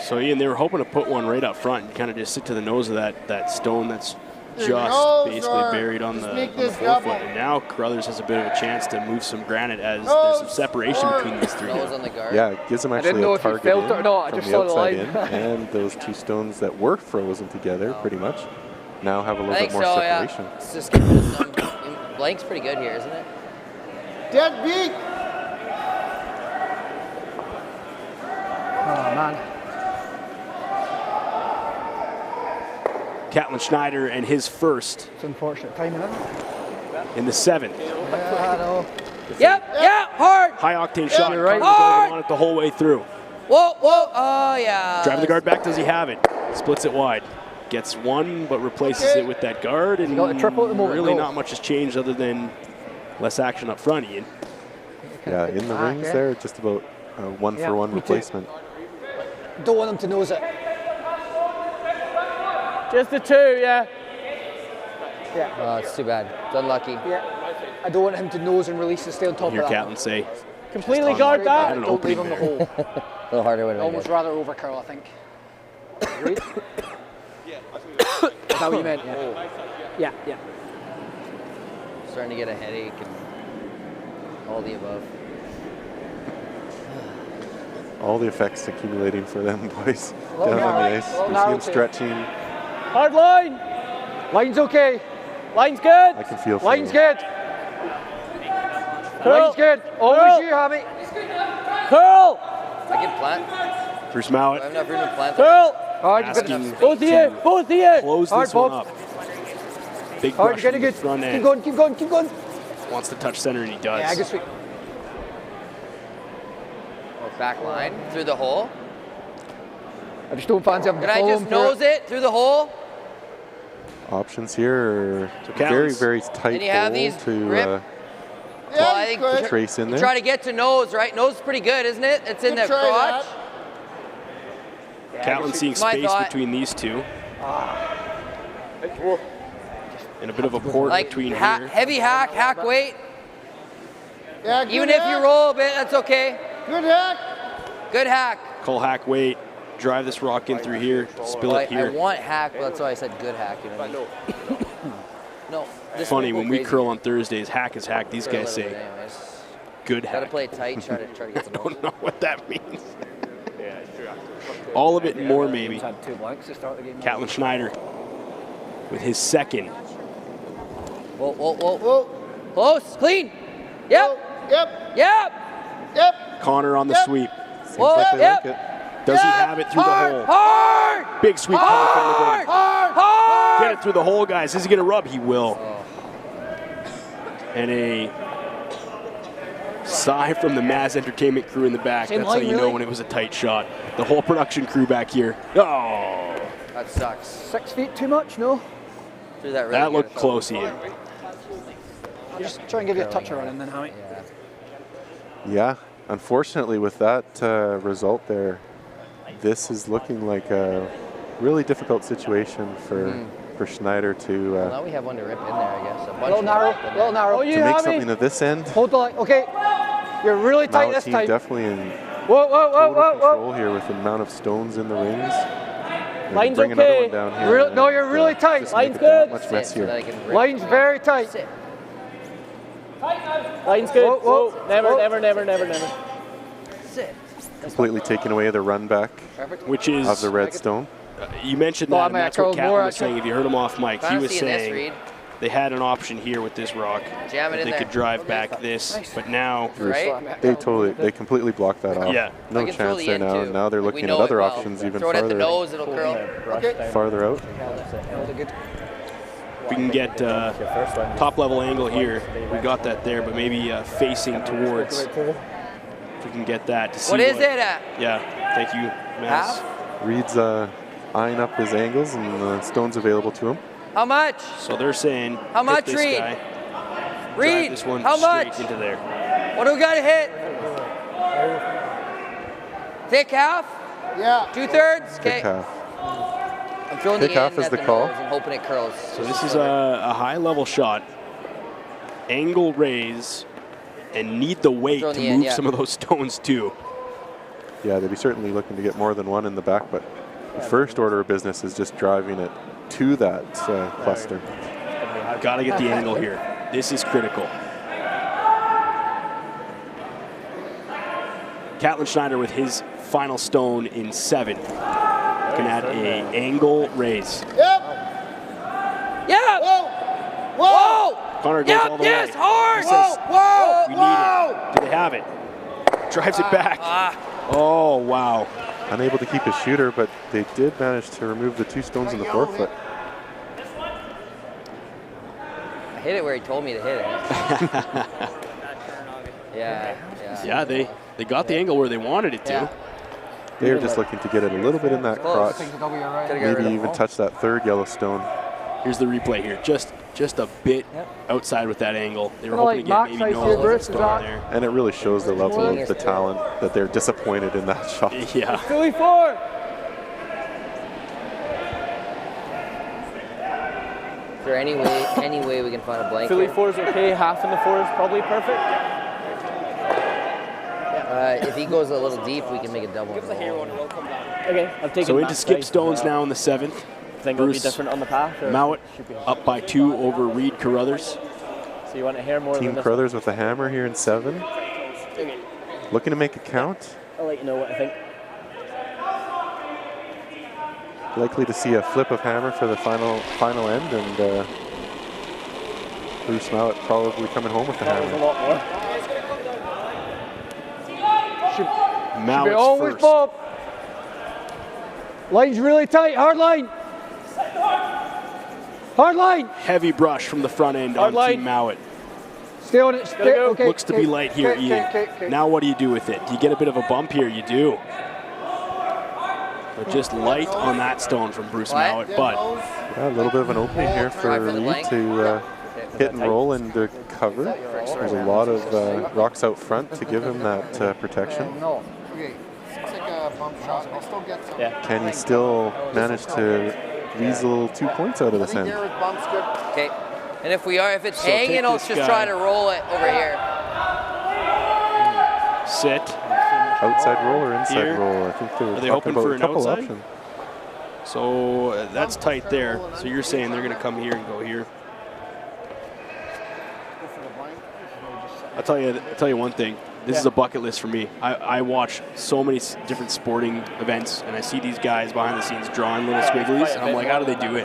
So Ian, they were hoping to put one right up front and kind of just sit to the nose of that stone that's just basically buried on the forefoot. And now Carruthers has a bit of a chance to move some granite as there's some separation between these 3. Yeah, it gives them actually a target in from the outside in, and those 2 stones that were frozen together pretty much now have a little bit more separation. Yeah. It's just some blank's pretty good here, isn't it? Dead beat. Oh, man. Catlin Schneider and his first. It's unfortunate timing, isn't it? In the 7th. Yeah, I know. Yep, hard. High octane shot. You're right. On it the whole way through. Whoa, oh yeah. Driving the guard back, does he have it? Splits it wide. Gets one, but replaces it with that guard, and got a triple at the moment. Really not much has changed other than less action up front, Ian. Yeah, in the rings there, just about a 1-for-1 replacement. Don't want him to nose it. Just the 2, yeah. Yeah. Oh, it's too bad. It's unlucky. Yeah. I don't want him to nose and release and stay on top Hear of that. Catlin say. Completely guard that. Don't leave him the hole. A little harder would have Almost rather over curl, I think. Reid? Is that what you meant? Yeah. Yeah. Starting to get a headache and all the above. All the effects accumulating for them boys down on the ice. You see them stretching. Hard line. Line's okay. Line's good. I can feel for Line's them. good. Line's good. Always you, Hammy. Curl. I can plant. Bruce Mouat. I have enough room to plant. Curl. Asking Both of you. Close this one up. Big brush on the front end. Keep going. Wants to touch center, and he does. Yeah, good sweep. Back line through the hole. I just don't fancy having to follow him. Can I just nose it through the hole? Options here are very, very tight and you have these to well, I think trace in there. Try to get to nose, right? Nose is pretty good, isn't it? It's in the crotch. Catlin seeing space between these 2. And a bit of a port between here. Heavy hack weight. Yeah, even if you roll a bit, that's okay. Good hack. Good hack. Call hack weight. Drive this rock in through here. Spill it here. I want hack, but that's why I said good hack. You know what I mean? No. Funny, when we curl on Thursdays, hack is hack. These guys say good Gotta hack. play it tight, try to get some. I don't know what that means. Yeah, it's true. All of it and more, maybe. Had 2 blanks to start the game. Catlin Schneider with his second. Whoa, whoa, whoa, whoa. Close, clean. Yep. Yep. Yep. Yep. Connor on the sweep. Whoa, like they yep. like it. Does he have it through the hole? Hard. Big sweep coming from the goal. Hard. Get it through the hole, guys. Is he going to rub? He will. And a sigh from the Maz Entertainment crew in the back. Same That's line, how you know really? when it was a tight shot. The whole production crew back here. Oh, That sucks. 6 feet too much? No. Threw that really that good. looked close, Ian. Just try and give you a touch around and then Hammy. Yeah, unfortunately with that result there, this is looking like a really difficult situation for Schneider to Well, now we have one to rip in there, I guess. A bunch Little of narrow, them. little narrow. Oh, to make something of this end. Hold the line. Okay. You're really tight Mouat this team time. definitely in Whoa, whoa, whoa, total whoa, control whoa. here with the amount of stones in the rings. They Line's bring another okay. one down here. Real, no, you're really tight. Just make Line's it that good. much messier. So that I can rip. Line's very tight. Sit. Line's good. Whoa, Whoa, never, whoa. never, never, never, never. Sit. Completely taking away the run back Which is, of the red stone. you mentioned Oh, that, I and mean, I that's what curled Catlin more, was actually. saying. If you heard him off mic, he Kinda was seeing this, saying Reid. they had an option here with this rock. Jam it that in they there. could drive back this, but now Right? They completely blocked that off. Yeah. No I can throw chance the there end now. too. Now they're Like, we looking at know other it well. options even Throw it at the farther, nose, it'll curl. farther out. we can get top level angle here. We got that there, but maybe facing towards. If we can get that to see What is it at? Yeah, thank you, Maz. Half? Reid's eyeing up his angles and the stones available to him. How much? So they're saying, How much, this Reid? guy, Reid, drive this one how straight much? into there. What do we got to hit? Thick half? Yeah. 2/3? Okay. Thick half. I'm throwing Thick the half end is at the the call. nose and hoping it curls. So this is a high level shot. Angle raise and need the weight Throw in to the move end, yeah. some of those stones too. Yeah, they'd be certainly looking to get more than one in the back, but the first order of business is just driving it to that cluster. Got to get the angle here. This is critical. Catlin Schneider with his final stone in 7. Looking at a angle raise. Yep. Yeah! Whoa. Whoa! Connor goes all the Yes, way. hard! He says, Whoa! we need it. Do they have it? Drives it back. Oh, wow. Unable to keep his shooter, but they did manage to remove the 2 stones in the forefoot. I hit it where he told me to hit it. Yeah. Yeah, they got the angle where they wanted it to. Yeah. They're just looking to get it a little bit in that crotch. Maybe even touch that 3rd yellow stone. Here's the replay here. Just a bit outside with that angle. They were Kinda hoping like to get Max maybe ice here, no Bruce, is stone that- there. And it really shows the level of the talent that they're disappointed in that shot. Yeah. Philly 4. Is there any way we can find a blank Philly here? 4 is okay. Half in the 4 is probably perfect. If he goes a little deep, we can make a double. Okay, I've taken So into Max skip ice. stones now in the 7th. Think it'll be Bruce different on the path? Or Mouat should be- up by 2 over Reid Carruthers. So you want to hear more Team than this Carruthers with a hammer here in 7. one? Looking to make a count. I'll let you know what I think. Likely to see a flip of hammer for the final end, and Bruce Mouat probably coming home with the That was a hammer. lot more. Should be Mouat's always first. Bob. Line's really tight. Hard line. Hard line. Heavy brush from the front end on Team Mouat. Stay on it. Stay. Okay. Looks to be light here, Ian. Now what do you do with it? Do you get a bit of a bump here? You do. But just light on that stone from Bruce Mouat, but Yeah, a little bit of an opening here for Reid to hit and roll into cover. There's a lot of rocks out front to give him that protection. No. Okay. It's like a bump shot. I'll still get some. Can he still manage to weasel 2 points out of this end? Garrett bumps good. Okay. And if it's So take hanging, I'll this just guy. try to roll it over here. sit. Outside roll or inside Here. roll? I think they were Are they talking hoping about for a an couple outside? options. So that's tight there. So you're saying they're going to come here and go here. I'll tell you one thing. This is a bucket list for me. I watch so many different sporting events, and I see these guys behind the scenes drawing little squigglies, and I'm like, how do they do it?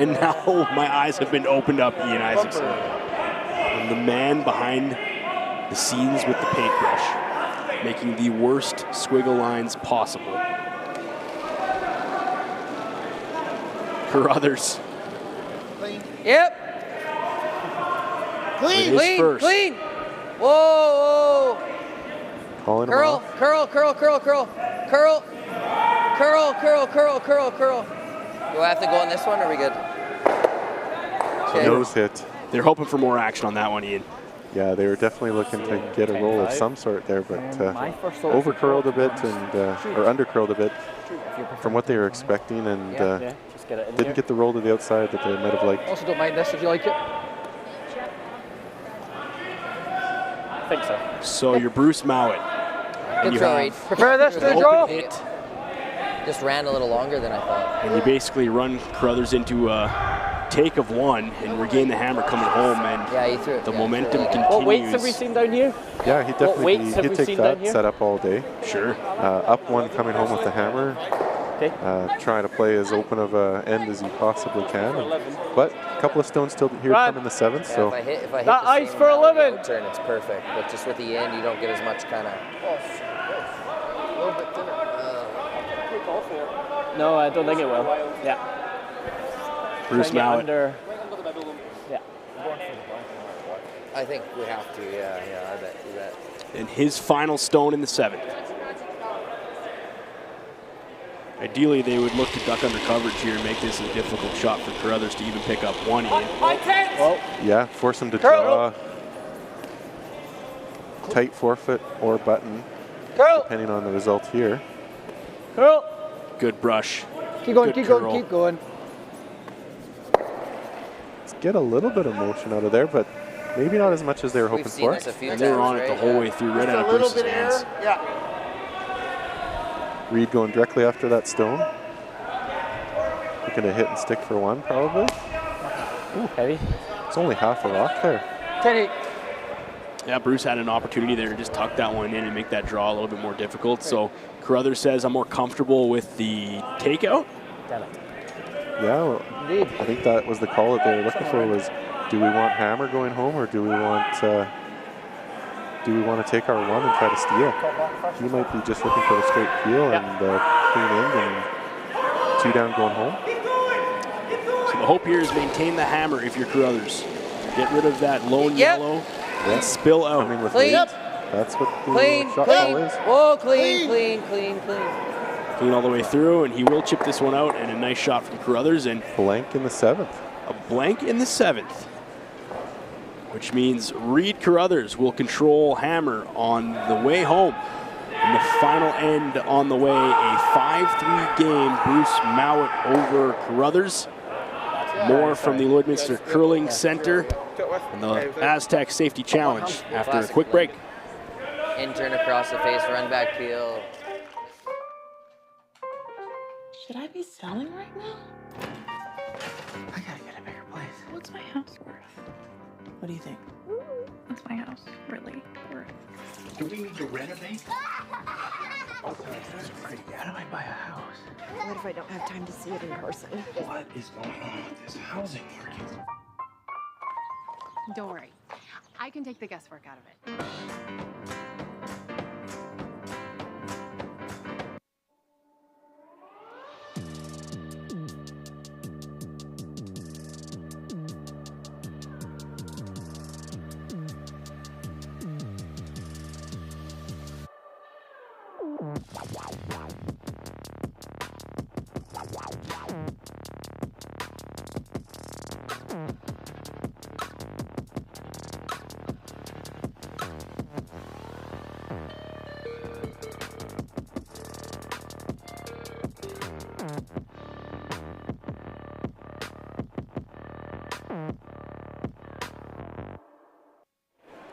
And now my eyes have been opened up, Ian Isaacson. And the man behind the scenes with the paintbrush, making the worst squiggle lines possible. Carruthers. Yep. Clean. Clean. Whoa. Calling him curl, off. curl. Do I have to go on this one, or are we good? Okay. Nose hit. They're hoping for more action on that one, Ian. Yeah, they were definitely looking to get a roll of some sort there, but over curled a bit or under curled a bit from what they were expecting, and didn't get the roll to the outside that they might have liked. Also, don't mind this if you like it. I think so. So you're Bruce Mouat. Good throw, Reid. Prepare this to draw. Just ran a little longer than I thought. And you basically run Carruthers into a take of one and regain the hammer coming home, and he threw it. The momentum continues. What weights have we seen down here? Yeah, he definitely he'd take that setup all day. Sure. Up one coming home with the hammer. Okay. Trying to play as open of an end as you possibly can. But a couple of stones still here come in the 7th. Yeah, so if I hit that the ice same for 11 turn, it's perfect. But just with the end, you don't get as much kind of. A little bit thinner. No, I don't think it will. Yeah. Bruce Mouat. Yeah. I think we have to. Yeah. I bet. You bet. And his final stone in the 7th. Ideally, they would look to duck under coverage here and make this a difficult shot for Carruthers to even pick up one, Ian. Yeah, force him to draw tight forefoot or button, depending on the result here. Good brush. Keep going, keep going. Let's get a little bit of motion out of there, but maybe not as much as they were hoping for. And they were on it the whole way through, right out of Bruce's hands. Reid going directly after that stone. Looking to hit and stick for one, probably. Ooh, heavy. It's only half a rock there. 10-8. Yeah, Bruce had an opportunity there to just tuck that one in and make that draw a little bit more difficult. So Carruthers says, I'm more comfortable with the takeout. Damn it. Yeah, well, I think that was the call that they were looking for, was do we want hammer going home, or do we want to take our one and try to steal? He might be just looking for the straight heel and clean end and 2 down going home. So the hope here is maintain the hammer if you're Carruthers. Get rid of that lone yellow and spill out. I mean, with Clean. that's what the shot clean. call is. Whoa, clean. Clean all the way through, and he will chip this one out, and a nice shot from Carruthers. And blank in the 7th. A blank in the 7th. Which means Reid Carruthers will control hammer on the way home. And the final end on the way, a 5-3 game, Bruce Mouat over Carruthers. More from the Lloydminster Curling Center and the Astec Safety Challenge after a quick break. In turn across the face, run back peel. Should I be selling right now? I gotta get a bigger place. What's my house worth? What do you think? What's my house really worth? Do we need to renovate? How do I buy a house? What if I don't have time to see it in person? What is going on with this housing market? Don't worry. I can take the guesswork out of it.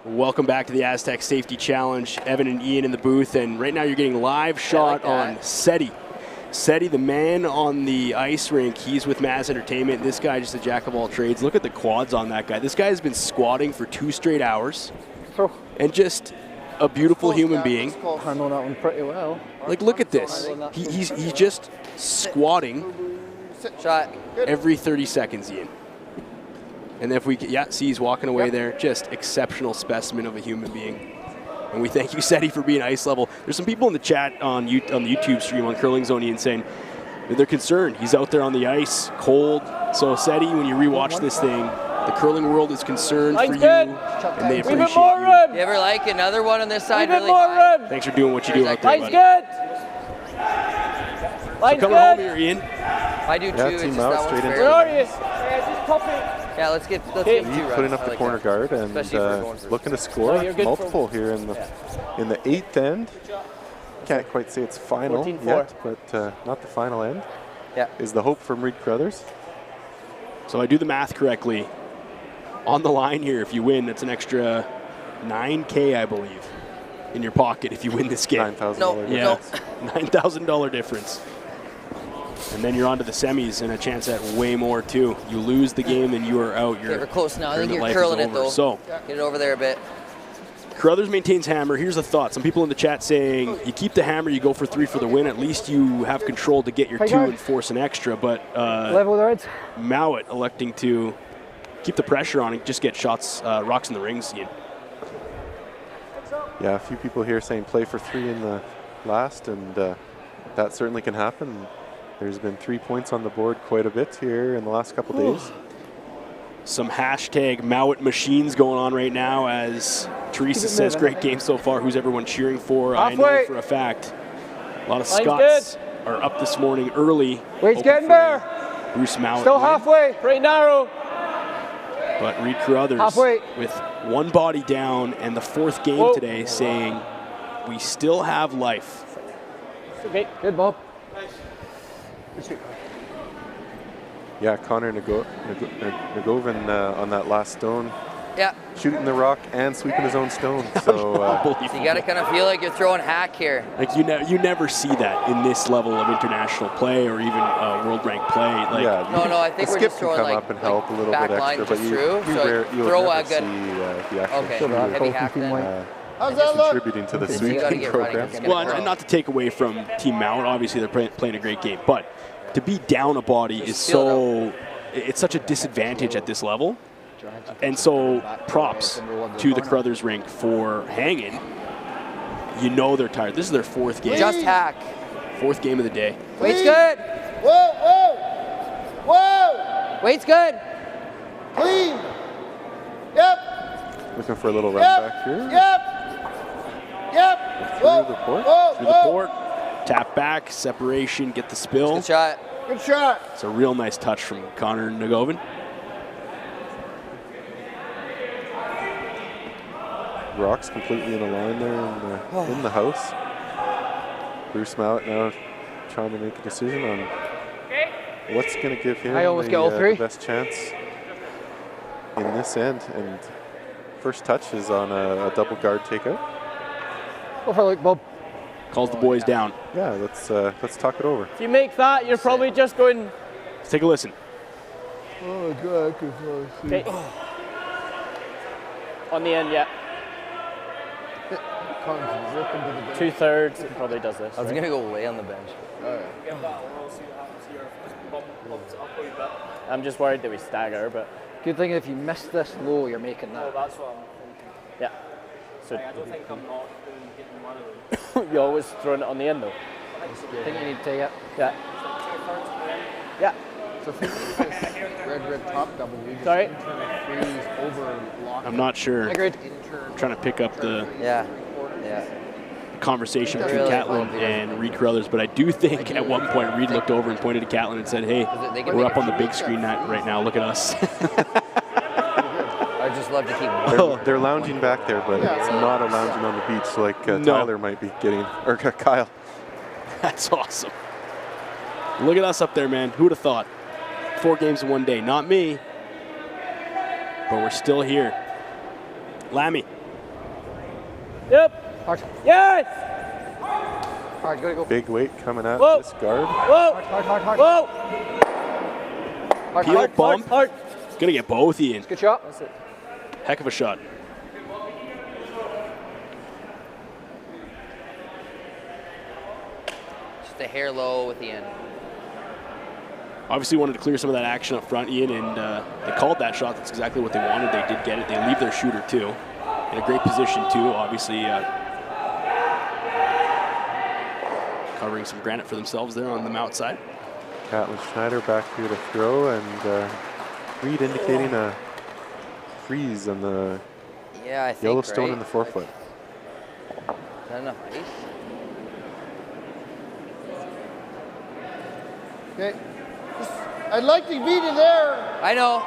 Welcome back to the Astec Safety Challenge. Evan and Ian in the booth, and right now you're getting live shot on Seti. Seti, the man on the ice rink, he's with Maz Entertainment. This guy just a jack of all trades. Look at the quads on that guy. This guy has been squatting for 2 straight hours. throw. And just a beautiful human being. Handling that one pretty well. Like, look at this. He's just squatting Shot. every 30 seconds, Ian. And if we, see he's walking away there. Just exceptional specimen of a human being. And we thank you, Seti, for being ice level. There's some people in the chat on the YouTube stream on Curling Zone, Ian, saying they're concerned. He's out there on the ice, cold. So, Seti, when you rewatch this thing, the curling world is concerned for you, and they appreciate you. You ever like another one on this side really more high? Thanks for doing what you do out there, buddy. Line's So coming home here, Ian. I do too. It's Team just Mouat that straight one's into fair. the Where are you? Yeah, let's get Reid two runs. putting up I the like corner that. guard and Especially if we're going for looking to score No, you're good multiple here in the 8th end. Can't quite say it's final 14-4. yet, but not the final end. Yeah. Is the hope from Reid Carruthers. So I do the math correctly. On the line here, if you win, it's an extra $9K, I believe, in your pocket if you win this game. $9,000. Yeah, $9,000 difference. And then you're on to the semis and a chance at way more too. You lose the game and you are out. Okay, we're close now. I think you're curling it though. So get it over there a bit. Carruthers maintains hammer. Here's a thought. Some people in the chat saying you keep the hammer, you go for 3 for the win. At least you have control to get your 2 and force an extra. But level with the Reds. Mouat electing to keep the pressure on and just get shots, rocks in the rings. Ian. Yeah, a few people here saying play for 3 in the last, and that certainly can happen. There's been 3 points on the board quite a bit here in the last couple days. Some hashtag Mouat machines going on right now as Teresa says, great game so far. Who's everyone cheering for? I know for a fact. A lot of Scots are up this morning early. Weight's getting there. Bruce Mouat. Still halfway, pretty narrow. But Reid Carruthers with one body down and the 4th game today saying, we still have life. Okay, good, Bob. Yeah, Connor Nagovin on that last stone. Yeah. Shooting the rock and sweeping his own stone. So you got to kind of feel like you're throwing hack here. Like you never see that in this level of international play or even world ranked play. Like, yeah, no, I think we're just throwing come like up and help a little bit extra, but you throw a good. The actual heavy hack then. How's that look? Contributing to the sweeping program. Well, and not to take away from Team Mouat, obviously they're playing a great game, but to be down a body is it's such a disadvantage at this level. And so props to the Carruthers rink for hanging. You know they're tired. This is their 4th game. Just hack. 4th game of the day. Weight's good. Whoa, whoa, whoa. Weight's good. Clean. Yep. Looking for a little run back here. Yep. Yep. Through the port. Through the port. Tap back, separation, get the spill. Good shot. Good shot. It's a real nice touch from Connor Nagovin. Rocks completely in a line there in the house. Bruce Mouat now trying to make a decision on what's going to give him the best chance in this end. And first touch is on a double guard takeout. Go for a look, Bob. Calls the boys down. Yeah, let's talk it over. If you make that, you're probably just going. Let's take a listen. Oh, God, I can see. Okay. On the end, yeah. 2/3 probably does this. I was gonna go lay on the bench. I'm just worried that we stagger, but good thing if you miss this low, you're making that. that's what I'm thinking. Yeah. So I don't think I'm not getting one of them. You always throwing it on the end though. I think you need to, yeah. Yeah. Yeah. So if you use this red top double, we just Sorry? freeze over lock. I'm not sure. Agreed. I'm trying to pick up the conversation between Really Catlin and Reid Carruthers, but I do think at one point Reid looked over and pointed to Catlin and said, hey, we're up on the big screen right now, look at us. I just love to keep They're lounging back there, but it's not a lounging on the beach like Tyler might be getting, or Kyle. That's awesome. Look at us up there, man. Who would have thought? 4 games in one day. Not me, but we're still here. Lammy. Yep. Hard. Yes! Hard, gotta go. Big weight coming at this guard. Whoa! Hard. Whoa! Peel bump. Hard. Gonna get both, Ian. Good shot. Heck of a shot. just a hair low with the end. Obviously wanted to clear some of that action up front, Ian, and they called that shot. That's exactly what they wanted. They did get it. They leave their shooter, too. In a great position, too. Obviously covering some granite for themselves there on the Mouat side. Catlin Schneider back here to throw, and Reid indicating a freeze on the yellow stone in the forefoot. Is that enough ice? Okay. I'd like to beat you there. I know.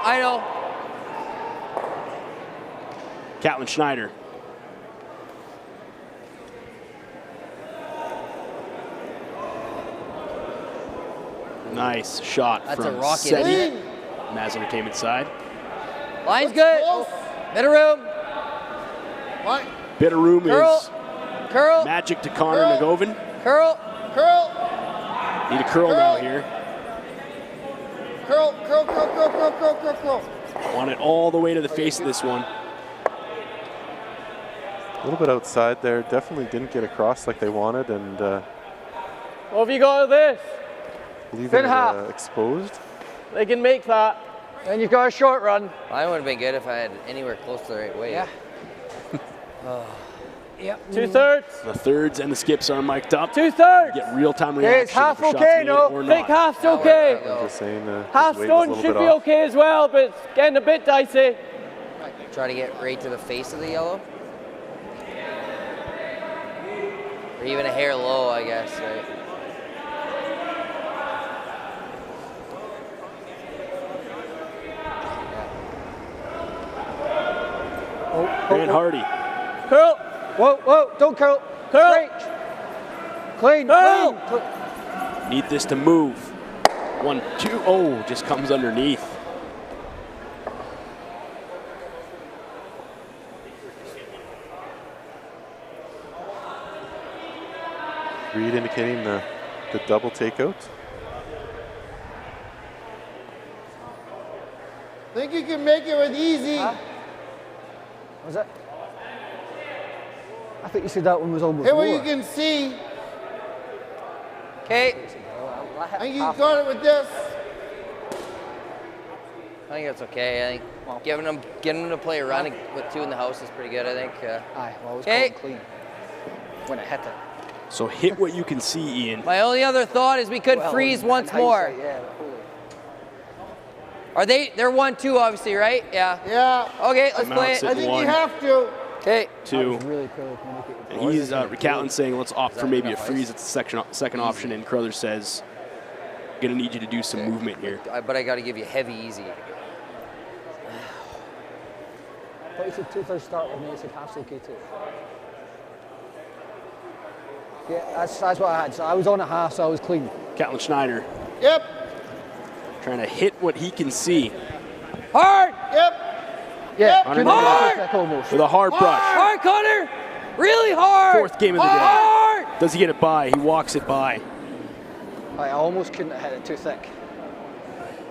Catlin Schneider. Nice shot That's from a rocket. Seti. Maz Entertainment side. Line's good. Bit of room. What? Bit of room is curl. Magic to Connor Nagovin. Curl. Need a curl now here. Curl. Want it all the way to the face of this one. A little bit outside there. Definitely didn't get across like they wanted, and What have you got of this? leaving it exposed. They can make that. And you've got a short run. Mine would have been good if I had anywhere close to the right way. Yeah. Yep. 2/3. The thirds and the skips are mic'd up. 2/3. Get real-time Okay, reaction. it's half for shots okay, made no? or Think not. half's okay. I'm just saying, Half his weight was a stone little should bit be off. okay as well, but it's getting a bit dicey. Try to get right to the face of the yellow. Or even a hair low, I guess, right? Grant Hardy. Curl. Whoa, don't curl. Curl. Clean. Need this to move. 1, 2, oh, just comes underneath. Reid indicating the double takeout. Think you can make it with easy. Was it? I think you said that one was almost Hey, what lower. you can see. Okay. I think you got it with this. I think that's okay. I think getting them to play a run with 2 in the house is pretty good, I think. Aye, well, it was Okay. clean when it hit it. So hit what you can see, Ian. My only other thought is we could freeze once more. Are they're 1-2 obviously, right? Yeah. Yeah. Okay, let's play it. I think you have to. Okay. 2. Really And he's Catlin saying let's opt for maybe a freeze. It's the second option, and Carruthers says, gonna need you to do some movement here. But I got to give you heavy easy. I thought you said 2/3 start with me, I said half's okay too. Yeah, that's what I had. So I was on a half, so I was clean. Catlin Schneider. Yep. Trying to hit what he can see. Hard. Yep. Yeah. Connor Hard. Almost. with a hard brush. Hard, Connor. Really hard. 4th game of the day. Does he get it by? He walks it by. I almost couldn't have hit it too thick.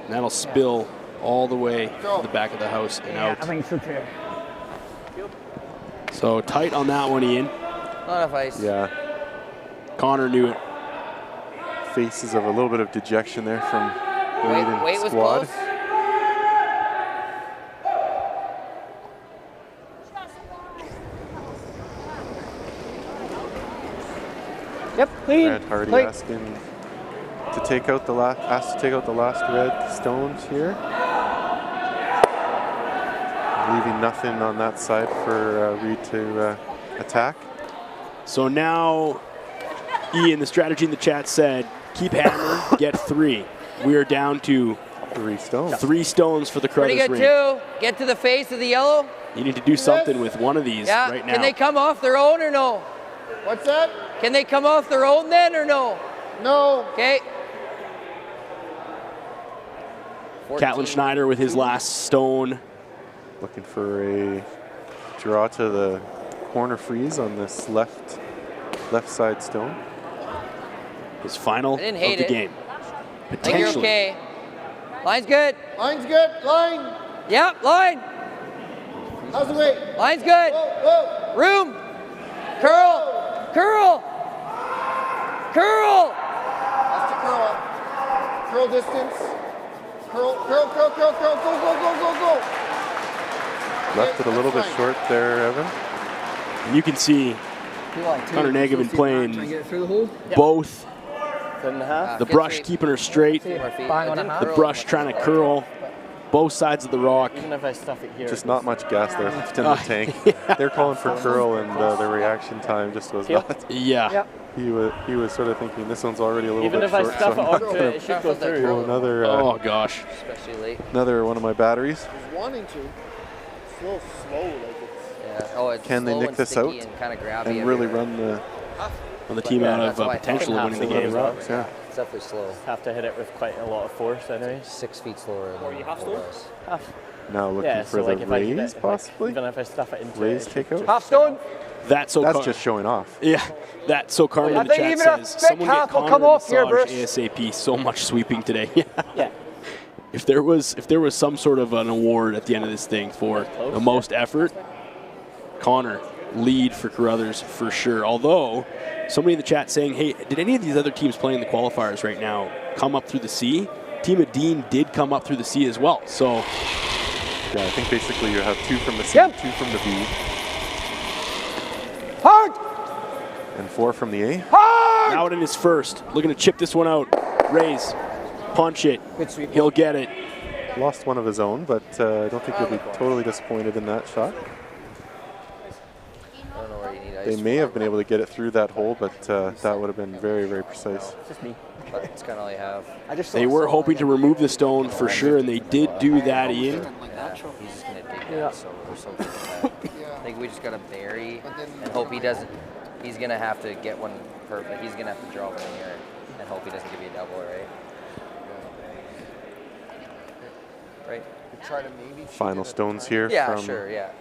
And that'll spill all the way to the back of the house and out. I think it's okay. So tight on that one, Ian. Not enough ice. Yeah. Connor knew it. Faces of a little bit of dejection there from Reid and Weight was squad. close. Yep, clean. Grant Hardy asking to take out the asked to take out the last red stones here. Leaving nothing on that side for Reid to attack. So now, Ian, the strategy in the chat said, keep hammer, get 3. We are down to 3 stones. 3 stones for the Pretty Carruthers good ring. too. Get to the face of the yellow. You need to do something with one of these right now. Can they come off their own or no? What's that? Can they come off their own then or no? No. Okay. Catlin Schneider with his last stone. Looking for a draw to the corner freeze on this left side stone. His final of I didn't hate the it. game. I think you're Potentially. okay. Line's good. Line's good. Line. Yep, line. How's the weight? Line's good. Whoa. Room. Curl. Curl. Curl. Curl distance. Curl, curl, curl, curl, curl, go, go, go, go, go. Left it a little bit short there, Evan. And you can see Connor Negavan playing both. The brush keeping her straight. The brush trying to curl both sides of the rock. Even if I stuff it here. Just not much gas there left in the tank. They're calling for curl, and the reaction time just was not. Yeah. He was sort of thinking this one's already a little Even bit if I short. stuff So it I'm not onto gonna it, it should go through. pull another. Oh gosh. Especially late. Another one of my batteries. He's wanting to. It's a little slow, like it's. Yeah. Oh, it's Can they slow nick and this sticky out and kind of grabby and really everywhere. run the team out of that's why I potential thought winning the game? Yeah. It's definitely slow. Have to hit it with quite a lot of force anyway. 6 feet slower than it was. Now looking Yeah, for so the like if I hit raise, it, possibly. Even if I stuff it into Raise it. takeout. Half stone. That's just showing off. Yeah, that's so Carmen in the think chat even a says thick someone get half will Connor come a off here, massage Bruce. ASAP. So much sweeping today. Yeah. If there was some sort of an award at the end of this thing for the most effort, Connor, lead for Carruthers for sure. Although somebody in the chat saying, hey, did any of these other teams playing the qualifiers right now come up through the C? Team of Dean did come up through the C as well. So yeah, I think basically you have 2 from the C, 2 from the B, Hard. and 4 from the A. Hard. Mouat in his first, looking to chip this one out. Raise, punch it. He'll get it. Lost one of his own, but I don't think he'll be totally disappointed in that shot. I don't know where you need ice. They may have been able to get it through that hole, but that would have been very, very precise. Just me. But it's kind of all you have. They were hoping to remove the stone for sure, and they did do that, Ian. Yeah, he's just going to dig that, so we're so good at that. I think we just got to bury and hope he doesn't. He's going to have to get one perfect. He's going to have to draw one in here and hope he doesn't give you a double, right? Right? Try to maybe Final stones here Yeah, from sure, yeah.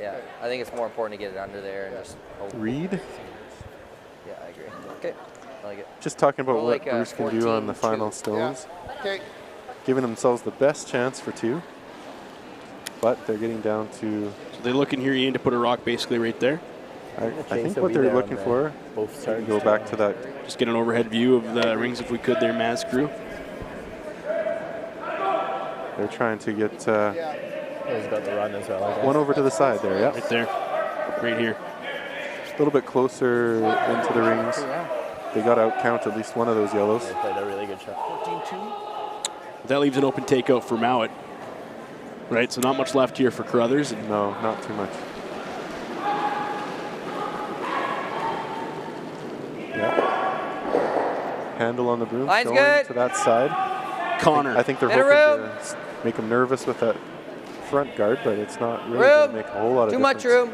I think it's more important to get it under there and just hope. Reid. Yeah, I agree. Okay, I like it. Just talking about Well, what like, Bruce can do on the final stones. Okay. Giving themselves the best chance for 2. But they're getting down to... So they're looking here, Ian, to put a rock basically right there. I think what they're looking for, both sides. Go back to that. Just get an overhead view of the rings if we could there, Maz crew. They're trying to get He's got the run as well, I guess. one over to the side there, yeah. Right there, right here. A little bit closer into the rings. They got to outcount at least one of those yellows. They played a really good shot. 14-2. That leaves an open takeout for Mouat. Right, so not much left here for Carruthers. No, not too much. Yeah. Handle on the broom. Line's going good. to that side. Connor. I think they're Hit a hoping room. to make him nervous with that front guard, but it's not really going to make a whole lot of Too difference. much room.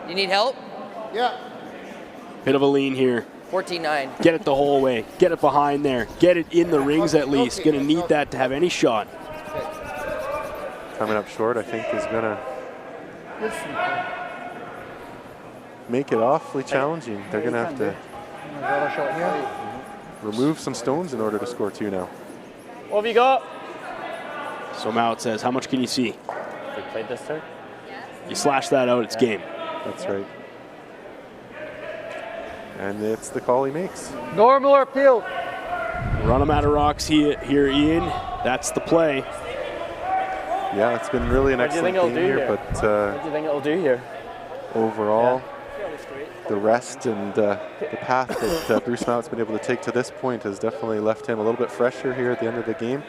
You need help? Yeah. Bit of a lean here. 14-9. Get it the whole way. Get it behind there. Get it in the rings at least. Going to need that to have any shot. Coming up short, I think, is going to make it awfully challenging. They're going to have to remove some stones in order to score 2 now. What have you got? So Mouat says, how much can you see? We played this turn? You slash that out, it's game. That's right. And it's the call he makes. Normal or appeal? Run them out of rocks here, Ian. That's the play. Yeah, it's been really an excellent game here, but what do you think it'll do here? Overall, the rest and the path that Bruce Mouat's been able to take to this point has definitely left him a little bit fresher here at the end of the game.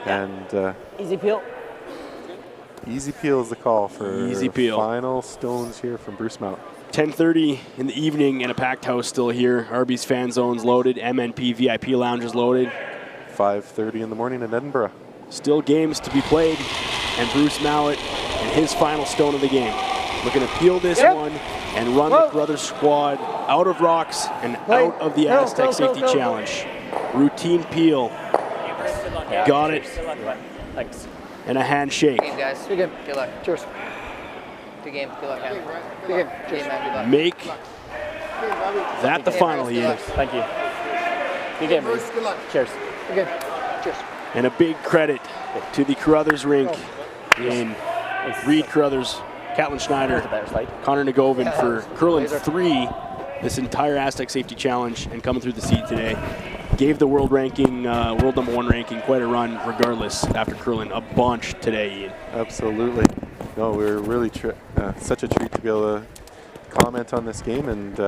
And Easy peel. easy peel is the call for Easy peel. Final stones here from Bruce Mouat. 10:30 in the evening in a packed house still here. Arby's fan zones loaded. MNP VIP lounges loaded. 5:30 in the morning in Edinburgh. Still games to be played. And Bruce Mouat and his final stone of the game. Looking to peel this one and run the Carruthers squad out of rocks and out of the Astec Safety Challenge. Routine peel. Got it. Thanks. And a handshake. Good game, guys. Good game. Good luck. Cheers. Good game. Good luck, man. Good game. Cheers, man. Good luck. Make that the final, Good Ian. luck. Thank you. Good game, Bruce. Good luck. Cheers. Good game. Cheers. And a big credit to the Carruthers rink in Reid Carruthers, Catlin Schneider, Connor Negavan for curling 3 this entire Astec Safety Challenge and coming through the seat today. Gave the world ranking, world #1 ranking, quite a run regardless after curling a bunch today, Ian. Absolutely. No, we're really such a treat to be able to comment on this game, and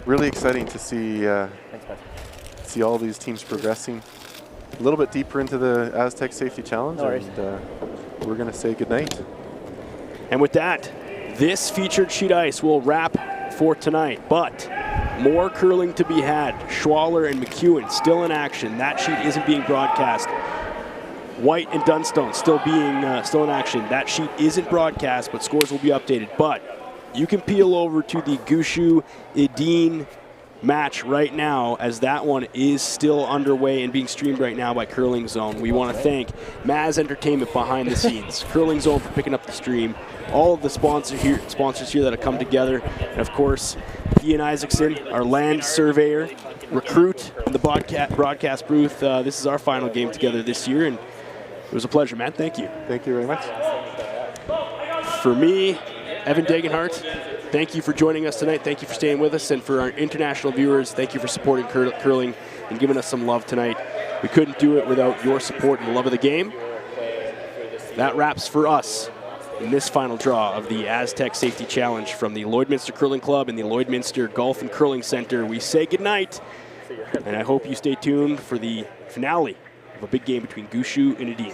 really exciting to see all these teams progressing a little bit deeper into the Astec Safety Challenge, and we're going to say goodnight. And with that, this featured sheet ice will wrap for tonight, but more curling to be had. Schwaller and McEwen still in action. That sheet isn't being broadcast. White and Dunstone still in action. That sheet isn't broadcast, but scores will be updated. But you can peel over to the Gushu-Edin match right now, as that one is still underway and being streamed right now by Curling Zone. We want to thank Maz Entertainment behind the scenes, Curling Zone for picking up the stream, all of the sponsors here that have come together, and of course, Ian Isaacson, our land surveyor, recruit in the broadcast booth. This is our final game together this year, and it was a pleasure, man. Thank you. Thank you very much. For me, Evan Degenhart, thank you for joining us tonight. Thank you for staying with us. And for our international viewers, thank you for supporting curling and giving us some love tonight. We couldn't do it without your support and the love of the game. That wraps for us in this final draw of the Astec Safety Challenge from the Lloydminster Curling Club and the Lloydminster Golf and Curling Center. We say goodnight, and I hope you stay tuned for the finale of a big game between Gushu and Edin.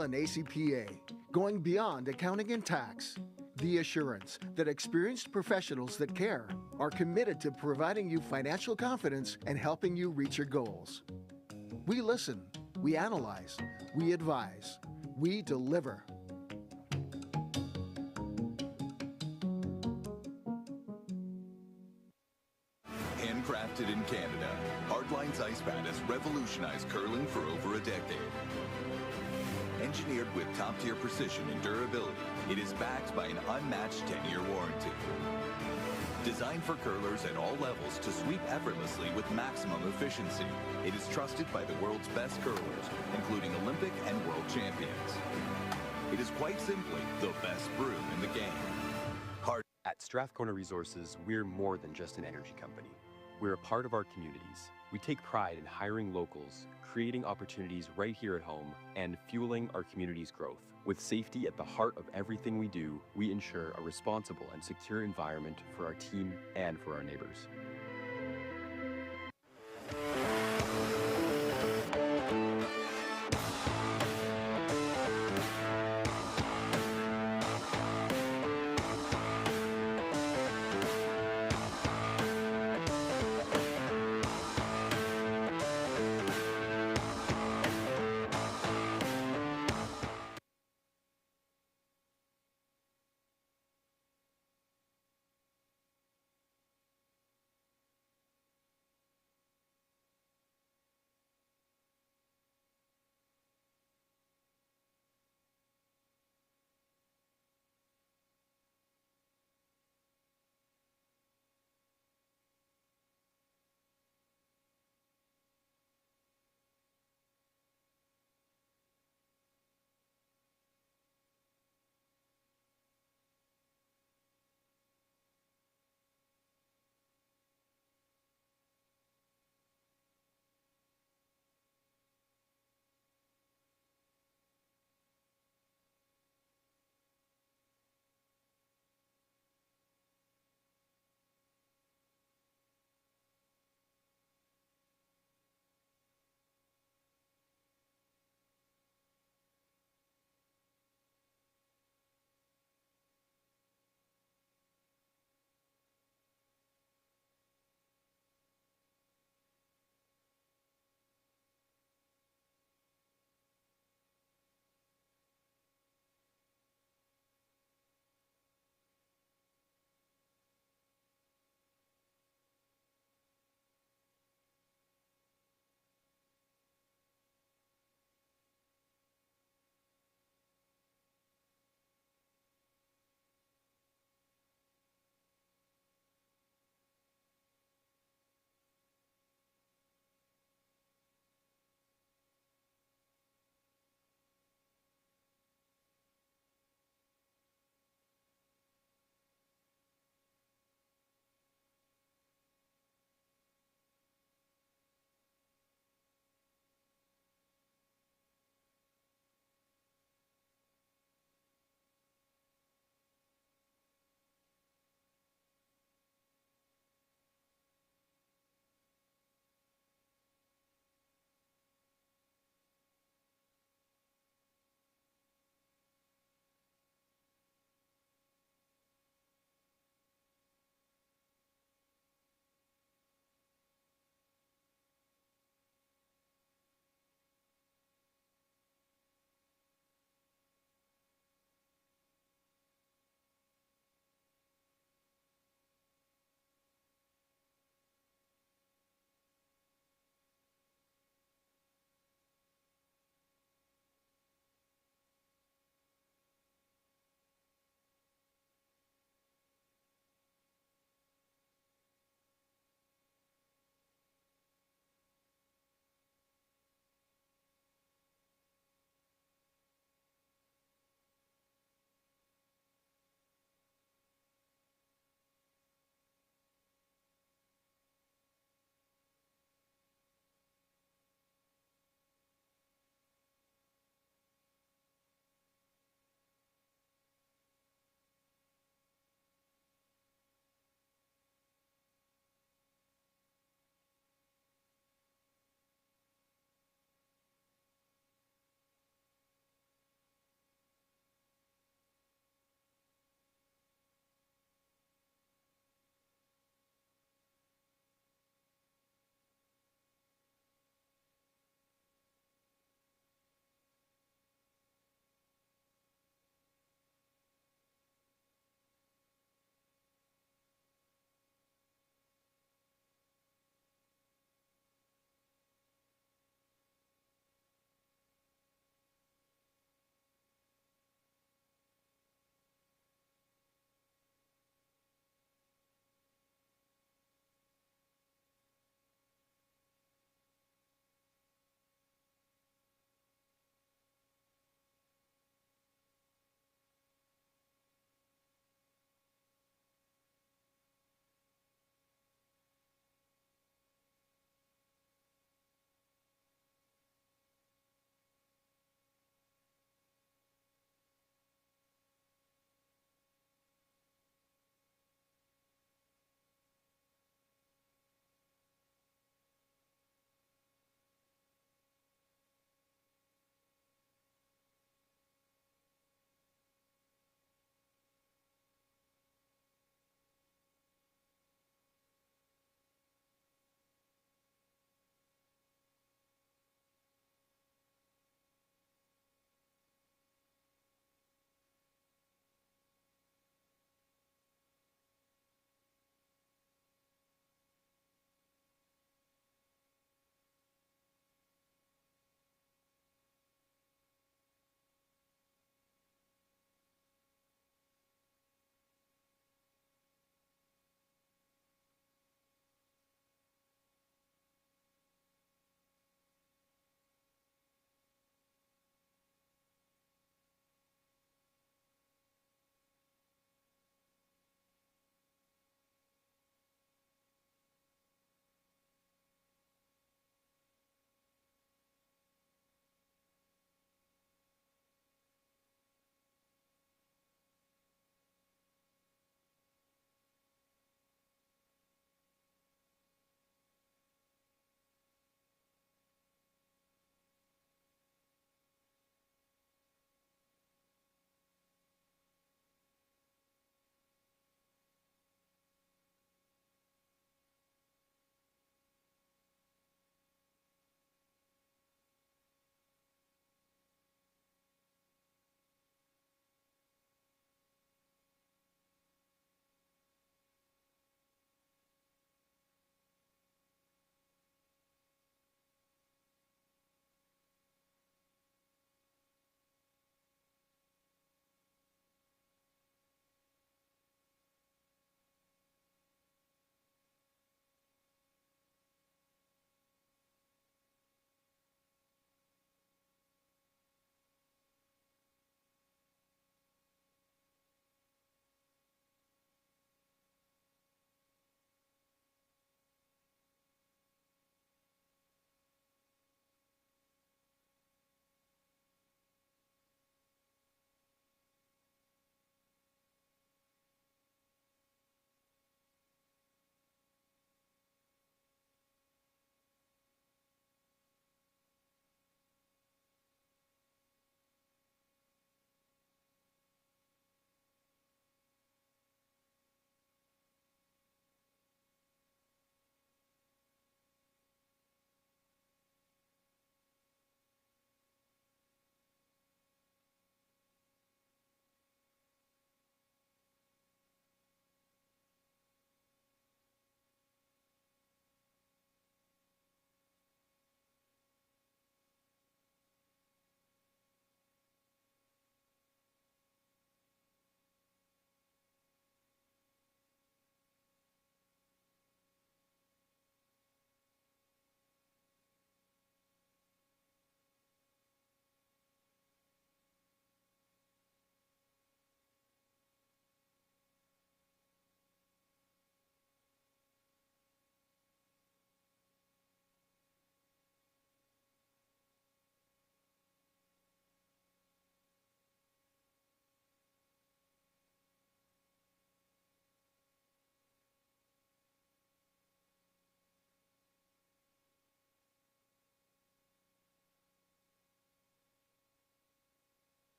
and ACPA, going beyond accounting and tax. The assurance that experienced professionals that care are committed to providing you financial confidence and helping you reach your goals. We listen, we analyze, we advise, we deliver. Handcrafted in Canada, Hardlines Ice Pad has revolutionized curling for over a decade. Engineered with top-tier precision and durability, it is backed by an unmatched 10-year warranty. Designed for curlers at all levels to sweep effortlessly with maximum efficiency, it is trusted by the world's best curlers, including Olympic and world champions. It is quite simply the best broom in the game. At Strathcona Resources, we're more than just an energy company. We're a part of our communities. We take pride in hiring locals, creating opportunities right here at home, and fueling our community's growth. With safety at the heart of everything we do, we ensure a responsible and secure environment for our team and for our neighbors.